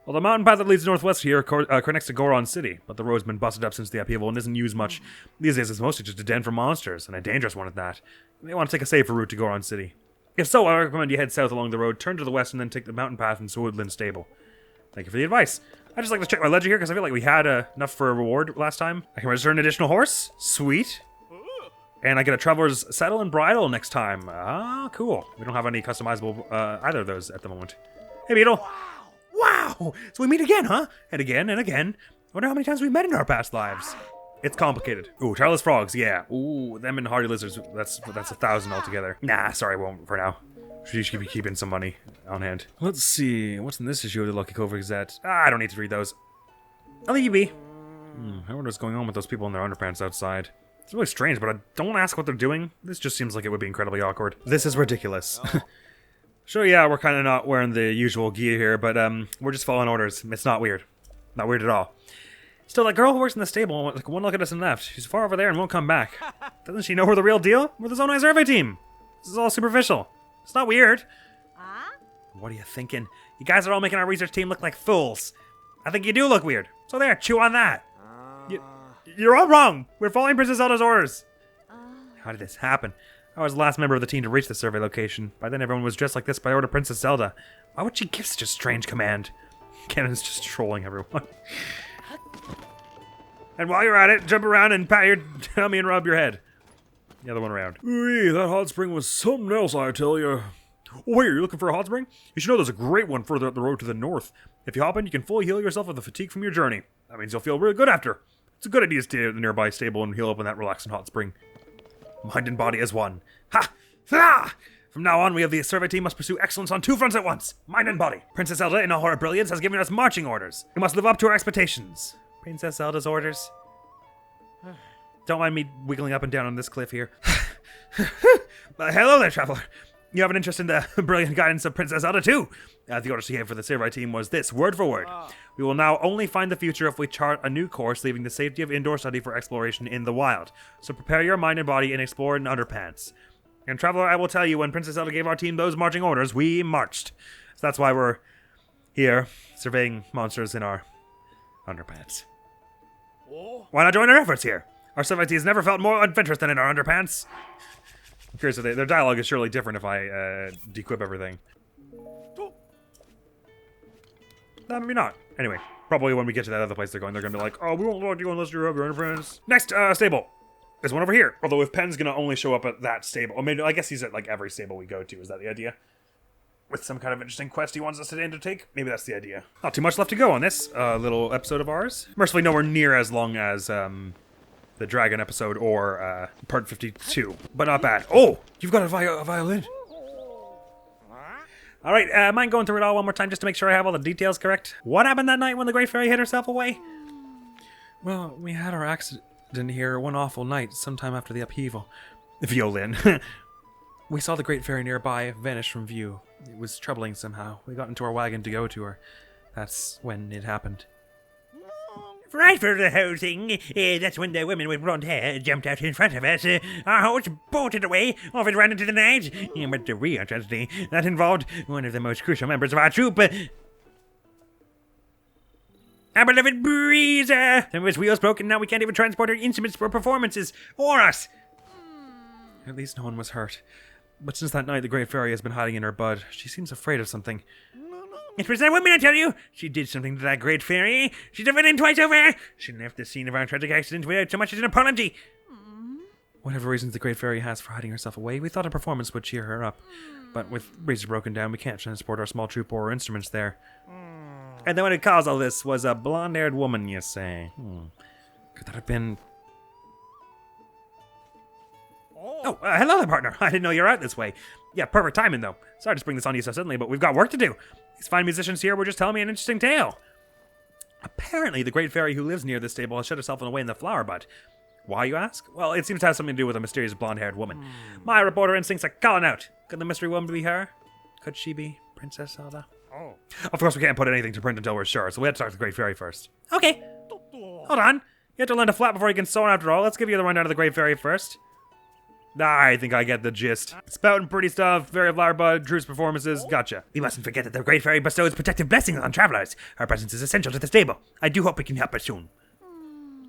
Well, the mountain path that leads northwest here connects to Goron City, but the road's been busted up since the upheaval and isn't used much. These days it's mostly just a den for monsters, and a dangerous one at that. You may want to take a safer route to Goron City. If so, I recommend you head south along the road, turn to the west, and then take the mountain path into Woodland Stable. Thank you for the advice. I'd just like to check my ledger here, because I feel like we had enough for a reward last time. I can register an additional horse. Sweet. And I get a traveler's saddle and bridle next time. Ah, cool. We don't have any customizable either of those at the moment. Hey, Beetle. Wow! So we meet again, huh? And again and again. I wonder how many times we've met in our past lives. It's complicated. Ooh, Charlie's frogs, yeah. Ooh, them and hardy lizards, that's 1,000 altogether. Nah, sorry, won't for now. Should be keeping some money on hand. Let's see, what's in this issue of the Lucky Cove Gazette? I don't need to read those. I'll leave you be. I wonder what's going on with those people in their underpants outside. It's really strange, but I don't ask what they're doing. This just seems like it would be incredibly awkward. This is ridiculous. Sure, yeah, we're kind of not wearing the usual gear here, but we're just following orders. It's not weird. Not weird at all. Still, that girl who works in the stable, like one look at us and left. She's far over there and won't come back. Doesn't she know we're the real deal? We're the Zonai survey team. This is all superficial. It's not weird. What are you thinking? You guys are all making our research team look like fools. I think you do look weird. So there, chew on that. You're all wrong. We're following Princess Zelda's orders. How did this happen? I was the last member of the team to reach the survey location. By then, everyone was dressed like this by order of Princess Zelda. Why would she give such a strange command? Ganon's just trolling everyone. And while you're at it, jump around and pat your tummy and rub your head. The other one around. Ooh, that hot spring was something else, I tell you. Oh, wait, are you looking for a hot spring? You should know there's a great one further up the road to the north. If you hop in, you can fully heal yourself of the fatigue from your journey. That means you'll feel really good after. It's a good idea to stay at the nearby stable and heal up in that relaxing hot spring. Mind and body as one. Ha! Ha! From now on, we of the survey team must pursue excellence on two fronts at once. Mind and body. Princess Zelda, in all her brilliance, has given us marching orders. We must live up to her expectations. Princess Zelda's orders? Don't mind me wiggling up and down on this cliff here. Hello there, traveler. You have an interest in the brilliant guidance of Princess Zelda, too. The order she gave for the survey team was this, word for word. We will now only find the future if we chart a new course, leaving the safety of indoor study for exploration in the wild. So prepare your mind and body and explore in underpants. And traveler, I will tell you, when Princess Zelda gave our team those marching orders, we marched. So that's why we're here, surveying monsters in our underpants. Why not join our efforts here? Our survey team has never felt more adventurous than in our underpants. I'm curious if their dialogue is surely different if I dequip everything. No, maybe not. Anyway, probably when we get to that other place they're going to be like, oh, we won't talk to you unless you have your underpants. Next, stable. There's one over here. Although if Pen's gonna only show up at that stable, or maybe I guess he's at like every stable we go to. Is that the idea? with some kind of interesting quest he wants us to undertake. Maybe that's the idea. Not too much left to go on this little episode of ours. Mercifully nowhere near as long as the dragon episode or part 52, but not bad. Oh, you've got a violin. All right, mind going through it all one more time just to make sure I have all the details correct? What happened that night when the Great Fairy hid herself away? Well, we had our accident here one awful night, sometime after the upheaval. Violin. We saw the Great Fairy nearby vanish from view. It was troubling somehow. We got into our wagon to go to her. That's when it happened. Right for the whole thing. That's when the woman with blonde hair jumped out in front of us. Our horse bolted away, off it ran into the night. But the real tragedy, that involved one of the most crucial members of our troop. Our beloved Breezer! Some of his wheels broken, now we can't even transport our instruments for performances. Or us! At least no one was hurt. But since that night, the Great Fairy has been hiding in her bud. She seems afraid of something. It was that woman, I tell you! She did something to that Great Fairy. She's a villain twice over! She left the scene of our tragic accident without so much as an apology. Whatever reasons the Great Fairy has for hiding herself away, we thought a performance would cheer her up. But with Breezer broken down, we can't transport our small troop or our instruments there. And then what it caused all this was a blonde-haired woman, you say? Could that have been... Oh, hello there, partner. I didn't know you were out this way. Yeah, perfect timing, though. Sorry to spring this on you so suddenly, but we've got work to do. These fine musicians here were just telling me an interesting tale. Apparently, the Great Fairy who lives near this stable has shut herself away in the flower bud. Why, you ask? Well, it seems to have something to do with a mysterious blonde-haired woman. My reporter instincts are calling out. Could the mystery woman be her? Could she be Princess Zelda? Oh. Of course, we can't put anything to print until we're sure, so we have to talk to the Great Fairy first. Okay. Hold on. You have to learn to flap before you can sew after all. Let's give you the rundown of the Great Fairy first. I think I get the gist. Spouting pretty stuff, fairy flower bud, truce performances, gotcha. We mustn't forget that the Great Fairy bestows protective blessings on travelers. Her presence is essential to the stable. I do hope we can help her soon.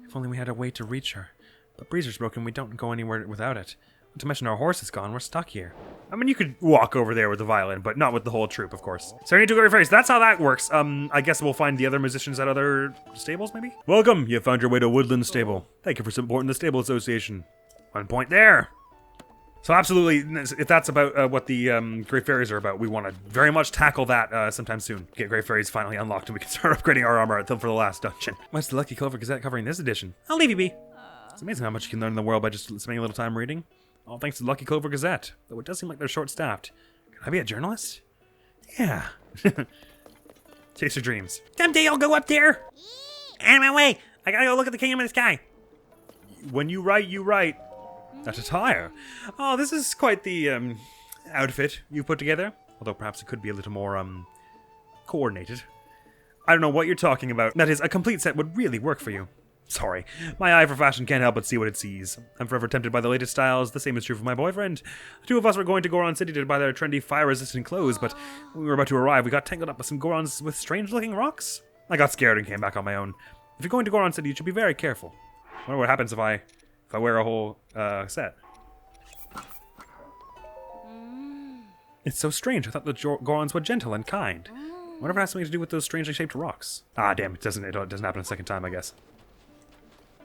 If only we had a way to reach her. But Breezer's broken, we don't go anywhere without it. Not to mention our horse is gone, we're stuck here. I mean, you could walk over there with the violin, but not with the whole troop, of course. So I need to go Fairies. That's how that works. I guess we'll find the other musicians at other stables, maybe? Welcome, you found your way to Woodland Stable. Thank you for supporting the Stable Association. 1 point there. So absolutely, if that's about what the Great Fairies are about, we want to very much tackle that sometime soon. Get Great Fairies finally unlocked and we can start upgrading our armor for the last dungeon. What's the Lucky Clover Gazette covering this edition? I'll leave you be. It's amazing how much you can learn in the world by just spending a little time reading. All thanks to the Lucky Clover Gazette, though it does seem like they're short-staffed. Can I be a journalist? Yeah. Chase your dreams. Someday I'll go up there. Out of my way. I gotta go look at the kingdom of the sky. When you write, you write. That attire. Oh, this is quite the outfit you put together. Although perhaps it could be a little more coordinated. I don't know what you're talking about. That is, a complete set would really work for you. Sorry, my eye for fashion can't help but see what it sees. I'm forever tempted by the latest styles. The same is true for my boyfriend. The two of us were going to Goron City to buy their trendy fire-resistant clothes, but when we were about to arrive, we got tangled up with some Gorons with strange-looking rocks. I got scared and came back on my own. If you're going to Goron City, you should be very careful. I wonder what happens if I wear a whole set. It's so strange. I thought the Gorons were gentle and kind. Wonder if it has something to do with those strangely shaped rocks. Ah, damn! It doesn't happen a second time, I guess.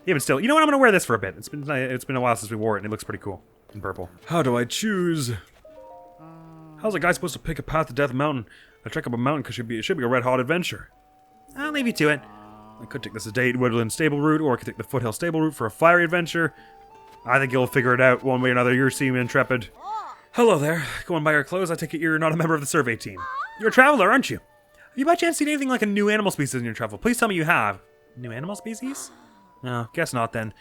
Even still, you know what? I'm gonna wear this for a bit. It's been a while since we wore it, and it looks pretty cool in purple. How do I choose? How's a guy supposed to pick a path to Death Mountain? I trek up a mountain because it should be a red-hot adventure. I'll leave you to it. I could take the sedate Woodland Stable route, or I could take the Foothill Stable route for a fiery adventure. I think you'll figure it out one way or another. You seem intrepid. Hello there. Going by your clothes, I take it you're not a member of the survey team. You're a traveler, aren't you? Have you by chance seen anything like a new animal species in your travel? Please tell me you have. New animal species? No, guess not then.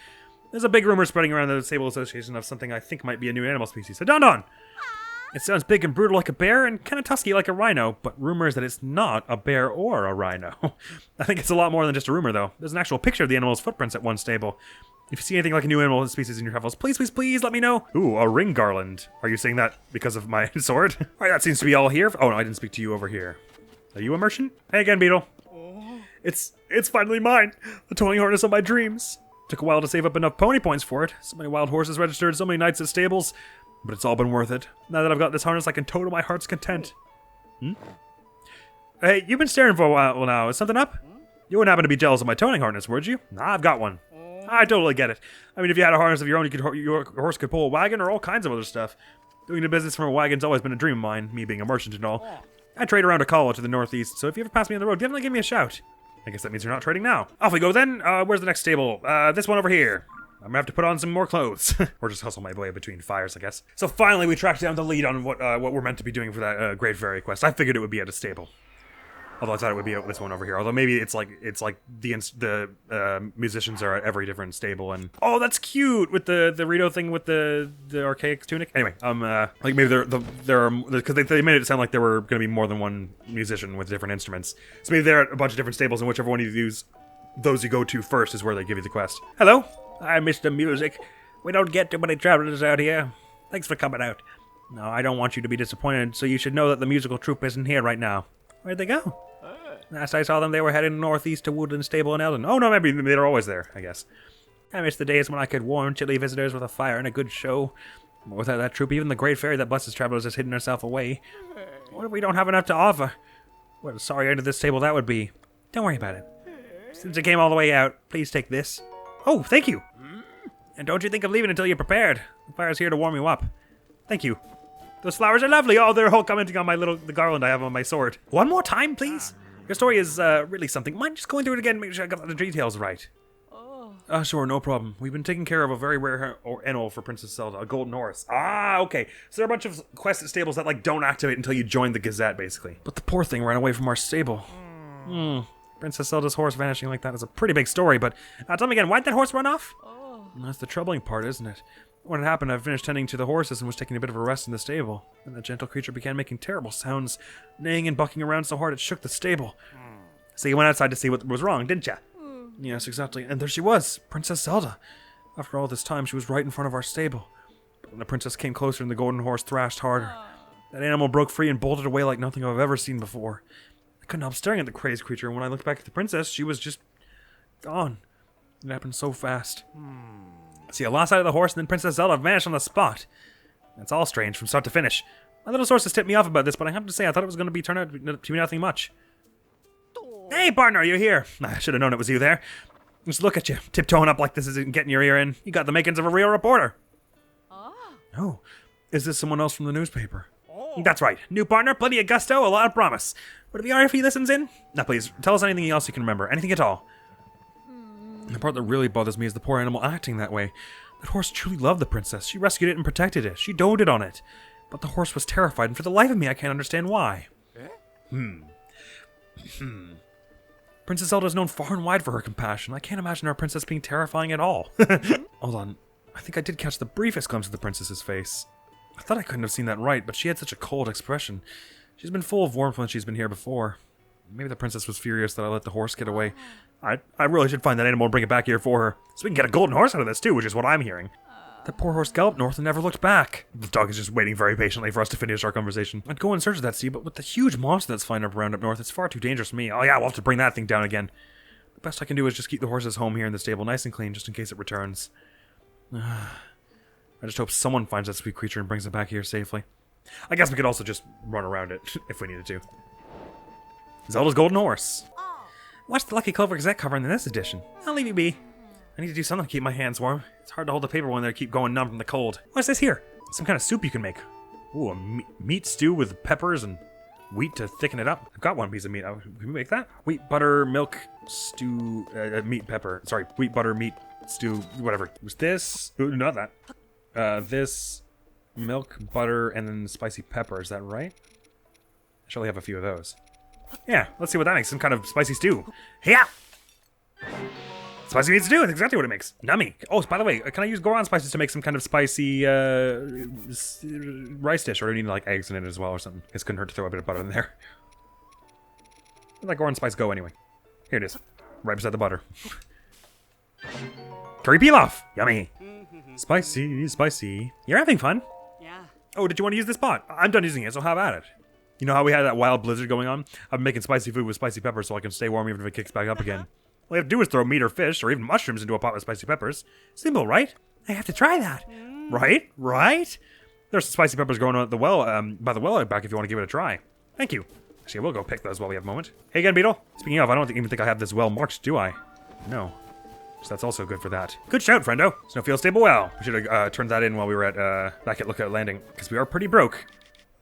There's a big rumor spreading around the Stable Association of something I think might be a new animal species. A Don. It sounds big and brutal like a bear and kind of tusky like a rhino, but rumors that it's not a bear or a rhino. I think it's a lot more than just a rumor, though. There's an actual picture of the animal's footprints at one stable. If you see anything like a new animal species in your travels, please let me know. Ooh, a ring garland. Are you saying that because of my sword? All right, that seems to be all here. Oh, no, I didn't speak to you over here. Are you a merchant? Hey again, Beetle. It's finally mine. The towing harness of my dreams. Took a while to save up enough pony points for it. So many wild horses registered, so many nights at stables. But it's all been worth it. Now that I've got this harness, I can tow to my heart's content. Hey, you've been staring for a while now. Is something up? You wouldn't happen to be jealous of my towing harness, would you? Nah, I've got one. I totally get it. I mean, if you had a harness of your own, your horse could pull a wagon or all kinds of other stuff. Doing the business from a wagon's always been a dream of mine, me being a merchant and all. I trade around a collar to the northeast, so if you ever pass me on the road, definitely give me a shout. I guess that means you're not trading now. Off we go then. Where's the next stable? This one over here. I'm gonna have to put on some more clothes. Or just hustle my way between fires, I guess. So finally we tracked down the lead on what we're meant to be doing for that Great Fairy quest. I figured it would be at a stable. Although I thought it would be at this one over here. Although maybe it's like the musicians are at every different stable. And oh, that's cute with the Rito thing with the archaic tunic. Anyway, like maybe there are because they made it sound like there were going to be more than one musician with different instruments. So maybe they're at a bunch of different stables, and whichever one you use, those you go to first is where they give you the quest. Hello, I miss the music. We don't get too many travelers out here. Thanks for coming out. No, I don't want you to be disappointed. So you should know that the musical troupe isn't here right now. Where'd they go? Last I saw them, they were heading northeast to Woodland Stable in Eldon. Oh, no, maybe they're always there, I guess. I miss the days when I could warm chilly visitors with a fire and a good show. But without that troop, even the Great Fairy that blesses travelers has hidden herself away. What if we don't have enough to offer? What a sorry end to this stable that would be. Don't worry about it. Since it came all the way out, please take this. Oh, thank you. And don't you think of leaving until you're prepared. The fire's here to warm you up. Thank you. Those flowers are lovely. Oh, they're all commenting on the garland I have on my sword. One more time, please. Your story is really something. Mind just going through it again, make sure I got the details right. Sure, no problem. We've been taking care of a very rare animal for Princess Zelda, a golden horse. Ah, okay. So there are a bunch of quests at stables that like don't activate until you join the Gazette, basically. But the poor thing ran away from our stable. Princess Zelda's horse vanishing like that is a pretty big story, but tell me again, why'd that horse run off? That's the troubling part, isn't it? When it happened, I finished tending to the horses and was taking a bit of a rest in the stable. And the gentle creature began making terrible sounds, neighing and bucking around so hard it shook the stable. So you went outside to see what was wrong, didn't ya? Yes, exactly. And there she was, Princess Zelda. After all this time, she was right in front of our stable. But when the princess came closer and the golden horse thrashed harder, that animal broke free and bolted away like nothing I've ever seen before. I couldn't help staring at the crazed creature, and when I looked back at the princess, she was just gone. It happened so fast. See, I lost sight of the horse, and then Princess Zelda vanished on the spot. That's all strange from start to finish. My little sources tipped me off about this, but I have to say I thought it was going to be turned out to be nothing much. Hey, partner, you're here. I should have known it was you there. Just look at you, tiptoeing up like this isn't getting your ear in. You got the makings of a real reporter. Oh, is this someone else from the newspaper? That's right. New partner, plenty of gusto, a lot of promise. Would it be alright if he listens in? Now, please, tell us anything else you can remember. Anything at all. The part that really bothers me is the poor animal acting that way. That horse truly loved the princess. She rescued it and protected it. She doted on it. But the horse was terrified, and for the life of me, I can't understand why. Princess Zelda is known far and wide for her compassion. I can't imagine our princess being terrifying at all. Hold on. I think I did catch the briefest glimpse of the princess's face. I thought I couldn't have seen that right, but she had such a cold expression. She's been full of warmth when she's been here before. Maybe the princess was furious that I let the horse get away. I really should find that animal and bring it back here for her. So we can get a golden horse out of this too, which is what I'm hearing. That poor horse galloped north and never looked back. The dog is just waiting very patiently for us to finish our conversation. I'd go in search of that sea, but with the huge monster that's flying around up north, it's far too dangerous for me. Oh yeah, we'll have to bring that thing down again. The best I can do is just keep the horses home here in the stable nice and clean, just in case it returns. I just hope someone finds that sweet creature and brings it back here safely. I guess we could also just run around it, if we needed to. Zelda's golden horse. What's the Lucky Clover Gazette covering in this edition? I'll leave you be. I need to do something to keep my hands warm. It's hard to hold the paper when they keep going numb from the cold. What's this here? Some kind of soup you can make. Ooh, a meat stew with peppers and wheat to thicken it up. I've got one piece of meat. Can we make that? Wheat, butter, milk, stew, meat, pepper. Sorry, wheat, butter, meat, stew, whatever. Was this? Ooh, not that. This, milk, butter, and then spicy pepper. Is that right? I surely have a few of those. Yeah, let's see what that makes. Some kind of spicy stew. Yeah! Spicy meat stew, that's exactly what it makes. Nummy. Oh, by the way, can I use Goron spices to make some kind of spicy rice dish? Or do I need like eggs in it as well or something? It couldn't hurt to throw a bit of butter in there. Where'd that Goron spice go anyway? Here it is. Right beside the butter. Curry pilaf! Yummy! Spicy, spicy. You're having fun? Yeah. Oh, did you want to use this pot? I'm done using it, so have at it. You know how we had that wild blizzard going on? I've been making spicy food with spicy peppers so I can stay warm even if it kicks back up again. All you have to do is throw meat or fish or even mushrooms into a pot with spicy peppers. Simple, right? I have to try that. Right? Right? There's some spicy peppers growing on at the well, by the well out back if you want to give it a try. Thank you. Actually, we'll go pick those while we have a moment. Hey again, Beetle. Speaking of, I don't even think I have this well marked, do I? No. So that's also good for that. Good shout, friendo. Snowfield stable well. We should have turned that in while we were at back at Lookout Landing, because we are pretty broke.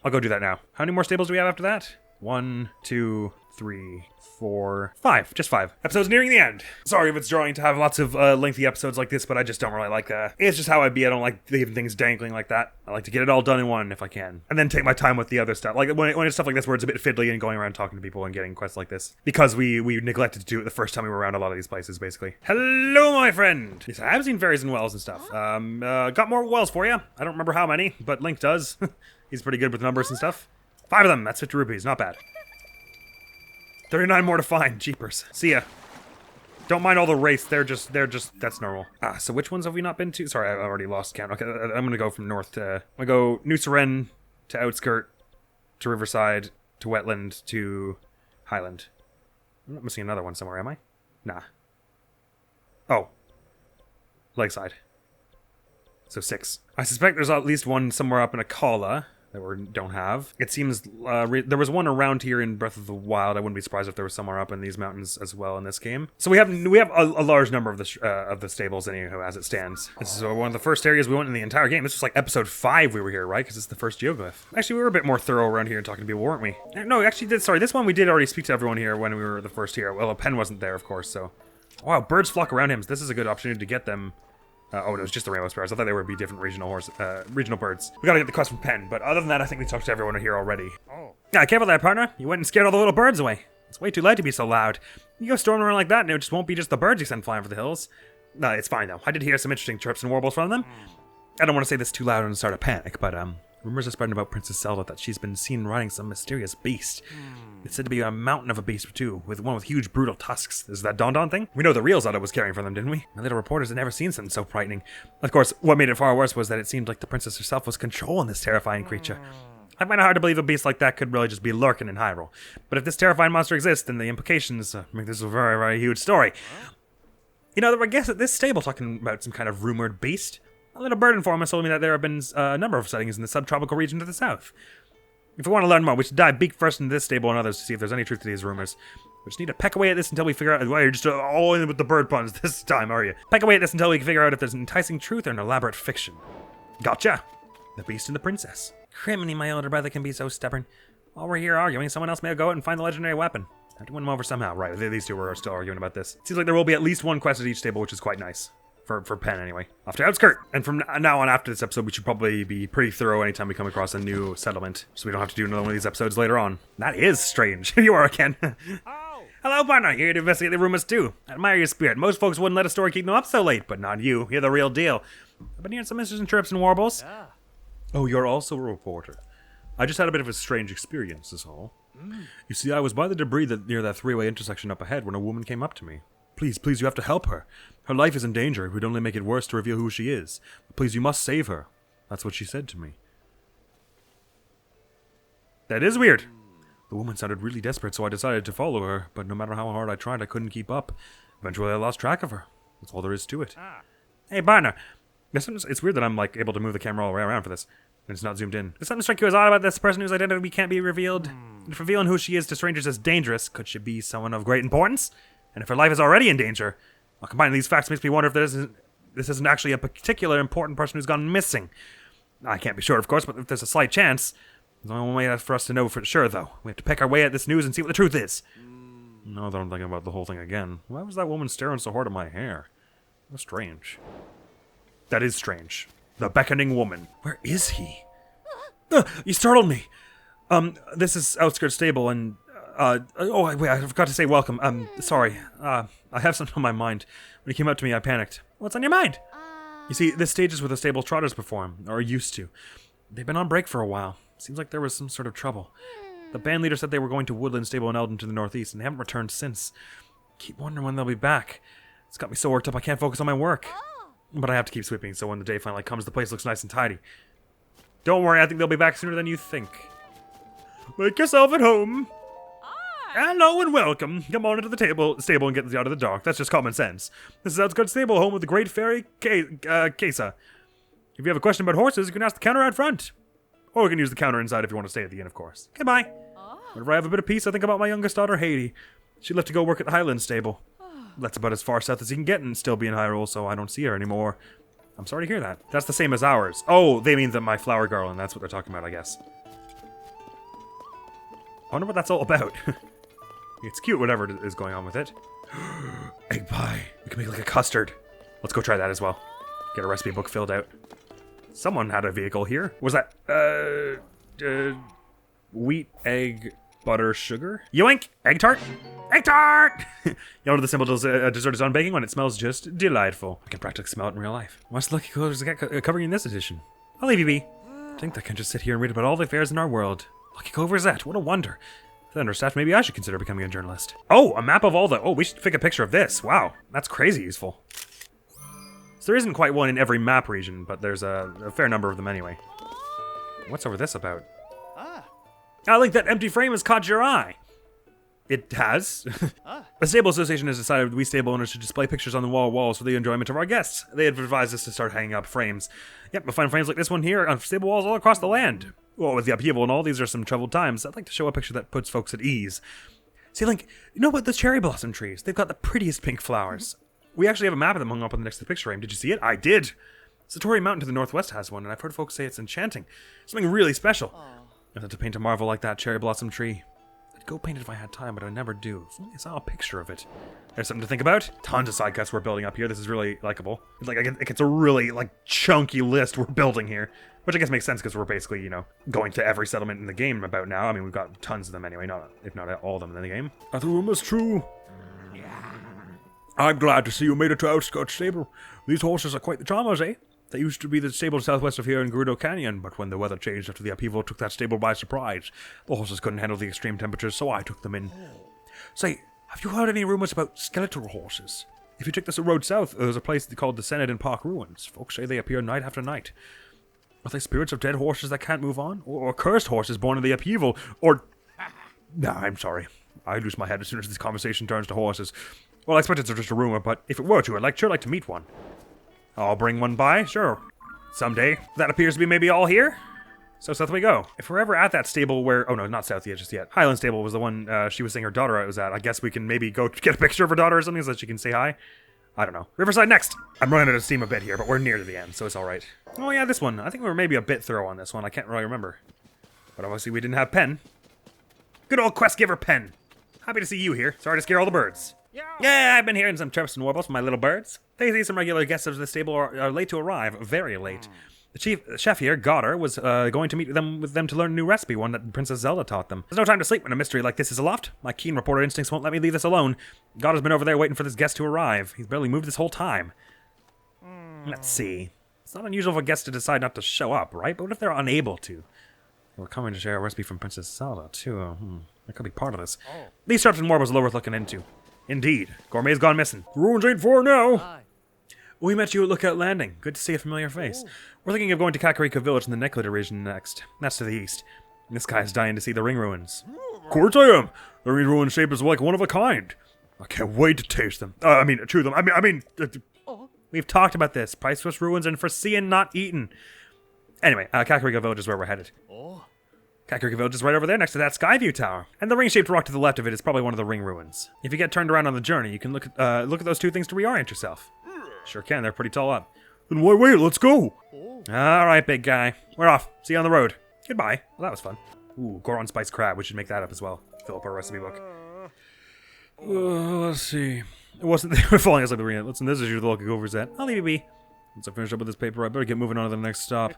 I'll go do that now. How many more stables do we have after that? 1, 2, 3, 4, 5. Just 5. Episode's nearing the end. Sorry if it's drawing to have lots of lengthy episodes like this, but I just don't really like that. It's just how I be. I don't like leaving things dangling like that. I like to get it all done in one if I can. And then take my time with the other stuff. Like when it's stuff like this where it's a bit fiddly and going around talking to people and getting quests like this. Because we neglected to do it the first time we were around a lot of these places, basically. Hello, my friend! Yes, I have seen fairies and wells and stuff. Got more wells for you. I don't remember how many, but Link does. He's pretty good with numbers and stuff. 5 of them. That's 50 rupees. Not bad. 39 more to find. Jeepers. See ya. Don't mind all the wraiths. They're just, that's normal. So which ones have we not been to? Sorry, I've already lost count. Okay, I'm gonna go from north to, I'm gonna go New Seren to Outskirt to Riverside to Wetland to Highland. I'm not missing another one somewhere, am I? Nah. Oh. Lakeside. So 6. I suspect there's at least one somewhere up in Akala that we don't have. It seems there was one around here in Breath of the Wild. I wouldn't be surprised if there was somewhere up in these mountains as well in this game. So we have a large number of the stables anyhow as it stands. This is one of the first areas we went in the entire game. This was like episode 5 we were here, right? Because it's the first geoglyph. Actually, we were a bit more thorough around here and talking to people, weren't we? No, actually, sorry, this one we did already speak to everyone here when we were the first here. Well, a pen wasn't there, of course, so. Wow, birds flock around him. So this is a good opportunity to get them. Oh, it was just the rainbow sparrows. I thought they would be different regional birds. We gotta get the quest from Penn, but other than that, I think we talked to everyone here already. Oh. Yeah, careful there, partner. You went and scared all the little birds away. It's way too late to be so loud. You go storming around like that, and it just won't be just the birds you send flying for the hills. No, it's fine, though. I did hear some interesting chirps and warbles from them. I don't want to say this too loud and start a panic, but, rumors are spreading about Princess Zelda that she's been seen riding some mysterious beast. It's said to be a mountain of a beast, too, with one with huge, brutal tusks. Is that Don thing? We know the real Zelda was carrying for them, didn't we? My little reporters had never seen something so frightening. Of course, what made it far worse was that it seemed like the princess herself was controlling this terrifying creature. I find it hard to believe a beast like that could really just be lurking in Hyrule. But if this terrifying monster exists, then the implications make this a very, very huge story. You know, I guess at this stable talking about some kind of rumored beast. A little bird informant told me that there have been a number of sightings in the subtropical region to the south. If we want to learn more, we should dive beak first into this stable and others to see if there's any truth to these rumors. We just need to peck away at this until we figure out... Well, you're just all in with the bird puns this time, are you? Peck away at this until we can figure out if there's an enticing truth or an elaborate fiction. Gotcha! The Beast and the Princess. Criminy, my older brother can be so stubborn. While we're here arguing, someone else may go out and find the legendary weapon. Have to win them over somehow. Right, these two were still arguing about this. Seems like there will be at least one quest at each stable, which is quite nice. For Penn, anyway. Off to Outskirt. And from now on after this episode, we should probably be pretty thorough anytime we come across a new settlement, so we don't have to do another one of these episodes later on. That is strange. You are, Ken. Oh. Hello, partner. You're here to investigate the rumors, too. I admire your spirit. Most folks wouldn't let a story keep them up so late, but not you. You're the real deal. I've been hearing some interesting chirps and warbles. Yeah. Oh, you're also a reporter. I just had a bit of a strange experience, is all. You see, I was by the debris near that three-way intersection up ahead when a woman came up to me. Please, you have to help her. Her life is in danger. It would only make it worse to reveal who she is. Please, you must save her. That's what she said to me. That is weird. The woman sounded really desperate, so I decided to follow her, but no matter how hard I tried, I couldn't keep up. Eventually, I lost track of her. That's all there is to it. Hey, partner. It's weird that I'm, like, able to move the camera all the way around for this, and it's not zoomed in. Does something strike you as odd about this person whose identity can't be revealed? If revealing who she is to strangers is dangerous, could she be someone of great importance? And if her life is already in danger, well, combining these facts makes me wonder if this isn't actually a particular important person who's gone missing. I can't be sure, of course, but if there's a slight chance, there's only one way for us to know for sure, though. We have to peck our way at this news and see what the truth is. Now that I'm thinking about the whole thing again, why was that woman staring so hard at my hair? That's strange. That is strange. The beckoning woman. Where is he? You startled me. This is Outskirt Stable, and wait, I forgot to say welcome. Sorry. I have something on my mind. When he came up to me, I panicked. What's on your mind? You see, this stage is where the stable trotters perform, or used to. They've been on break for a while. Seems like there was some sort of trouble. The band leader said they were going to Woodland Stable in Eldon to the northeast, and they haven't returned since. Keep wondering when they'll be back. It's got me so worked up I can't focus on my work. But I have to keep sweeping, so when the day finally comes, the place looks nice and tidy. Don't worry, I think they'll be back sooner than you think. Make yourself at home. Hello and welcome. Come on into the stable and get out of the dark. That's just common sense. This is Outskirt Stable, home of the great fairy Kesa. If you have a question about horses, you can ask the counter out front. Or you can use the counter inside if you want to stay at the inn, of course. Goodbye. Whenever I have a bit of peace, I think about my youngest daughter, Haiti. She left to go work at the Highland Stable. That's about as far south as you can get and still be in Hyrule, so I don't see her anymore. I'm sorry to hear that. That's the same as ours. Oh, they mean that my flower garland. That's what they're talking about, I guess. I wonder what that's all about. It's cute, whatever is going on with it. Egg pie. We can make like a custard. Let's go try that as well. Get a recipe book filled out. Someone had a vehicle here. Was that, wheat, egg, butter, sugar? Yoink! Egg tart? Egg tart! You know the simple dessert is on baking when it smells just delightful. I can practically smell it in real life. What's lucky colors covering in this edition? I'll leave you be. I think I can just sit here and read about all the affairs in our world. Lucky Clover is that? What a wonder. If they're understaffed, maybe I should consider becoming a journalist. Oh, a map of all the... Oh, we should take a picture of this. Wow, that's crazy useful. So there isn't quite one in every map region, but there's a fair number of them anyway. What's over this about? I like that empty frame has caught your eye. It has. The stable association has decided we stable owners should display pictures on the walls for the enjoyment of our guests. They have advised us to start hanging up frames. Yep, we'll find frames like this one here on stable walls all across the land. Well, with the upheaval and all, these are some troubled times. I'd like to show a picture that puts folks at ease. See, Link, you know about the cherry blossom trees? They've got the prettiest pink flowers. We actually have a map of them hung up on the next to the picture frame. Did you see it? I did. Satori Mountain to the northwest has one, and I've heard folks say it's enchanting. Something really special. I'd have to paint a marvel like that cherry blossom tree. I'd go paint it if I had time, but I never do. If only I saw a picture of it. There's something to think about. Tons of side cuts we're building up here. This is really likable. It's like it's a really chunky list we're building here, which I guess makes sense because we're basically going to every settlement in the game about now. I mean, we've got tons of them anyway, if not all of them in the game. Are the rumors true? I'm glad to see you made it to Outskirts Stable. These horses are quite the charmers, eh? They used to be the stable southwest of here in Gerudo Canyon, but when the weather changed after the upheaval took that stable by surprise, the horses couldn't handle the extreme temperatures, so I took them in. Say, have you heard any rumors about skeletal horses? If you take this road south, there's a place called the Senate and Park Ruins. Folks say they appear night after night. Are they spirits of dead horses that can't move on? Or cursed horses born in the upheaval? Or... Nah, I'm sorry. I lose my head as soon as this conversation turns to horses. Well, I expect it's just a rumor, but if it were to, I'd sure like to meet one. I'll bring one by, sure. Someday. That appears to be maybe all here. So south we go. If we're ever at that stable where... Oh no, not south yet, just yet. Highland Stable was the one she was saying her daughter was at. I guess we can maybe go get a picture of her daughter or something so that she can say hi. I don't know. Riverside next. I'm running out of steam a bit here, but we're near to the end, so it's alright. Oh yeah, this one. I think we were maybe a bit thorough on this one. I can't really remember. But obviously we didn't have Pen. Good old quest giver Pen. Happy to see you here. Sorry to scare all the birds. Yeah, I've been hearing some chirps and warbles from my little birds. They say some regular guests of the stable are late to arrive, very late. The chef here, Goddard, was going to meet with them to learn a new recipe, one that Princess Zelda taught them. There's no time to sleep when a mystery like this is aloft. My keen reporter instincts won't let me leave this alone. Goddard's been over there waiting for this guest to arrive. He's barely moved this whole time. Let's see. It's not unusual for guests to decide not to show up, right? But what if they're unable to? We're coming to share a recipe from Princess Zelda, too. That could be part of this. These chirps and warbles are well worth looking into. Indeed. Gourmet's gone missing. The ruins ain't far now. We met you at Lookout Landing. Good to see a familiar face. We're thinking of going to Kakariko Village in the Neckliter region next. That's to the east. This guy's dying to see the ring ruins. Of course I am. The ring ruin shape is like one of a kind. I can't wait to taste them. Chew them. We've talked about this. Priceless ruins and for seeing, not eaten. Anyway, Kakariko Village is where we're headed. Kakariko Village is right over there next to that Skyview Tower. And the ring-shaped rock to the left of it is probably one of the ring ruins. If you get turned around on the journey, you can look at those two things to reorient yourself. Sure can, they're pretty tall up. Then why wait, let's go. Alright, big guy. We're off. See you on the road. Goodbye. Well, that was fun. Ooh, Goron Spice Crab. We should make that up as well. Fill up our recipe book. Let's see. It wasn't they were falling asleep the arena. Listen, this is your local Gover's at. I'll leave you be. Once I finish up with this paper, I better get moving on to the next stop.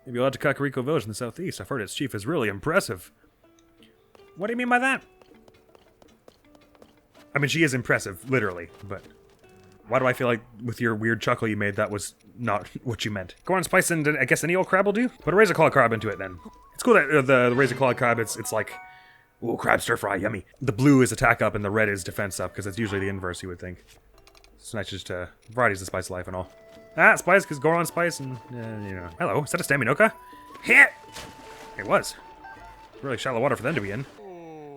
Maybe you'll head to Kakariko Village in the southeast. I've heard its chief is really impressive. What do you mean by that? I mean, she is impressive, literally, but why do I feel like with your weird chuckle you made that was not what you meant? Goron Spice and I guess any old crab will do? Put a razor claw crab into it then. It's cool that the razor claw crab, it's like, ooh, crab stir fry, yummy. The blue is attack up and the red is defense up, because it's usually the inverse, you would think. It's nice just varieties of spice life and all. Spice, because Goron Spice and, Hello, is that a Staminoka? Hit! It was. Really shallow water for them to be in.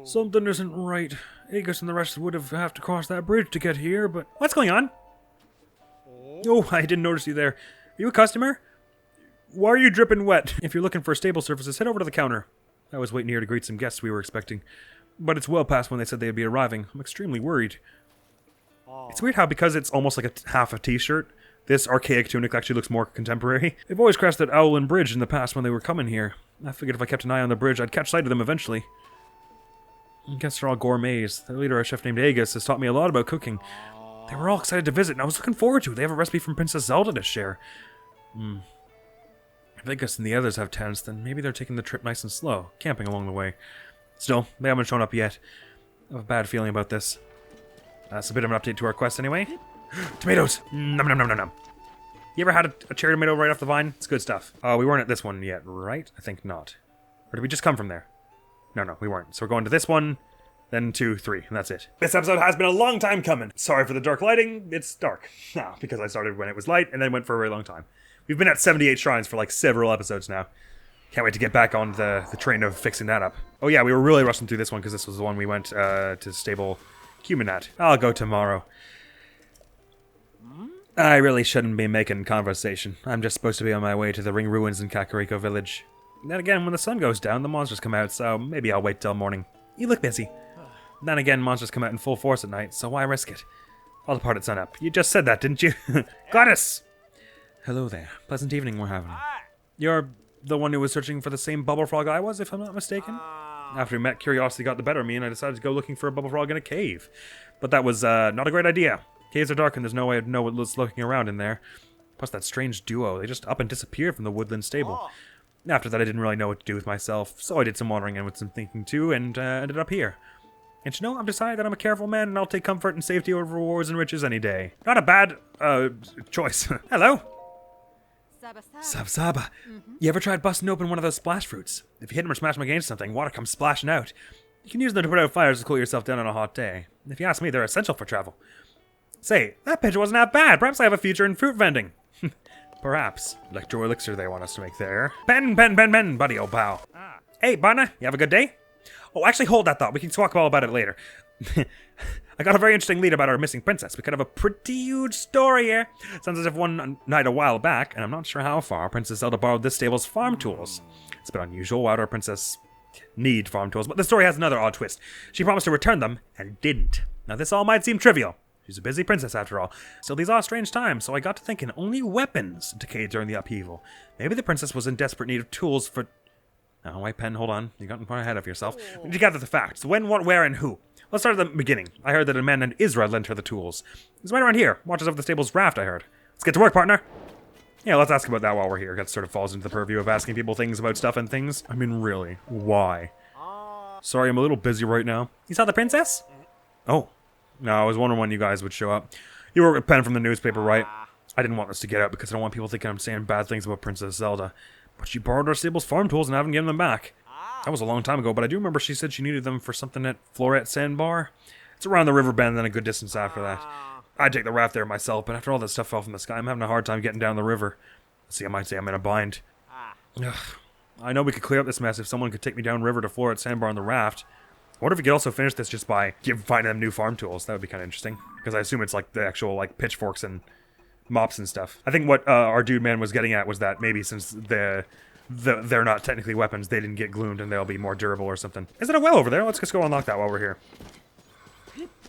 Something isn't right. Aegis and the rest would have to cross that bridge to get here, but... What's going on? Oh, I didn't notice you there. Are you a customer? Why are you dripping wet? If you're looking for stable services, head over to the counter. I was waiting here to greet some guests we were expecting. But it's well past when they said they'd be arriving. I'm extremely worried. It's weird how, because it's almost like half a t-shirt, this archaic tunic actually looks more contemporary. They've always crossed that Owlin Bridge in the past when they were coming here. I figured if I kept an eye on the bridge, I'd catch sight of them eventually. I guess they're all gourmets. Their leader, a chef named Aegis, has taught me a lot about cooking. They were all excited to visit, and I was looking forward to it. They have a recipe from Princess Zelda to share. If Aegis and the others have tents, then maybe they're taking the trip nice and slow, camping along the way. Still, they haven't shown up yet. I have a bad feeling about this. That's a bit of an update to our quest anyway. Tomatoes! Nom nom nom nom nom. You ever had a cherry tomato right off the vine? It's good stuff. We weren't at this one yet, right? I think not. Or did we just come from there? No, we weren't. So we're going to this one, then 2, 3, and that's it. This episode has been a long time coming. Sorry for the dark lighting. It's dark now, because I started when it was light, and then went for a very long time. We've been at 78 shrines for like several episodes now. Can't wait to get back on the train of fixing that up. Oh yeah, we were really rushing through this one, because this was the one we went to stable Cumin at. I'll go tomorrow. I really shouldn't be making conversation. I'm just supposed to be on my way to the ring ruins in Kakariko village. Then again, when the sun goes down, the monsters come out, so maybe I'll wait till morning. You look busy. Then again, monsters come out in full force at night, so why risk it? I'll depart at sunup. You just said that, didn't you? Goddess! Hello there. Pleasant evening we're having. You're the one who was searching for the same bubble frog I was, if I'm not mistaken? After we met, curiosity got the better of me, and I decided to go looking for a bubble frog in a cave. But that was not a great idea. Caves are dark, and there's no way I'd know what was lurking around in there. Plus that strange duo, they just up and disappeared from the woodland stable. After that, I didn't really know what to do with myself, so I did some wandering and with some thinking too, and ended up here. And you know, I've decided that I'm a careful man, and I'll take comfort and safety over rewards and riches any day. Not a bad, choice. Hello? Saba. You ever tried busting open one of those splash fruits? If you hit them or smash them against something, water comes splashing out. You can use them to put out fires to cool yourself down on a hot day. If you ask me, they're essential for travel. Say, that pitch wasn't that bad. Perhaps I have a future in fruit vending. Perhaps. Electro elixir they want us to make there. Pen, buddy, old pal. Hey, partner, you have a good day? Oh, actually, hold that thought. We can talk all about it later. I got a very interesting lead about our missing princess. We could have a pretty huge story here. Sounds as if one night a while back, and I'm not sure how far, Princess Zelda borrowed this stable's farm tools. It's a bit unusual. Why would our princess need farm tools? But the story has another odd twist. She promised to return them, and didn't. Now, this all might seem trivial. She's a busy princess, after all. Still, these are strange times, so I got to thinking only weapons decayed during the upheaval. Maybe the princess was in desperate need of tools for... Oh, White Pen, hold on. You got far ahead of yourself. We need to gather the facts. When, what, where, and who. Let's start at the beginning. I heard that a man named Isra lent her the tools. He's right around here. Watches over the stable's raft, I heard. Let's get to work, partner. Yeah, let's ask about that while we're here. That sort of falls into the purview of asking people things about stuff and things. I mean, really, why? Sorry, I'm a little busy right now. You saw the princess? Oh. No, I was wondering when you guys would show up. You work with Pen from the newspaper, right? I didn't want this to get out because I don't want people thinking I'm saying bad things about Princess Zelda. But she borrowed our stable's farm tools and I haven't given them back. That was a long time ago, but I do remember she said she needed them for something at Floret Sandbar. It's around the river bend, then a good distance after that. I'd take the raft there myself, but after all this stuff fell from the sky, I'm having a hard time getting down the river. See, I might say I'm in a bind. Ugh. I know we could clear up this mess if someone could take me down river to Floret Sandbar on the raft. I wonder if we could also finish this just by finding them new farm tools. That would be kind of interesting. Because I assume it's like the actual like pitchforks and mops and stuff. I think what our dude man was getting at was that maybe since they're not technically weapons, they didn't get gloomed and they'll be more durable or something. Is it a well over there? Let's just go unlock that while we're here.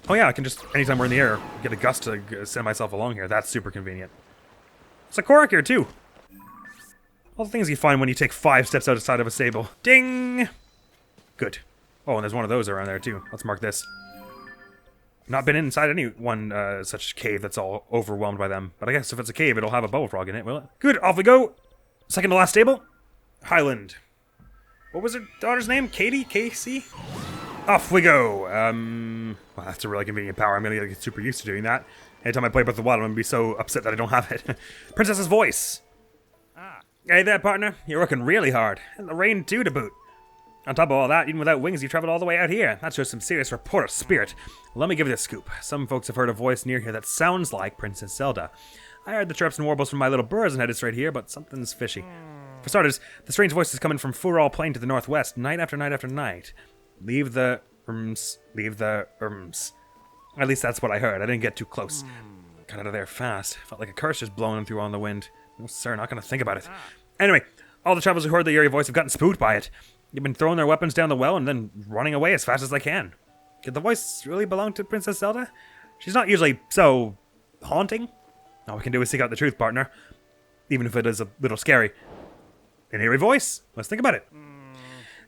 Oh yeah, I can just, anytime we're in the air, get a gust to send myself along here. That's super convenient. It's a Korok here too. All the things you find when you take 5 steps outside of a stable. Ding! Good. Oh, and there's one of those around there too. Let's mark this. Not been inside any one such cave that's all overwhelmed by them. But I guess if it's a cave, it'll have a bubble frog in it, will it? Good, off we go. Second to last stable. Highland. What was her daughter's name? Katie? Casey? Off we go. Well, that's a really convenient power. I'm gonna get super used to doing that. Anytime I play Breath of the Wild, I'm gonna be so upset that I don't have it. Princess's voice. Hey there, partner. You're working really hard. And the rain too to boot. On top of all that, even without wings, you traveled all the way out here. That shows some serious rapport of spirit. Let me give you the scoop. Some folks have heard a voice near here that sounds like Princess Zelda. I heard the chirps and warbles from my little birds and headed straight here, but something's fishy. For starters, the strange voice is coming from Purah Plain to the northwest, night after night after night. Leave the Erms. At least that's what I heard. I didn't get too close. Got out of there fast. Felt like a curse just blowing through on the wind. No, sir, not gonna think about it. Anyway, all the travelers who heard the eerie voice have gotten spooked by it. They've been throwing their weapons down the well and then running away as fast as they can. Did the voice really belong to Princess Zelda? She's not usually so haunting. All we can do is seek out the truth, partner. Even if it is a little scary. An eerie voice? Let's think about it.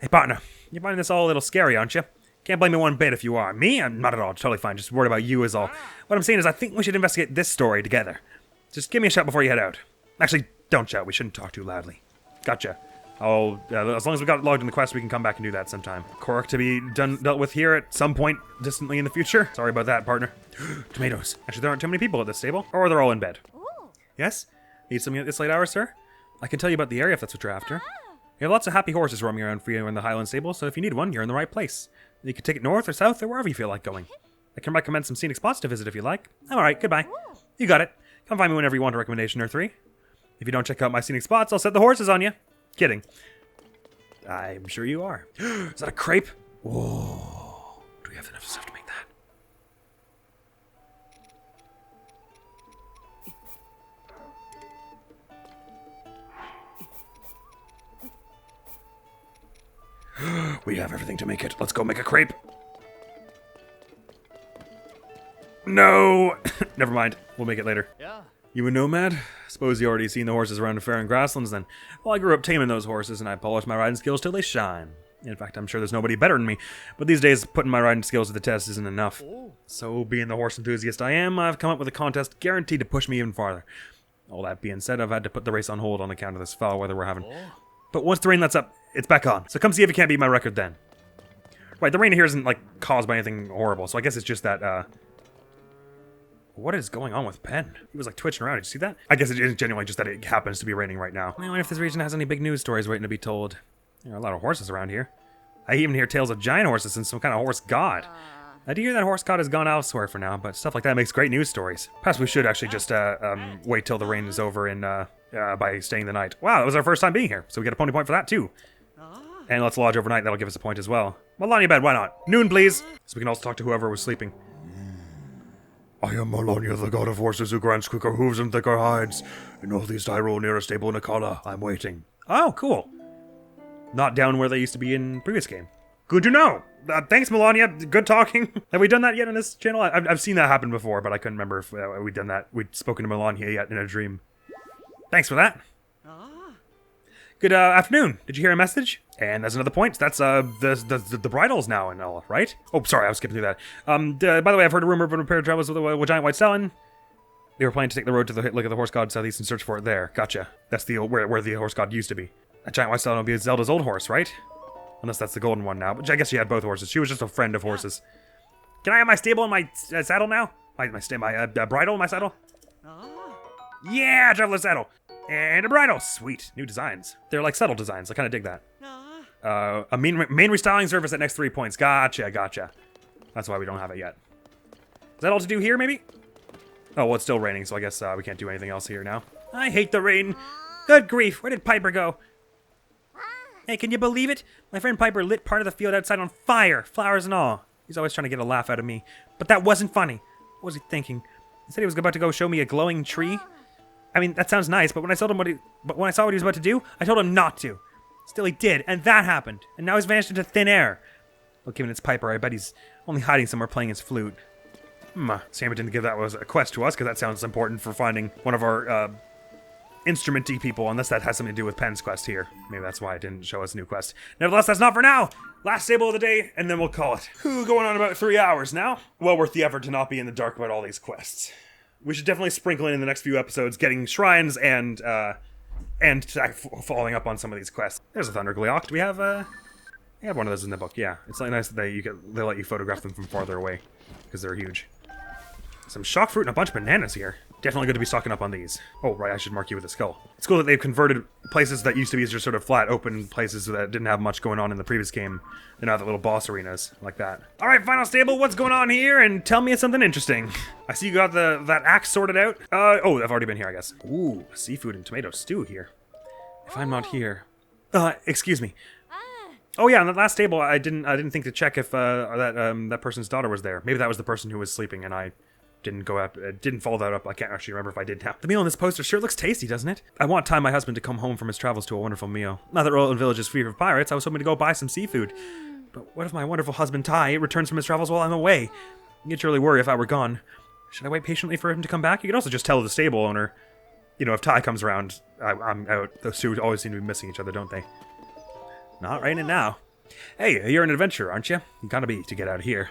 Hey, partner. You're finding this all a little scary, aren't you? Can't blame me one bit if you are. Me? I'm not at all. Totally fine. Just worried about you is all. What I'm saying is I think we should investigate this story together. Just give me a shout before you head out. Actually, don't shout. We shouldn't talk too loudly. Gotcha. As long as we got logged in the quest, we can come back and do that sometime. Cork to be dealt with here at some point distantly in the future. Sorry about that, partner. Tomatoes. Actually, there aren't too many people at this stable. Or they're all in bed. Yes? Need something at this late hour, sir? I can tell you about the area if that's what you're after. You have lots of happy horses roaming around for you in the Highland stable, so if you need one, you're in the right place. You can take it north or south or wherever you feel like going. I can recommend some scenic spots to visit if you like. I'm alright, goodbye. You got it. Come find me whenever you want a recommendation or three. If you don't check out my scenic spots, I'll set the horses on you. Kidding. I'm sure you are. Is that a crepe? Whoa. Do we have enough stuff to make that? We have everything to make it. Let's go make a crepe. No! Never mind. We'll make it later. Yeah. You a nomad? Suppose you already seen the horses around the fair and grasslands then. Well, I grew up taming those horses and I polished my riding skills till they shine. In fact, I'm sure there's nobody better than me. But these days, putting my riding skills to the test isn't enough. So, being the horse enthusiast I am, I've come up with a contest guaranteed to push me even farther. All that being said, I've had to put the race on hold on account of this foul weather we're having. But once the rain lets up, it's back on. So come see if you can't beat my record then. Right, the rain here isn't, like, caused by anything horrible. So I guess it's just that, what is going on with Pen? He was, like, twitching around. Did you see that? I guess it is genuinely just that it happens to be raining right now. I wonder if this region has any big news stories waiting to be told. There are a lot of horses around here. I even hear tales of giant horses and some kind of horse god. I do hear that horse god has gone elsewhere for now, but stuff like that makes great news stories. Perhaps we should actually just, wait till the rain is over and, by staying the night. Wow, that was our first time being here, so we get a pony point for that, too. And let's lodge overnight, that'll give us a point as well. Well, lie in your bed, why not? Noon, please! So we can also talk to whoever was sleeping. I am Maloney, the god of horses who grants quicker hooves and thicker hides. In northeast Hyrule near a stable in Akala, I'm waiting. Oh, cool. Not down where they used to be in previous game. Good to know! Thanks, Melania. Good talking. Have we done that yet on this channel? I've seen that happen before, but I couldn't remember if we'd done that. We'd spoken to Melania yet in a dream. Thanks for that. Good afternoon. Did you hear a message? And there's another point. That's the bridles now and all, right? Oh, sorry, I was skipping through that. By the way, I've heard a rumor of a pair of travels with a giant white stallion. They were planning to take the road to look at the horse god southeast and search for it there. Gotcha. That's the where the horse god used to be. A giant white stallion will be Zelda's old horse, right? Unless that's the golden one now. But I guess she had both horses. She was just a friend of horses. Can I have my stable and my saddle now? My bridle and my saddle? Yeah, traveler saddle. And a bridle. Sweet. New designs. They're like subtle designs. I kind of dig that. A main restyling service at next 3 points. Gotcha. That's why we don't have it yet. Is that all to do here, maybe? Oh, well, it's still raining, so I guess we can't do anything else here now. I hate the rain. Good grief. Where did Piper go? Hey, can you believe it? My friend Piper lit part of the field outside on fire, flowers and all. He's always trying to get a laugh out of me. But that wasn't funny. What was he thinking? He said he was about to go show me a glowing tree. I mean, that sounds nice, but when I saw what he was about to do, I told him not to. Still, he did, and that happened. And now he's vanished into thin air. Well, given it's Piper, I bet he's only hiding somewhere playing his flute. Sam didn't give that as a quest to us, because that sounds important for finding one of our, instrument-y people, unless that has something to do with Pen's quest here. Maybe that's why it didn't show us a new quest. Nevertheless, that's not for now! Last stable of the day, and then we'll call it. Going on about 3 hours now. Well worth the effort to not be in the dark about all these quests. We should definitely sprinkle in the next few episodes getting shrines and following up on some of these quests. There's a Thunder Gleeok. Do we have one of those in the book? Yeah. It's like nice that they let you photograph them from farther away, because they're huge. Some shock fruit and a bunch of bananas here. Definitely good to be stocking up on these. Oh, right, I should mark you with a skull. It's cool that they've converted places that used to be just sort of flat, open places that didn't have much going on in the previous game. They're now the little boss arenas, like that. Alright, final stable, what's going on here? And tell me something interesting. I see you got that axe sorted out. Oh, I've already been here, I guess. Ooh, seafood and tomato stew here. If I'm not here... excuse me. Oh yeah, in the last stable, I didn't think to check if that person's daughter was there. Maybe that was the person who was sleeping, and I didn't go up, didn't follow that up. I can't actually remember if I did now. The meal on this poster sure looks tasty, doesn't it? I want time my husband to come home from his travels to a wonderful meal. Now that Royal Village is free of pirates, I was hoping to go buy some seafood. But what if my wonderful husband Ty returns from his travels while I'm away? You'd surely worry if I were gone. Should I wait patiently for him to come back? You could also just tell the stable owner, you know, if Ty comes around, I'm out. Those two always seem to be missing each other, don't they? Not right now. Hey, you're an adventurer, aren't you? You gotta be to get out of here.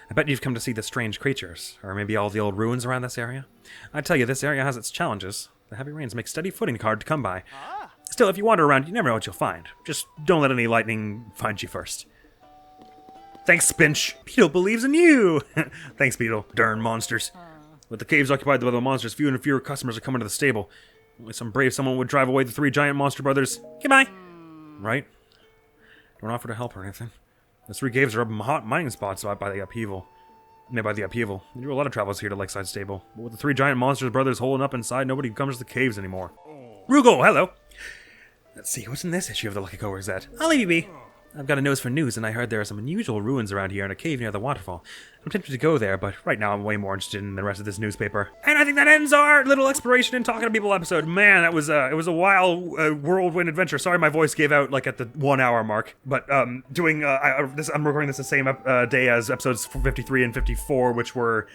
I bet you've come to see the strange creatures, or maybe all the old ruins around this area. I tell you, this area has its challenges. The heavy rains make steady footing hard to come by. Still, if you wander around, you never know what you'll find. Just don't let any lightning find you first. Thanks, Spinch. Beetle believes in you. Thanks, Beetle. Darn monsters. With the caves occupied by the monsters, fewer and fewer customers are coming to the stable. Only some brave someone would drive away the 3 giant monster brothers. Goodbye. Right? Don't offer to help or anything. The 3 caves are hot mining spots by the upheaval. Made by the upheaval. There are a lot of travelers here to Lakeside Stable. But with the 3 giant monsters brothers holding up inside, nobody comes to the caves anymore. Rugal, hello. Let's see, what's in this issue of the Lucky Co Gazette? I'll leave you be. I've got a nose for news, and I heard there are some unusual ruins around here in a cave near the waterfall. I'm tempted to go there, but right now I'm way more interested in the rest of this newspaper. And I think that ends our little exploration and talking to people episode. Man, that was it was a wild whirlwind adventure. Sorry, my voice gave out like at the 1 hour mark. But I'm recording this the same day as episodes 53 and 54, which were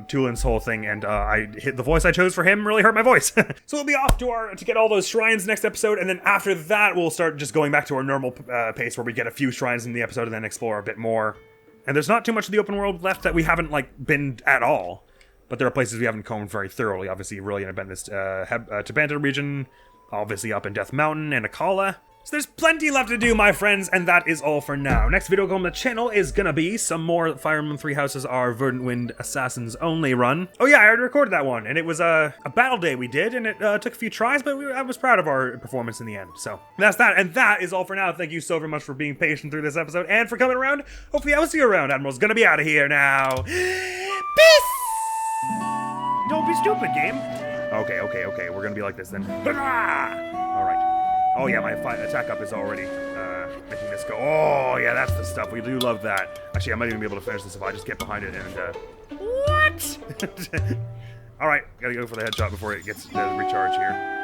Tulin's whole thing, and I hit the voice I chose for him really hurt my voice. So we'll be off to get all those shrines next episode, and then after that we'll start just going back to our normal pace where we get a few shrines in the episode and then explore a bit more. And there's not too much of the open world left that we haven't been at all, but there are places we haven't combed very thoroughly. Obviously, really gonna been this Tabanta region, obviously up in Death Mountain and Akala. So there's plenty left to do, my friends, and that is all for now. Next video on the channel is gonna be some more Fire Emblem 3 Houses Are Verdant Wind Assassins Only run. Oh yeah, I already recorded that one, and it was a battle day we did, and it took a few tries, but I was proud of our performance in the end. So that's that, and that is all for now. Thank you so very much for being patient through this episode, and for coming around. Hopefully I will see you around. Admiral's gonna be out of here now. Peace! Don't be stupid, game. Okay, we're gonna be like this then. All right. Oh yeah, my attack up is already making this go. Oh yeah, that's the stuff. We do love that. Actually, I might even be able to finish this if I just get behind it and what? All right, gotta go for the headshot before it gets the recharge here.